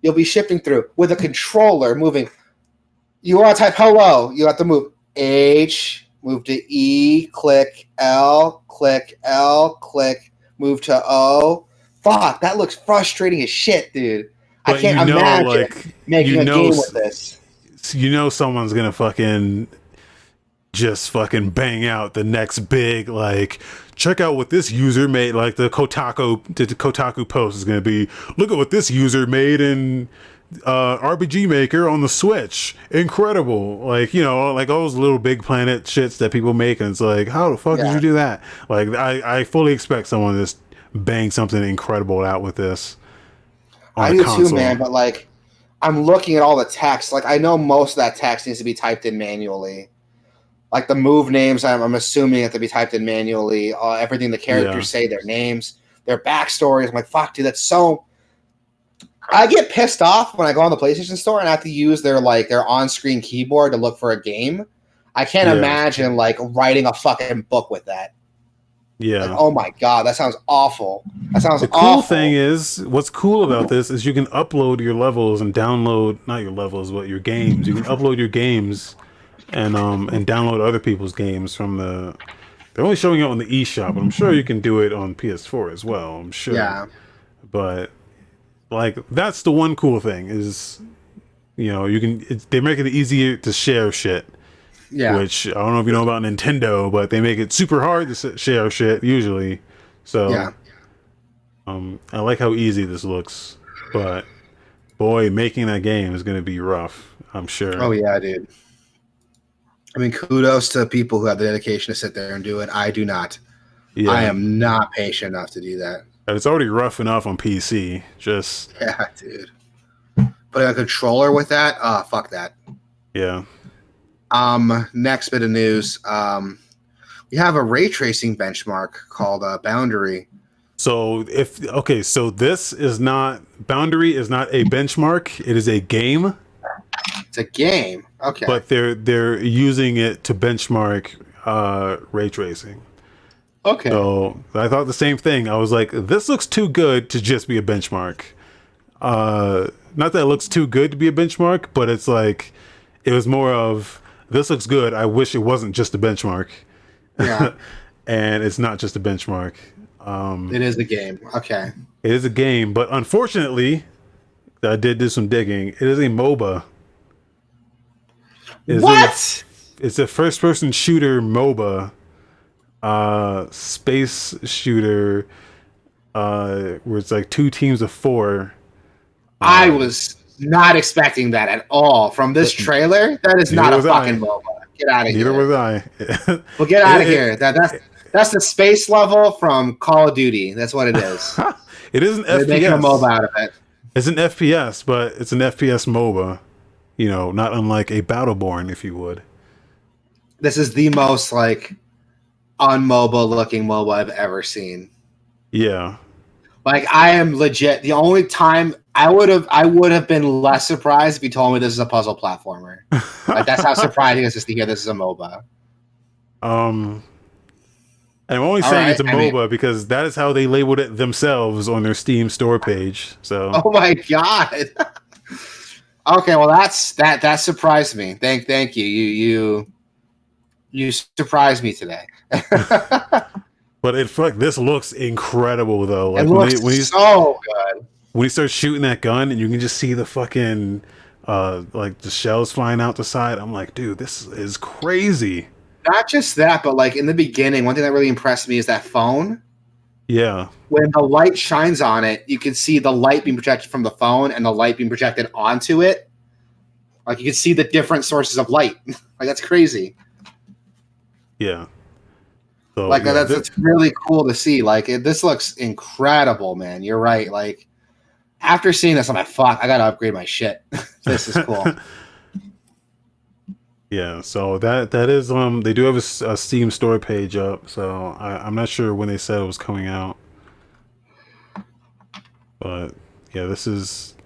B: You'll be shifting through with a controller moving. You want to type hello. You have to move H, move to E, click L, click L, click, move to O. Fuck, that looks frustrating as shit, dude.
A: But
B: I can't imagine making a game with this.
A: You know someone's gonna fucking just fucking bang out the next big, like, check out what this user made. Like the Kotaku post is gonna be, look at what this user made in RPG Maker on the Switch. Incredible. Like, you know, like all those little Big Planet shits that people make, and it's like, how the fuck did you do that? Like, I fully expect someone to just bang something incredible out with this.
B: I do too, man, but like, I'm looking at all the text. Like, I know most of that text needs to be typed in manually. Like the move names, I'm assuming have to be typed in manually. Everything the characters say, their names, their backstories. I'm like, fuck, dude, that's so. I get pissed off when I go on the PlayStation Store and I have to use their on-screen keyboard to look for a game. I can't imagine like writing a fucking book with that.
A: Yeah.
B: Like, oh my god, that sounds awful. That sounds awful.
A: The cool thing is, what's cool about this is you can upload your levels and download, not your levels, but your games. You can upload your games and download other people's games from the they're only showing it on the eShop, but I'm sure you can do it on PS4 as well. I'm sure.
B: Yeah.
A: But like that's the one cool thing is, you know, they're making it easier to share shit.
B: Yeah.
A: Which I don't know if you know about Nintendo, but they make it super hard to share shit usually. So
B: Yeah.
A: I like how easy this looks, but boy, making that game is going to be rough, I'm sure.
B: Oh yeah, dude. I mean, kudos to people who have the dedication to sit there and do it. I do not.
A: Yeah.
B: I am not patient enough to do that.
A: It's already rough enough on PC. Just
B: Yeah, dude. Putting a controller with that? Fuck that.
A: yeah.
B: Next bit of news. We have a ray tracing benchmark called Boundary.
A: So so this is not Boundary is not a benchmark. It is a game.
B: It's a game. Okay.
A: But they're using it to benchmark ray tracing.
B: Okay.
A: So I thought the same thing. I was like, this looks too good to just be a benchmark. Not that it looks too good to be a benchmark, but it's like it was more of this looks good. I wish it wasn't just a benchmark.
B: Yeah.
A: And it's not just a benchmark.
B: It is a game. Okay.
A: It is a game, but unfortunately, I did do some digging. It is a MOBA. It's a first-person shooter MOBA, space shooter, where it's like 2 teams of 4.
B: I was not expecting that at all from this trailer. That is not a fucking MOBA. Get out of here.
A: Neither was I.
B: Well, get out of here. That's the space level from Call of Duty. That's what it is.
A: It is an
B: They're making a MOBA out of it.
A: It's an FPS, but it's an FPS MOBA. You know, not unlike a Battleborn, if you would.
B: This is the most like un-MOBA looking MOBA I've ever seen.
A: Yeah.
B: Like I am legit. The only time I would have been less surprised if you told me this is a puzzle platformer. Like that's how surprising it is just to hear this is a MOBA.
A: And I'm only saying it's a MOBA because that is how they labeled it themselves on their Steam store page. So.
B: Oh my god. Okay, well that surprised me. Thank you. You surprised me today.
A: But this looks incredible though. Like
B: it looks so good.
A: When he starts shooting that gun and you can just see the fucking like the shells flying out the side, I'm like, dude, this is crazy.
B: Not just that, but like in the beginning, one thing that really impressed me is that phone.
A: Yeah. When
B: the light shines on it, you can see the light being projected from the phone and the light being projected onto it. Like you can see the different sources of light. Like that's crazy.
A: Yeah. So,
B: like
A: yeah,
B: that's really cool to see. Like this looks incredible, man. You're right. Like after seeing this, I'm like, fuck, I gotta upgrade my shit. This is cool.
A: Yeah, so that is they do have a Steam store page up, so I'm not sure when they said it was coming out, but yeah, this is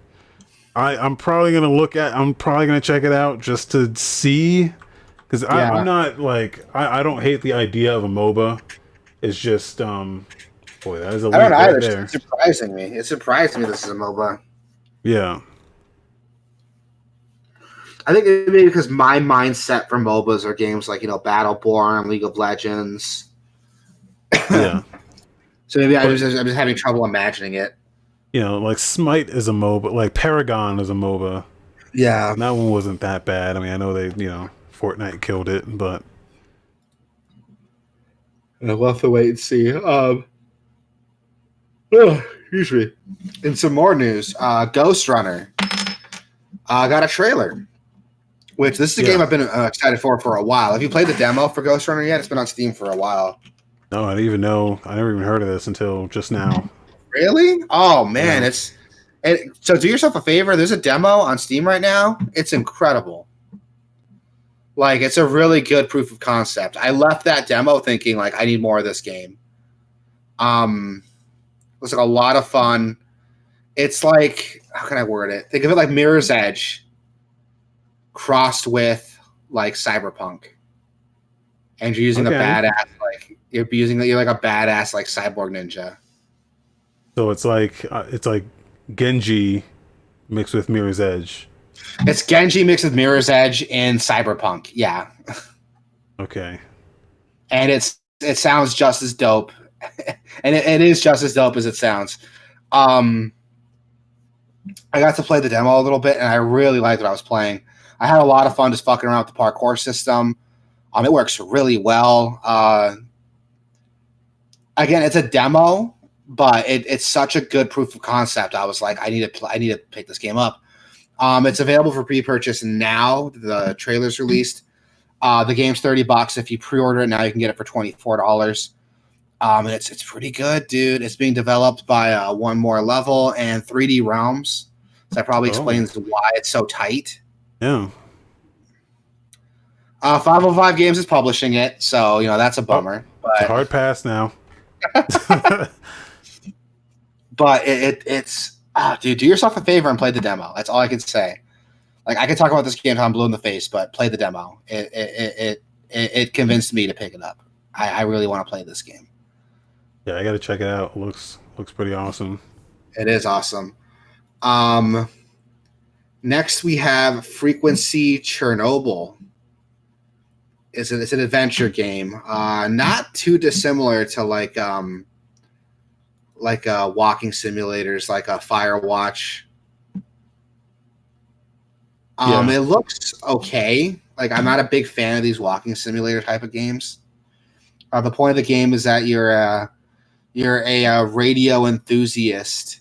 A: I'm probably gonna check it out just to see, because I'm not like I don't hate the idea of a MOBA. It's just boy, that is a link
B: I don't
A: right
B: either.
A: there.
B: It's surprising me. It surprised me this is a MOBA.
A: Yeah.
B: I think it may be because my mindset for MOBAs are games like, Battleborn, League of Legends.
A: Yeah.
B: So maybe I'm just having trouble imagining it.
A: Like Smite is a MOBA, like Paragon is a MOBA.
B: Yeah.
A: That one wasn't that bad. I mean, I know they, Fortnite killed it, but
B: I'll have to wait and see. Excuse me. In some more news, Ghost Runner got a trailer. Which this is a game I've been excited for a while. Have you played the demo for Ghost Runner yet? It's been on Steam for a while.
A: No, I didn't even know. I never even heard of this until just now.
B: Really? Oh man, so do yourself a favor. There's a demo on Steam right now. It's incredible. Like it's a really good proof of concept. I left that demo thinking like I need more of this game. Looks like a lot of fun. It's like, how can I word it? Think of it like Mirror's Edge crossed with like Cyberpunk, and you're using a badass you're like a badass like cyborg ninja.
A: So it's like Genji mixed with Mirror's Edge.
B: It's Genji mixed with Mirror's Edge in Cyberpunk, yeah.
A: Okay.
B: And it's it sounds just as dope, and it is just as dope as it sounds. I got to play the demo a little bit, and I really liked what I was playing. I had a lot of fun just fucking around with the parkour system. It works really well. Again, it's a demo, but it's such a good proof of concept. I was like, I need to pick this game up. It's available for pre-purchase now. The trailer's released. The game's $30. If you pre-order it now, you can get it for $24. And it's pretty good, dude. It's being developed by One More Level and 3D Realms. So that probably explains why it's so tight.
A: Yeah.
B: 505 Games is publishing it, so that's a bummer. But
A: it's a hard pass now.
B: But it's dude, do yourself a favor and play the demo. That's all I can say. Like, I can talk about this game until I'm blue in the face, but play the demo. It convinced me to pick it up. I really want to play this game.
A: Yeah, I got to check it out. Looks pretty awesome.
B: It is awesome. Next we have Frequency Chernobyl. It's an adventure game. Not too dissimilar to like walking simulators like a Firewatch. It looks okay. Like, I'm not a big fan of these walking simulator type of games. The point of the game is that you're a radio enthusiast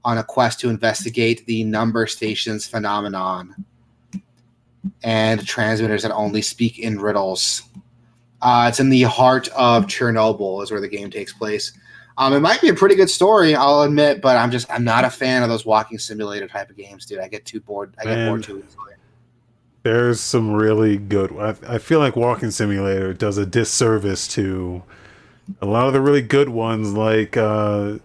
B: on a quest to investigate the number stations phenomenon and transmitters that only speak in riddles. It's in the heart of Chernobyl is where the game takes place. It might be a pretty good story, I'll admit, but I'm not a fan of those walking simulator type of games, dude. I get too bored. I get bored too easily.
A: There's some really good. I feel like Walking Simulator does a disservice to a lot of the really good ones. Like, oh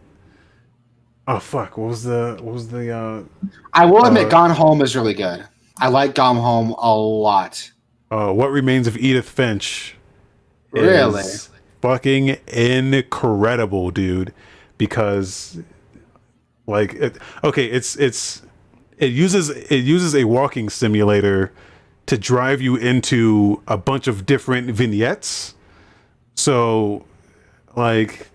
A: fuck, what was the?
B: I will admit, Gone Home is really good. I like Gone Home a lot.
A: What Remains of Edith Finch?
B: Really?
A: Is fucking incredible, dude. Because, like, it uses a walking simulator to drive you into a bunch of different vignettes. So, like,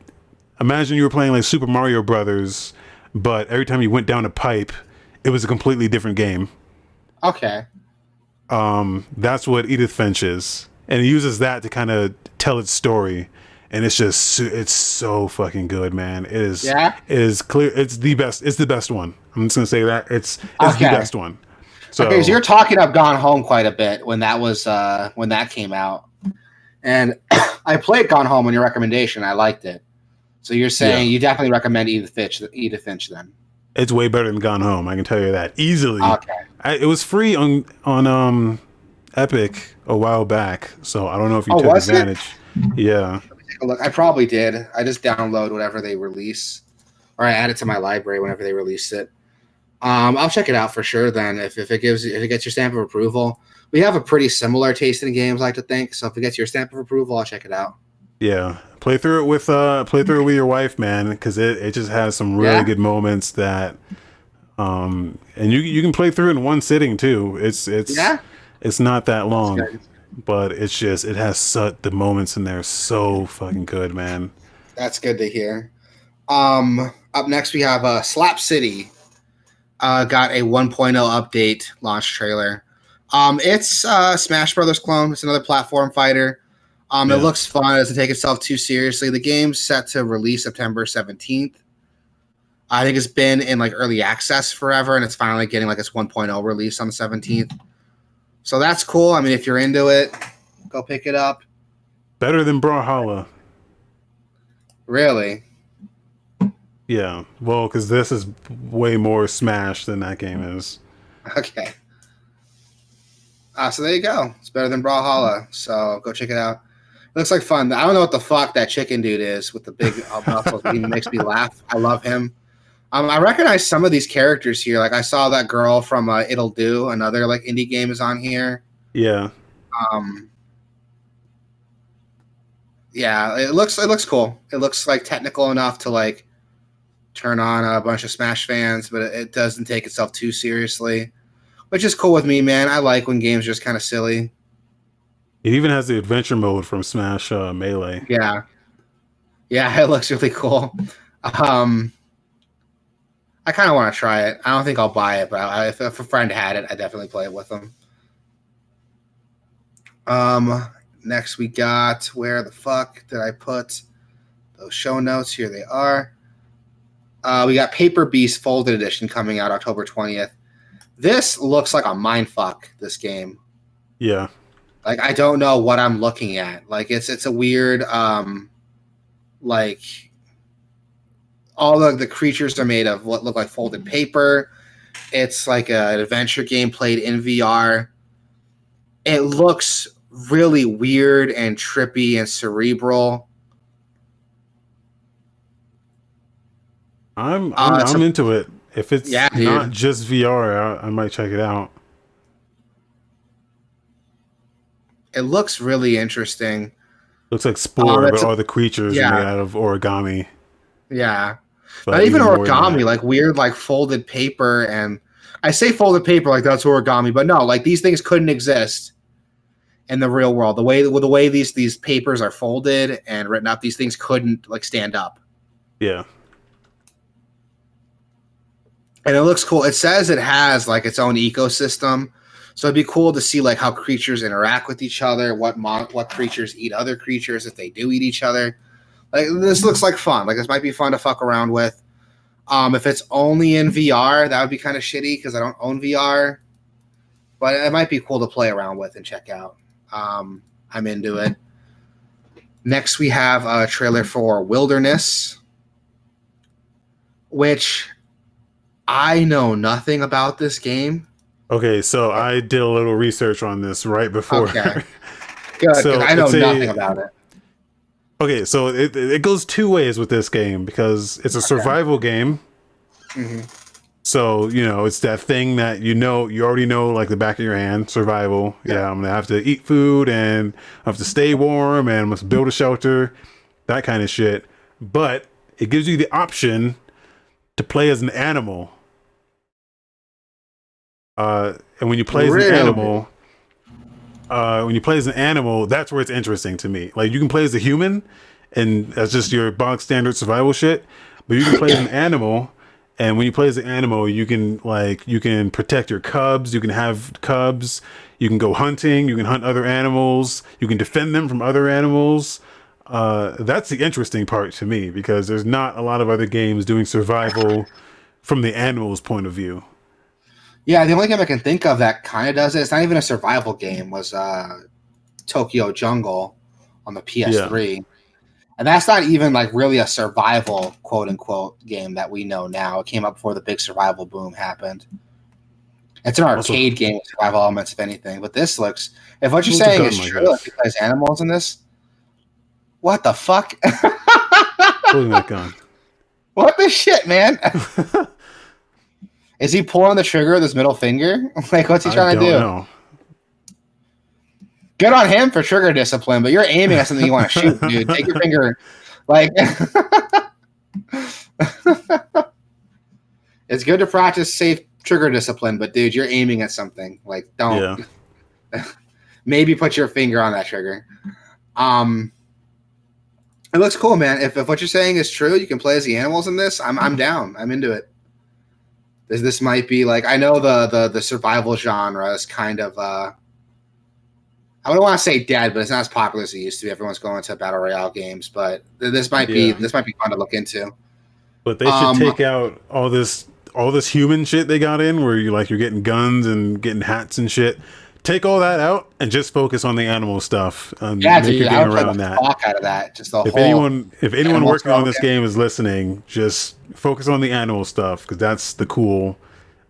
A: imagine you were playing like Super Mario Brothers, but every time you went down a pipe, it was a completely different game.
B: Okay.
A: That's what Edith Finch is, and it uses that to kind of tell its story, and it's so fucking good, man. It is. Yeah. It is clear. It's the best. It's the best one. I'm just gonna say that it's the best one. So
B: you're talking up Gone Home quite a bit when that came out, and I played Gone Home on your recommendation. I liked it. So you're saying you definitely recommend Edith Finch then?
A: It's way better than Gone Home. I can tell you that easily.
B: Okay.
A: It was free on Epic a while back, so I don't know if you took advantage. Yeah.
B: Let me take a look. I probably did. I just download whatever they release, or I add it to my library whenever they release it. I'll check it out for sure. Then, if it gets your stamp of approval, we have a pretty similar taste in games, I like to think. So if it gets your stamp of approval, I'll check it out.
A: Yeah, play through it with your wife, man, because it just has some really good moments that, and you can play through it in one sitting too. It's not that long, but it has the moments in there so fucking good, man.
B: That's good to hear. Up next we have Slap City. Got a 1.0 update launch trailer. It's Smash Brothers clone. It's another platform fighter. It looks fun. It doesn't take itself too seriously. The game's set to release September 17th. I think it's been in like early access forever, and it's finally getting like its 1.0 release on the 17th. So that's cool. I mean, if you're into it, go pick it up.
A: Better than Brawlhalla.
B: Really?
A: Yeah. Well, because this is way more Smash than that game is.
B: Okay. So there you go. It's better than Brawlhalla. So go check it out. It looks like fun. I don't know what the fuck that chicken dude is with the big muscles. He makes me laugh. I love him. I recognize some of these characters here. Like, I saw that girl from It'll Do, another like indie game, is on here.
A: Yeah.
B: Yeah, it looks cool. It looks like technical enough to like turn on a bunch of Smash fans, but it doesn't take itself too seriously, which is cool with me, man. I like when games are just kind of silly.
A: It even has the adventure mode from Smash Melee.
B: Yeah, yeah, it looks really cool. I kind of want to try it. I don't think I'll buy it, but if a friend had it, I'd definitely play it with them. Next we got, where the fuck did I put those show notes? Here they are. We got Paper Beast Folded Edition coming out October 20th. This looks like a mindfuck, this game.
A: Yeah.
B: Like, I don't know what I'm looking at. Like, it's a weird, like, all of the creatures are made of what look like folded paper. It's like an adventure game played in VR. It looks really weird and trippy and cerebral.
A: I'm into it. If it's not just VR, I might check it out.
B: It looks really interesting.
A: Looks like Spore, but all the creatures are made out of origami.
B: Yeah.
A: But
B: not even origami, like weird, like folded paper. And I say folded paper like that's origami, but no, like these things couldn't exist in the real world. The way these papers are folded and written up, these things couldn't like stand up.
A: Yeah.
B: And it looks cool. It says it has like its own ecosystem. So it'd be cool to see like how creatures interact with each other, what creatures eat other creatures if they do eat each other. Like this looks like fun. Like this might be fun to fuck around with. If it's only in VR, that would be kind of shitty because I don't own VR. But it might be cool to play around with and check out. I'm into it. Next, we have a trailer for Wilderness, which I know nothing about this game.
A: Okay, so I did a little research on this right before.
B: Okay, good. So I know nothing about it.
A: Okay, so it goes two ways with this game because it's a survival game.
B: Mm-hmm.
A: So, you know, it's that thing that you already know like the back of your hand, survival. Yeah, I'm going to have to eat food and I have to stay warm and must build a shelter, that kind of shit. But it gives you the option to play as an animal. And when you play as an animal, that's where it's interesting to me. Like you can play as a human and that's just your bog standard survival shit, but you can play as an animal. And when you play as an animal, you can protect your cubs. You can have cubs. You can go hunting. You can hunt other animals. You can defend them from other animals. That's the interesting part to me because there's not a lot of other games doing survival from the animal's point of view.
B: Yeah, the only game I can think of that kind of does it, it's not even a survival game, was Tokyo Jungle on the PS3. Yeah. And that's not even like really a survival, quote unquote, game that we know now. It came up before the big survival boom happened. It's an arcade game with survival elements, if anything. But this looks, if what you're saying is true, like he plays animals in this, what the fuck?
A: Pulling that gun.
B: What the shit, man? Is he pulling the trigger with his middle finger? Like, what's he trying to do? Know. Good on him for trigger discipline, but you're aiming at something you want to shoot, dude. Take your finger, like. It's good to practice safe trigger discipline, but dude, you're aiming at something. Like, don't. Yeah. Maybe put your finger on that trigger. It looks cool, man. If what you're saying is true, you can play as the animals in this. I'm down. I'm into it. This might be like, I know the survival genre is kind of I don't want to say dead, but it's not as popular as it used to be. Everyone's going to battle royale games, but this might be fun to look into.
A: But they should take out all this human shit they got in, where you're getting guns and getting hats and shit. Take all that out and just focus on the animal stuff.
B: Yeah, dude, I would play the fuck out of that. Just the
A: if anyone working on this game is listening, just focus on the animal stuff because that's the cool.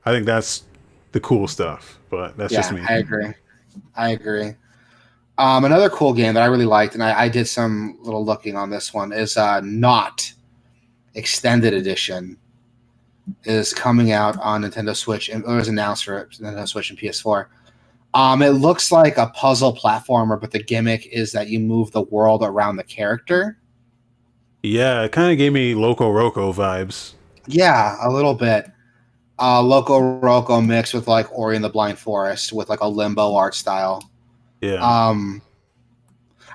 A: I think that's the cool stuff. But that's just me.
B: I agree. Another cool game that I really liked, and I did some little looking on this one, is Not Extended Edition is coming out on Nintendo Switch, and it was announced for Nintendo Switch and PS4. It looks like a puzzle platformer, but the gimmick is that you move the world around the character.
A: Yeah, it kind of gave me Loco Roco vibes.
B: Yeah, a little bit. Loco Roco mixed with like Ori and the Blind Forest with like a limbo art style.
A: Yeah.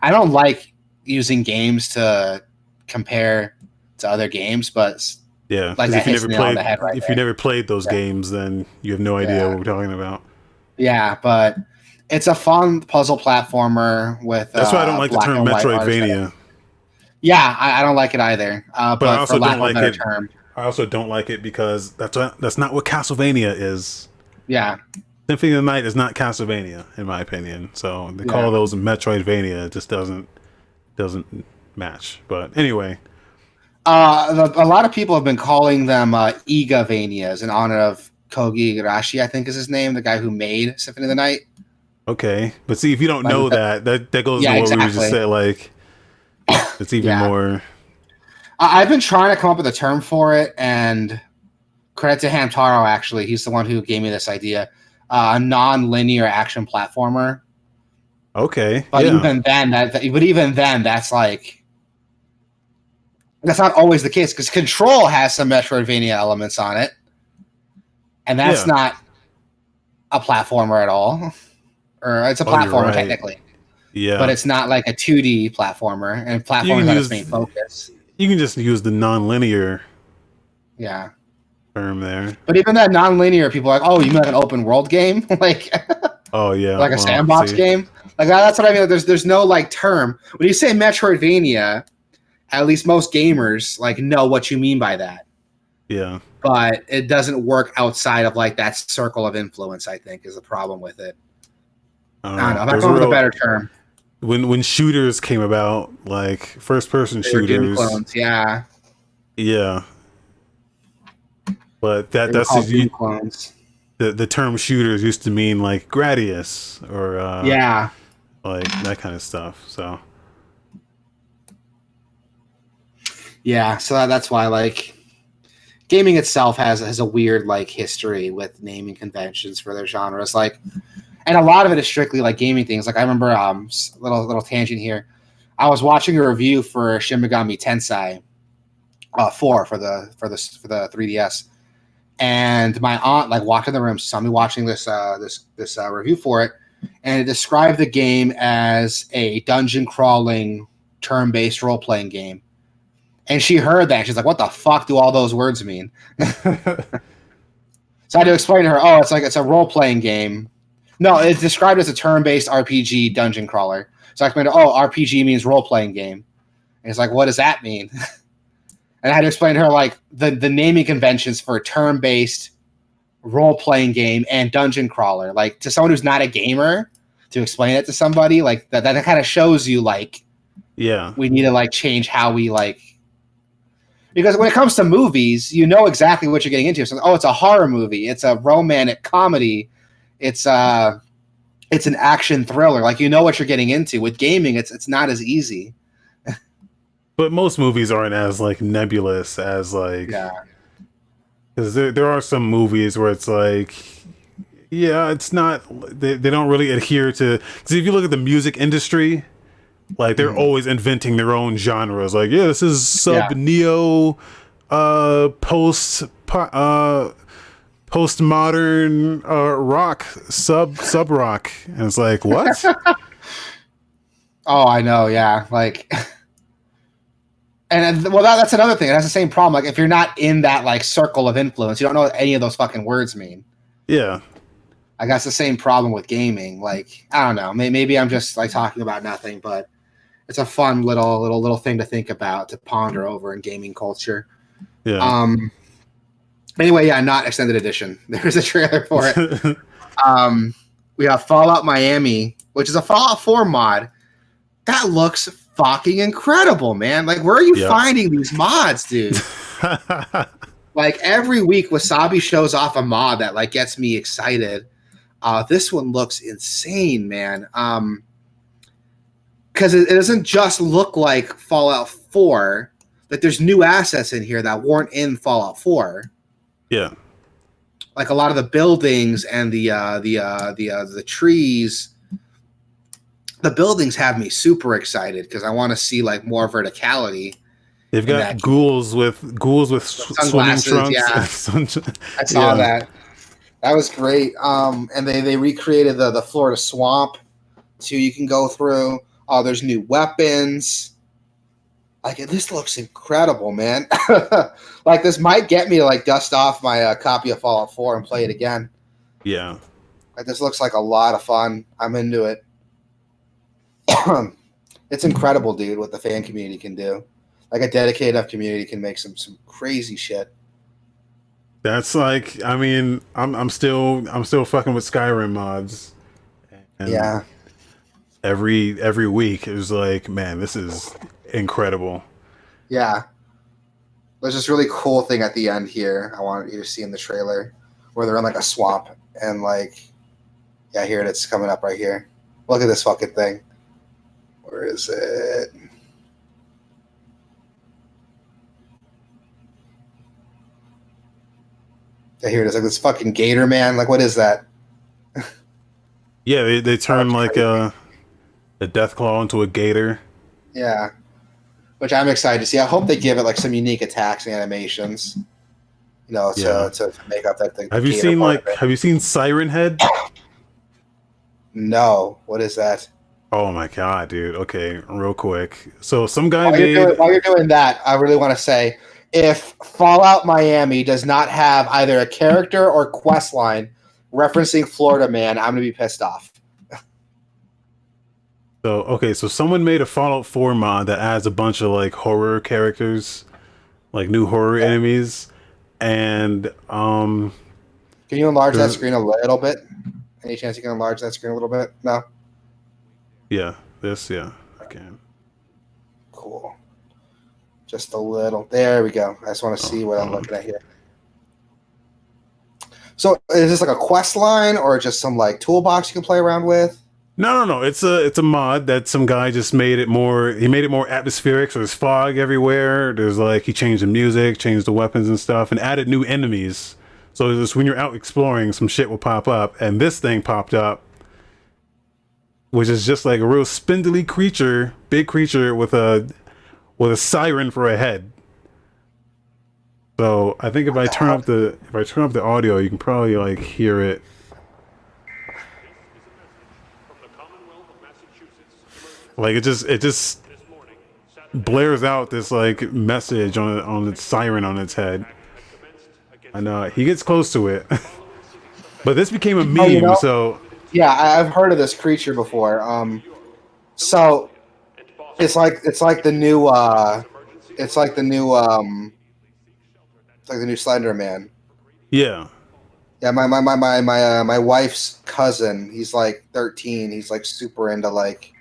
B: I don't like using games to compare to other games, but
A: Yeah,
B: like
A: because
B: that hits the nail on the head right
A: if
B: there.
A: you never played those games, then you have no idea what we're talking about.
B: Yeah, but it's a fun puzzle platformer with
A: That's why I don't like the
B: black
A: term
B: and white art aesthetic.
A: Metroidvania.
B: Yeah, I don't like it either.
A: But I
B: But
A: also
B: for lack
A: don't
B: of a
A: like
B: better
A: it.
B: term,
A: I also don't like it because that's not what Castlevania is.
B: yeah,
A: Symphony of the Night is not Castlevania, in my opinion. So they call
B: Yeah.
A: those Metroidvania. It just doesn't match. But anyway,
B: a lot of people have been calling them Igavanias in honor of Kogi Igarashi, I think is his name, the guy who made Symphony of the Night.
A: okay. But see, if you don't
B: Like,
A: know that goes
B: yeah,
A: to what we were
B: exactly.
A: just saying. Like, it's even
B: Yeah.
A: more.
B: I've been trying to come up with a term for it, and credit to Hamtaro, actually. He's the one who gave me this idea. A non-linear action platformer.
A: Okay.
B: But
A: yeah.
B: even then, that's like that's not always the case because Control has some Metroidvania elements on it, and that's not a platformer at all. Or it's a platformer technically.
A: Yeah.
B: But it's not like a 2D platformer, and platforming is its main focus.
A: You can just use the non-linear term there.
B: But even that non-linear, people are like, oh, you mean like an open world game? Like
A: oh yeah.
B: like a sandbox game? Like that's what I mean. There's no like term. When you say Metroidvania, at least most gamers like know what you mean by that.
A: Yeah.
B: But it doesn't work outside of like that circle of influence, I think, is the problem with it. I don't know. If I come up with a better term.
A: When shooters came about, like first person shooters,
B: clones, yeah.
A: But that's
B: clones.
A: The term shooters used to mean like Gradius or like that kind of stuff. So
B: yeah, so that's why like gaming itself has a weird like history with naming conventions for their genres, like. And a lot of it is strictly like gaming things. Like I remember, little tangent here. I was watching a review for Shin Megami Tensei 4 for the 3DS, and my aunt like walked in the room, saw me watching this review for it, and it described the game as a dungeon crawling turn based role playing game. And she heard that, and she's like, "What the fuck do all those words mean?" So I had to explain to her, "Oh, it's a role playing game." No, it's described as a turn-based RPG dungeon crawler. So I explained, RPG means role-playing game. And it's like, what does that mean? And I had to explain to her, like, the naming conventions for turn-based role-playing game and dungeon crawler. Like, to someone who's not a gamer, to explain it to somebody, like, that kind of shows you, like, we need to, like, change how we, like... Because when it comes to movies, you know exactly what you're getting into. So, it's a horror movie. It's a romantic comedy. It's an action thriller. Like you know what you're getting into. With gaming, it's not as easy.
A: But most movies aren't as like nebulous as like because there are some movies where it's like it's not they don't really adhere to because if you look at the music industry, like they're always inventing their own genres. Like this is sub neo postmodern rock sub rock, and it's like what?
B: Oh, I know, yeah, like, and well, that's another thing. It has the same problem. Like, if you're not in that like circle of influence, you don't know what any of those fucking words mean.
A: Yeah,
B: I got the same problem with gaming. Like, I don't know, maybe I'm just like talking about nothing, but it's a fun little thing to think about, to ponder over in gaming culture.
A: Yeah.
B: Anyway, not extended edition. There's a trailer for it. We have Fallout Miami, which is a Fallout 4 mod. That looks fucking incredible, man. Like, where are you finding these mods, dude? Like, every week, Wasabi shows off a mod that, like, gets me excited. This one looks insane, man. Because it doesn't just look like Fallout 4. Like, there's new assets in here that weren't in Fallout 4.
A: Yeah,
B: like a lot of the buildings and the trees. The buildings have me super excited because I want to see like more verticality.
A: They've got ghouls with swimming trunks.
B: Yeah, I saw that. That was great. And they recreated the Florida swamp too. You can go through. Oh, there's new weapons. Like, this looks incredible, man. Like, this might get me to, like, dust off my copy of Fallout 4 and play it again.
A: Yeah.
B: Like, this looks like a lot of fun. I'm into it. It's incredible, dude, what the fan community can do. Like, a dedicated enough community can make some crazy shit.
A: That's like, I mean, I'm still fucking with Skyrim mods. And
B: Yeah.
A: Every week it was like, man, this is incredible.
B: Yeah. There's this really cool thing at the end here I wanted you to see in the trailer where they're in like a swamp and like, yeah, here it is coming up right here. Look at this fucking thing. Where is it? Yeah, here it is. Like this fucking gator man. Like, what is that?
A: Yeah, they turn like a Deathclaw into a gator.
B: Yeah. Which I'm excited to see. I hope they give it like some unique attacks and animations. You know, to make up that thing.
A: Have you seen Siren Head?
B: No. What is that?
A: Oh my god, dude. Okay, real quick. So some guy
B: While you're doing that, I really want to say, if Fallout Miami does not have either a character or quest line referencing Florida Man, I'm gonna be pissed off.
A: So someone made a Fallout 4 mod that adds a bunch of like horror characters, like new horror enemies, and
B: Can you enlarge that screen a little bit? Any chance you can enlarge that screen a little bit? No.
A: yeah, I can.
B: Cool. Just a little. There we go. I just want to see what I'm looking at here. So is this like a quest line or just some like toolbox you can play around with?
A: No. It's a mod that some guy just made it more. He made it more atmospheric. So there's fog everywhere. There's like he changed the music, changed the weapons and stuff, and added new enemies. So just when you're out exploring, some shit will pop up, and this thing popped up, which is just like a real spindly creature, big creature with a siren for a head. So I think if I turn up the audio, you can probably like hear it. Like it just blares out this like message on its siren on its head, and he gets close to it. But this became a meme, so
B: yeah, I've heard of this creature before. So it's like the new Slender Man.
A: Yeah.
B: Yeah, my wife's cousin, he's like 13. He's like super into like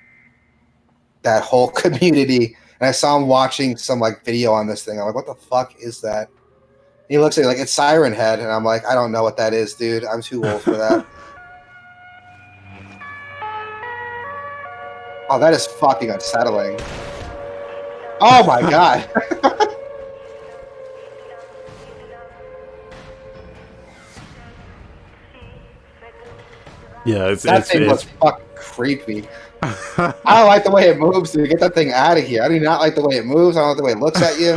B: that whole community. And I saw him watching some like video on this thing. I'm like, what the fuck is that? And he looks at it like it's Siren Head, and I'm like, I don't know what that is, dude. I'm too old for that. Oh, that is fucking unsettling. Oh my god.
A: Yeah,
B: that thing was fucking creepy. I don't like the way it moves, dude. Get that thing out of here. I do not like the way it moves. I don't like the way it looks at you.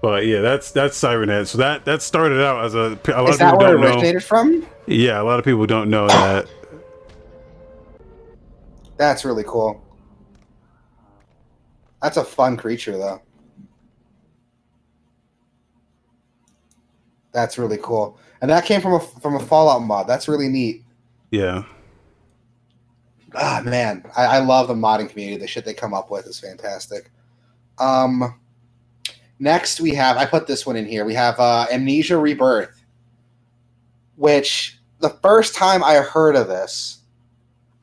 A: But yeah, that's Siren Head. So that started out as a lot
B: is
A: of people
B: that where
A: don't
B: it originated from?
A: Yeah, a lot of people don't know that.
B: That's really cool. That's a fun creature, though. That's really cool, and that came from a Fallout mod. That's really neat.
A: Yeah.
B: Ah, man, I love the modding community. The shit they come up with is fantastic. Next we have, I put this one in here. We have Amnesia Rebirth, which the first time I heard of this,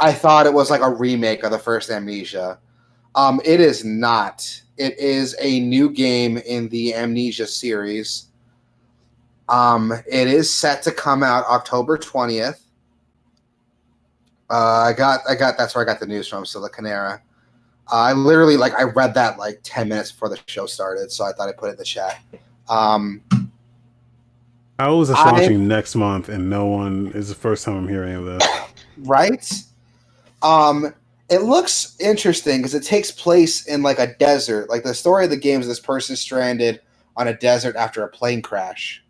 B: I thought it was like a remake of the first Amnesia. It is not. It is a new game in the Amnesia series. It is set to come out October 20th. That's where I got the news from. So the Canera. I literally I read that like 10 minutes before the show started, so I thought I'd put it in the chat.
A: How is this launching next month, and no one is the first time I'm hearing of this?
B: Right? It looks interesting because it takes place in like a desert. Like the story of the game is this person stranded on a desert after a plane crash.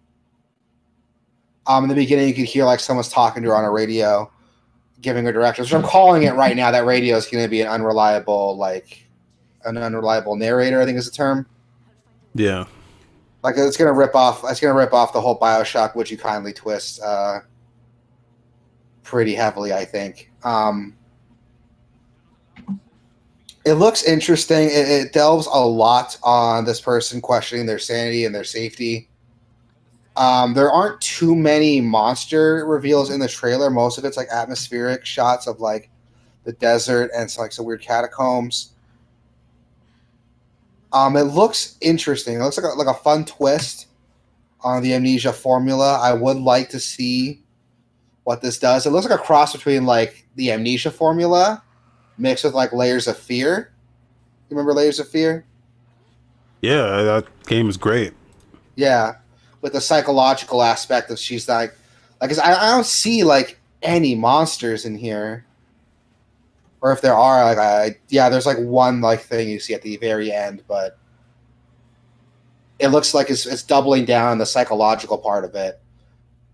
B: In the beginning, you could hear like someone's talking to her on a radio. giving her directions. Which I'm calling it right now. That radio is going to be an unreliable narrator, I think is the term.
A: Yeah.
B: Like it's gonna rip off the whole BioShock Would You Kindly twist pretty heavily, I think. It looks interesting. It delves a lot on this person questioning their sanity and their safety. There aren't too many monster reveals in the trailer. Most of it's like atmospheric shots of like the desert and like some weird catacombs. It looks interesting. It looks like a fun twist on the Amnesia formula. I would like to see what this does. It looks like a cross between like the Amnesia formula mixed with like Layers of Fear. You remember Layers of Fear?
A: Yeah, that game is great.
B: Yeah, with the psychological aspect of she's like, I don't see like any monsters in here, or if there are, there's like one like thing you see at the very end, but it looks like it's doubling down on the psychological part of it,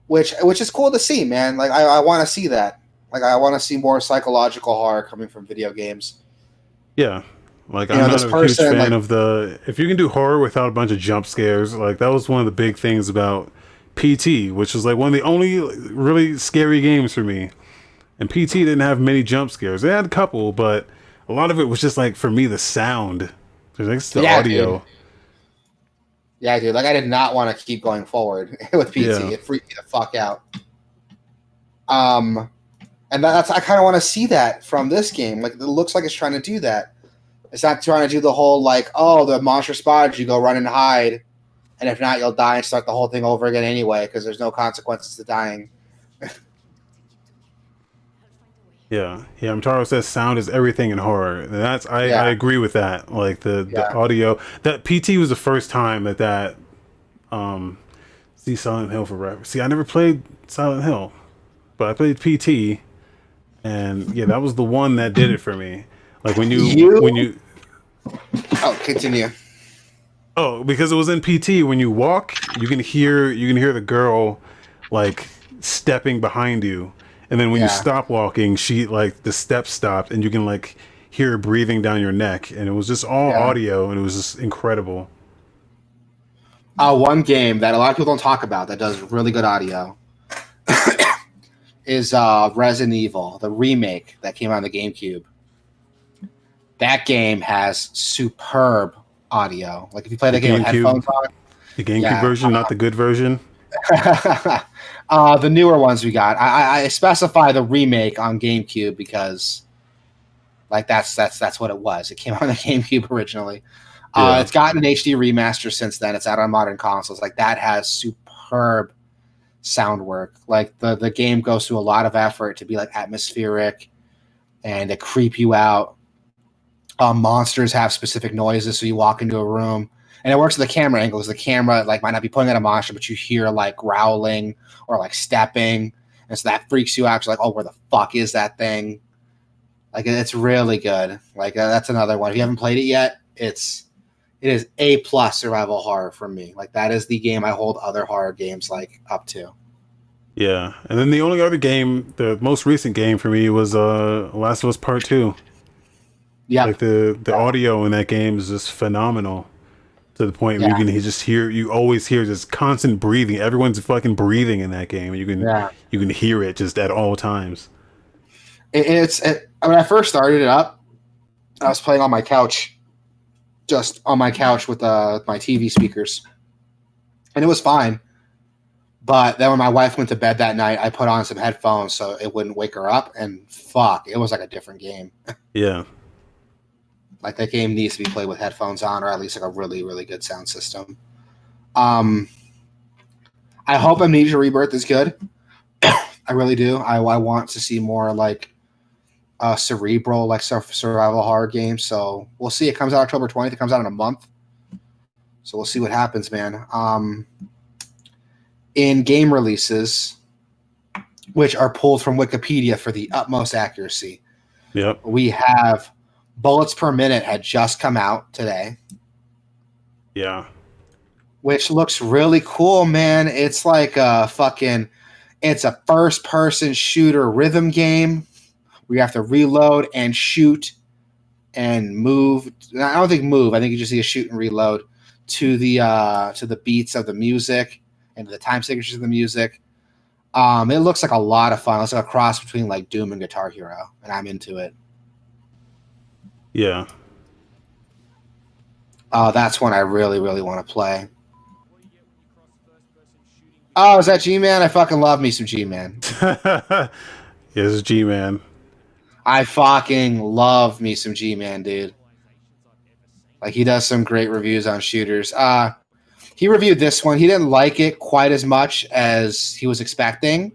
B: which is cool to see, man. Like I want to see that. Like I want to see more psychological horror coming from video games.
A: Yeah. Like, I'm not a huge fan of if you can do horror without a bunch of jump scares, like, that was one of the big things about PT, which was, like, one of the only really scary games for me. And PT didn't have many jump scares. They had a couple, but a lot of it was just, like, for me, the sound. There's, like, the audio.
B: Dude. Yeah, dude. Like, I did not want to keep going forward with PT. Yeah. It freaked me the fuck out. And I kind of want to see that from this game. Like, it looks like it's trying to do that. It's not trying to do the whole, like, oh, the monster spotted you, go run and hide. And if not, you'll die and start the whole thing over again anyway, because there's no consequences to dying.
A: Yeah. Mtaro says sound is everything in horror. And I agree with that. Like, the audio. That PT was the first time that see Silent Hill forever. See, I never played Silent Hill, but I played PT. And, yeah, that was the one that did it for me. Like when you
B: oh, continue.
A: Oh, because it was in PT. When you walk, you can hear the girl like stepping behind you, and then when you stop walking, she like the steps stopped, and you can like hear her breathing down your neck, and it was just all audio, and it was just incredible.
B: One game that a lot of people don't talk about that does really good audio is Resident Evil, the remake that came out on the GameCube. That game has superb audio. Like if you play the game with headphones on.
A: The GameCube version, not the good version.
B: The newer ones we got. I specify the remake on GameCube because, like that's what it was. It came out on the GameCube originally. It's gotten an HD remaster since then. It's out on modern consoles. Like that has superb sound work. Like the game goes through a lot of effort to be like atmospheric and to creep you out. Monsters have specific noises, so you walk into a room, and it works with the camera angles. The camera like might not be pointing at a monster, but you hear like growling or like stepping, and so that freaks you out. You're like, oh, where the fuck is that thing? Like it's really good. Like that's another one. If you haven't played it yet, it is A+ survival horror for me. Like that is the game I hold other horror games like up to.
A: Yeah, and then the only other game, the most recent game for me was Last of Us Part 2. Yeah, like the audio in that game is just phenomenal, to the point where you always hear just constant breathing. Everyone's fucking breathing in that game. You can hear it just at all times.
B: When I first started it up, I was playing on my couch, just on my couch with my TV speakers, and it was fine. But then when my wife went to bed that night, I put on some headphones so it wouldn't wake her up, and fuck, it was like a different game.
A: Yeah.
B: Like that game needs to be played with headphones on, or at least like a really, really good sound system. I hope Amnesia Rebirth is good. I really do. I want to see more like cerebral, like survival horror games. So we'll see. It comes out October 20th. It comes out in a month. So we'll see what happens, man. In game releases, which are pulled from Wikipedia for the utmost accuracy, we have Bullets Per Minute had just come out today.
A: Yeah.
B: Which looks really cool, man. It's like it's a first-person shooter rhythm game. where you have to reload and shoot and move. I don't think move. I think you just need to shoot and reload to the beats of the music and the time signatures of the music. It looks like a lot of fun. It's like a cross between like Doom and Guitar Hero, and I'm into it.
A: Yeah.
B: That's one I really, really want to play. Oh, is that G-Man? I fucking love me some G-Man.
A: Yes, G-Man.
B: I fucking love me some G-Man, dude. Like, he does some great reviews on shooters. He reviewed this one. He didn't like it quite as much as he was expecting.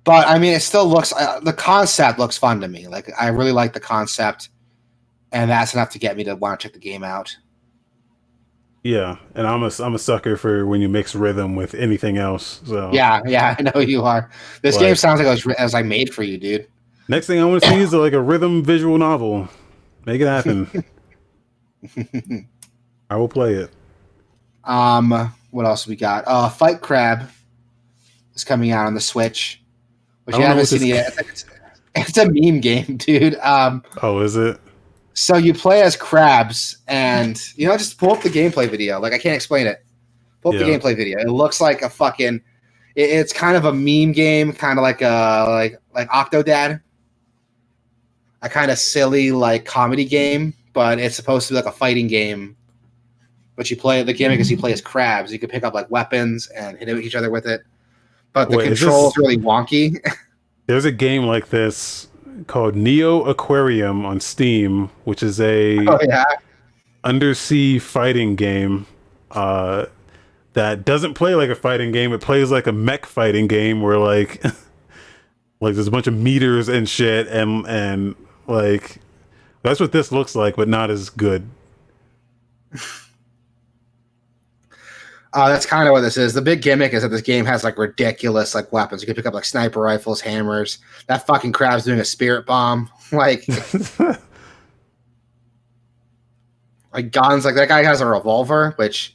B: But, I mean, it still looks... the concept looks fun to me. Like, I really like the concept. And that's enough to get me to want to check the game out.
A: Yeah, and I'm a sucker for when you mix rhythm with anything else. So
B: Yeah, I know you are. This game sounds like it was like made for you, dude.
A: Next thing I want to see is like a rhythm visual novel. Make it happen. I will play it.
B: What else we got? Fight Crab is coming out on the Switch, which
A: I
B: you
A: don't know
B: haven't
A: what
B: seen yet. It's a meme game, dude.
A: Oh, is it?
B: So you play as crabs, and just pull up the gameplay video. Like, I can't explain it. Pull up the gameplay video. It looks like a fucking. It's kind of a meme game, kind of like like Octodad. A kind of silly like comedy game, but it's supposed to be like a fighting game. But you play the gimmick is you play as crabs. You can pick up like weapons and hit each other with it. But the control is really wonky.
A: There's a game like this called Neo Aquarium on Steam, which is a undersea fighting game that doesn't play like a fighting game. It plays like a mech fighting game where like there's a bunch of meters and shit, and like that's what this looks like, but not as good.
B: That's kind of what this is. The big gimmick is that this game has like ridiculous like weapons. You can pick up like sniper rifles, hammers. That fucking crab's doing a spirit bomb. Like, like guns. Like that guy has a revolver, which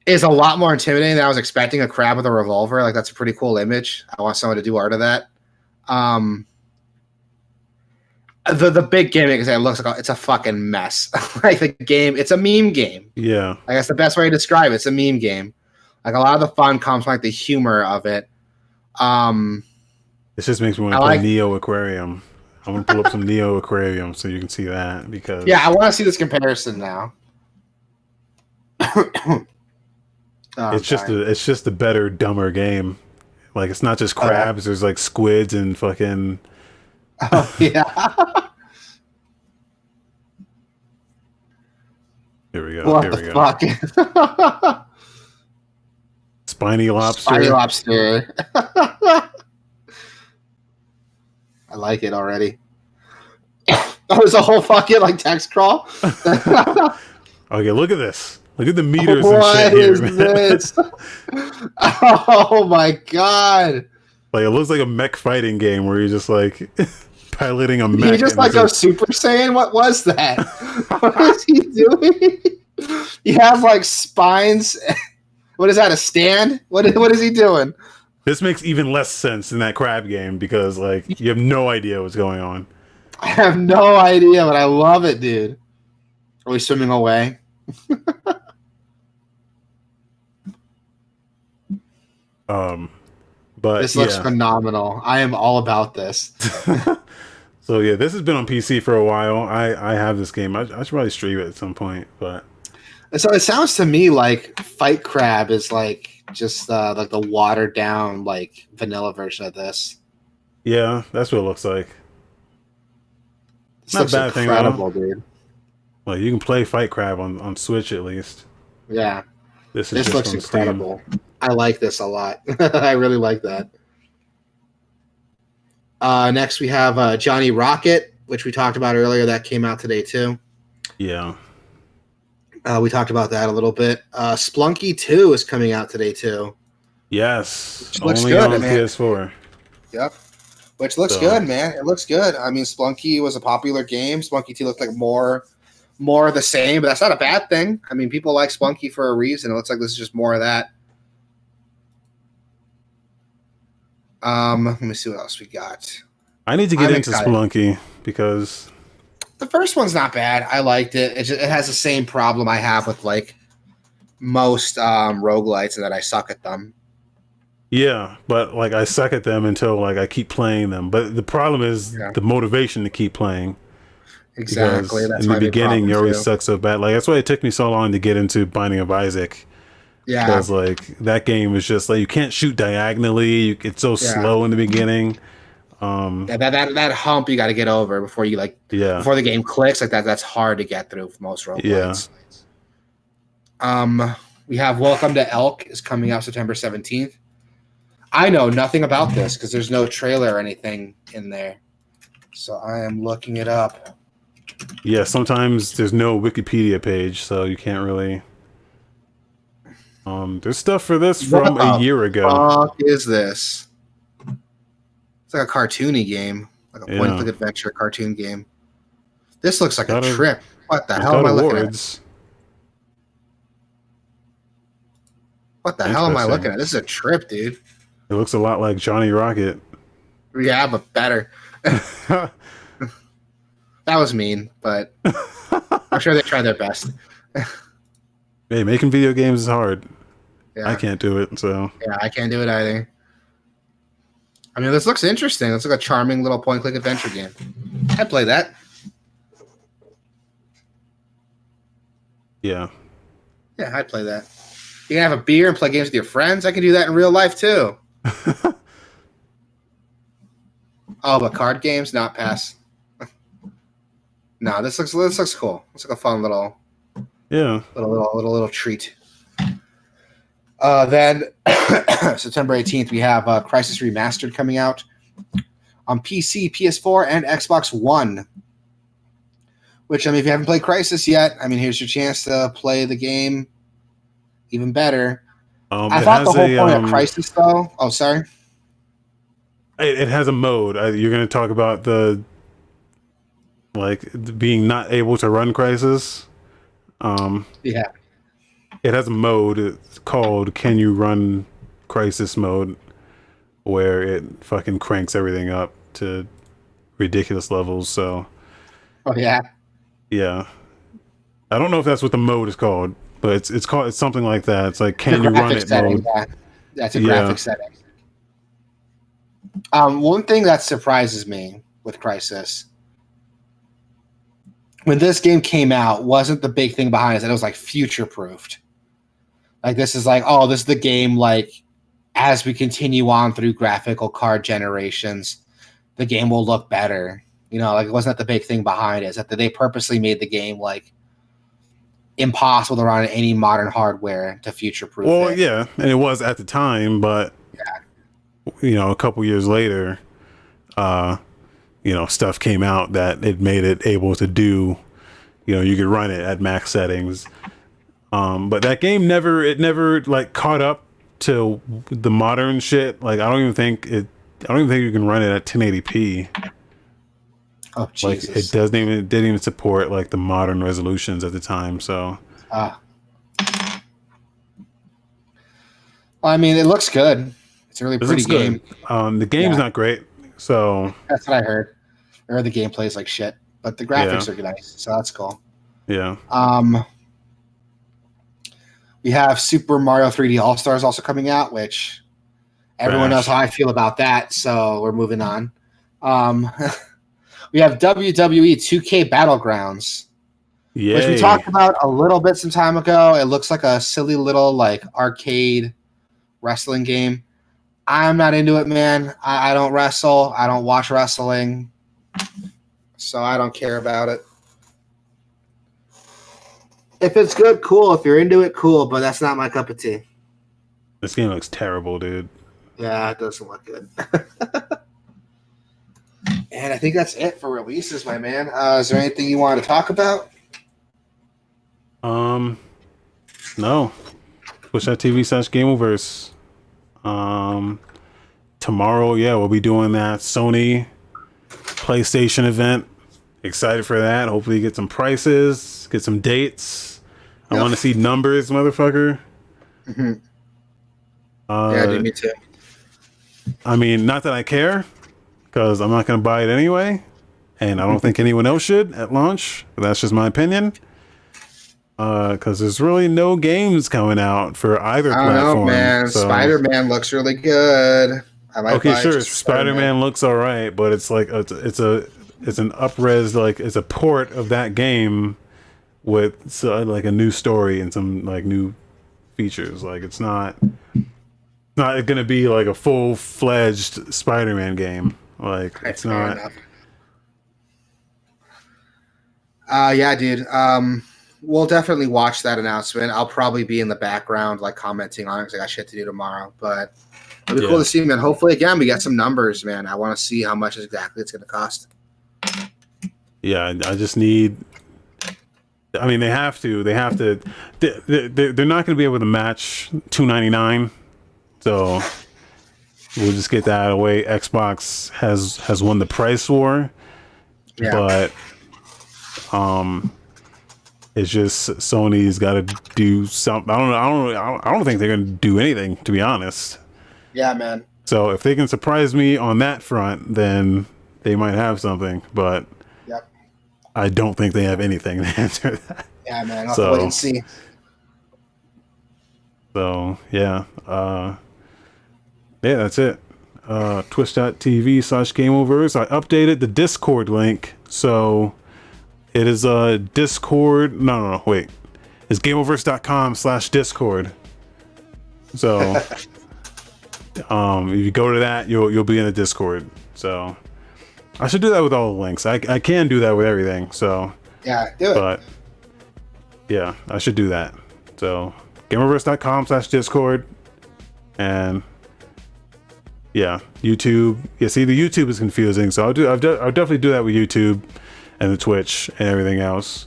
B: is a lot more intimidating than I was expecting. A crab with a revolver. Like, that's a pretty cool image. I want someone to do art of that. The big gimmick is that it looks like it's a fucking mess. Like the game, it's a meme game.
A: Yeah,
B: I guess the best way to describe it, it's a meme game. Like a lot of the fun comes from like the humor of it.
A: This just makes me want to play Neo Aquarium. I'm gonna pull up some Neo Aquarium so you can see that, because
B: I want to see this comparison now.
A: It's just a better, dumber game. Like, it's not just crabs. There's like squids and fucking.
B: Oh yeah.
A: Here we go.
B: What the fuck?
A: Spiny lobster.
B: Spiny lobster. I like it already. Oh, there's a whole fucking like text crawl.
A: Okay, look at this. Look at the meters and shit here.
B: What is this? Oh my god!
A: Like, it looks like a mech fighting game where you're just like piloting a mech.
B: He just like goes Super Saiyan. What was that? What is he doing? He has like spines. What is that? A stand? What is he doing?
A: This makes even less sense than that crab game, because like you have no idea what's going on.
B: I have no idea, but I love it, dude. Are we swimming away?
A: But
B: this looks phenomenal. I am all about this.
A: So yeah, this has been on PC for a while. I have this game. I should probably stream it at some point. But
B: so it sounds to me like Fight Crab is like just like the watered down like vanilla version of this.
A: Yeah, that's what it looks like.
B: This looks
A: not a bad
B: incredible,
A: thing,
B: dude.
A: Well, you can play Fight Crab on Switch at least.
B: Yeah,
A: this
B: looks incredible. Steam. I like this a lot. I really like that. Next, we have Johnny Rocket, which we talked about earlier. That came out today, too.
A: Yeah.
B: We talked about that a little bit. Splunky 2 is coming out today, too.
A: Yes.
B: Which looks
A: only
B: good,
A: on
B: man.
A: PS4.
B: Yep. Which looks good, man. It looks good. I mean, Splunky was a popular game. Splunky 2 looked like more of the same, but that's not a bad thing. I mean, people like Splunky for a reason. It looks like this is just more of that. Let me see what else we got.
A: I need to get
B: I'm
A: into
B: excited.
A: Spelunky because
B: The first one's not bad. I liked it. It has the same problem I have with like most roguelites, and that I suck at them.
A: yeah, but like I suck at them until like I keep playing them. But the problem is
B: Yeah.
A: the motivation to keep playing.
B: Exactly.
A: Because
B: That's
A: in the
B: my big
A: beginning,
B: problem
A: you always
B: too.
A: suck so bad. Like that's why it took me so long to get into Binding of Isaac.
B: Yeah.
A: Because like that game is just like you can't shoot diagonally. It's so
B: Yeah.
A: slow in the beginning.
B: Yeah, that hump you got to get over before you
A: Yeah,
B: before the game clicks like that. That's hard to get through for most roguelites. We have Welcome to Elk is coming out September 17th. I know nothing about this because there's no trailer or anything in there, so I am looking it up.
A: yeah. Sometimes there's no Wikipedia page, so you can't really. There's stuff for this from
B: What
A: a
B: the
A: year ago.
B: fuck is this? It's like a cartoony game, like a point-and-click adventure cartoon game. This looks like a trip. What the
A: It's
B: hell
A: got
B: am I looking at?
A: awards.
B: What the hell am I looking
A: Interesting.
B: at? This is a trip, dude.
A: It looks a lot like Johnny Rocket.
B: Yeah, but better. That was mean, but I'm sure they tried their best.
A: Hey, making video games is hard.
B: Yeah.
A: I can't do it, so
B: Yeah, I can't do it either. I mean, this looks interesting. It's like a charming little point-and-click adventure game. I'd play that.
A: yeah.
B: Yeah, I'd play that. You can have a beer and play games with your friends. I can do that in real life too. Oh, but card games, not pass. No, this looks cool. It's like a fun little
A: Yeah.
B: little treat. Then September 18th, we have Crysis Remastered coming out on PC, PS4, and Xbox One. Which, I mean, if you haven't played Crysis yet, I mean, here's your chance to play the game even better. I thought the whole point of Crysis, though. Oh, sorry.
A: It has a mode. You're going to talk about the being not able to run Crysis.
B: Yeah.
A: It has a mode. It's called "Can You Run Crysis" mode, where it fucking cranks everything up to ridiculous levels. So.
B: Oh yeah.
A: Yeah. I don't know if that's what the mode is called, but it's something like that. It's like can you run it mode.
B: Yeah. That's a graphic setting. One thing that surprises me with Crysis, when this game came out, wasn't the big thing behind it that it was like future proofed. Like this is like, oh, this is the game like as we continue on through graphical card generations, the game will look better. You know, like it wasn't that the big thing behind it. It's that they purposely made the game like impossible to run any modern hardware to future proof.
A: Well, yeah, and it was at the time, but you know, a couple years later, you know, stuff came out that it made it able to do. You know, you could run it at max settings. But that game never like caught up to the modern shit. Like I don't even think you can run it at 1080p.
B: Oh Jesus!
A: Like it didn't even support like the modern resolutions at the time. So.
B: Well, I mean, it looks good. It's a really pretty game.
A: The game's not great, so
B: that's what I heard. Or the gameplay's like shit, but the graphics are nice, so that's cool.
A: Yeah.
B: We have Super Mario 3D All Stars also coming out, which everyone knows how I feel about that. So we're moving on. We have WWE 2K Battlegrounds, which we talked about a little bit some time ago. It looks like a silly little like arcade wrestling game. I'm not into it, man. I don't wrestle. I don't watch wrestling, so I don't care about it. If it's good, cool. If you're into it, cool. But that's not my cup of tea.
A: This game looks terrible, dude.
B: Yeah, it doesn't look good. And I think that's it for releases, my man. Is there anything you want to talk about?
A: No. Twitch.tv/Gameoverse. Tomorrow, we'll be doing that Sony PlayStation event. Excited for that. Hopefully get some prices, get some dates. I want to see numbers, motherfucker.
B: Mm-hmm. Yeah, dude, me too.
A: I mean, not that I care, because I'm not going to buy it anyway, and I don't think anyone else should at launch. That's just my opinion. Because there's really no games coming out for either
B: I don't
A: platform.
B: know, man.
A: So.
B: Spider-Man looks really good. I might
A: Okay,
B: buy it
A: sure.
B: just for
A: Spider-Man looks all right, but it's like it's an up-res, like it's a port of that game with like a new story and some like new features. Like it's not going to be like a full-fledged Spider-Man game. Like it's
B: Fair
A: not.
B: enough. Yeah, dude. We'll definitely watch that announcement. I'll probably be in the background, like commenting on it because I got shit to do tomorrow. But it'll be cool to see, man. Hopefully, again, we get some numbers, man. I want to see how much exactly it's going to cost.
A: Yeah, I just need. I mean, they have to. They're not going to be able to match $2.99. So we'll just get that out of the way. Xbox has won the price war, but it's just Sony's got to do something. I don't think they're going to do anything, to be honest.
B: Yeah, man.
A: So if they can surprise me on that front, then they might have something. But I don't think they have anything to answer that.
B: Yeah, man. I'll have to wait and see.
A: So yeah, that's it. Twitch.tv/Gameoverse. I updated the Discord link, so it is Discord. No, wait. It's Gameoverse.com/Discord. So if you go to that, you'll be in the Discord. So I should do that with all the links. I can do that with everything. So
B: yeah, do it.
A: But yeah, I should do that. So Gameoverse.com/Discord, and yeah, YouTube. Yeah, see, the YouTube is confusing, so I'll definitely do that with YouTube and the Twitch and everything else,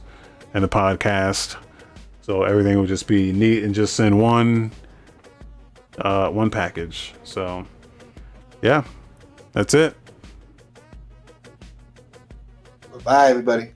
A: and the podcast. So everything will just be neat and just in one package. So yeah, that's it.
B: Bye, everybody.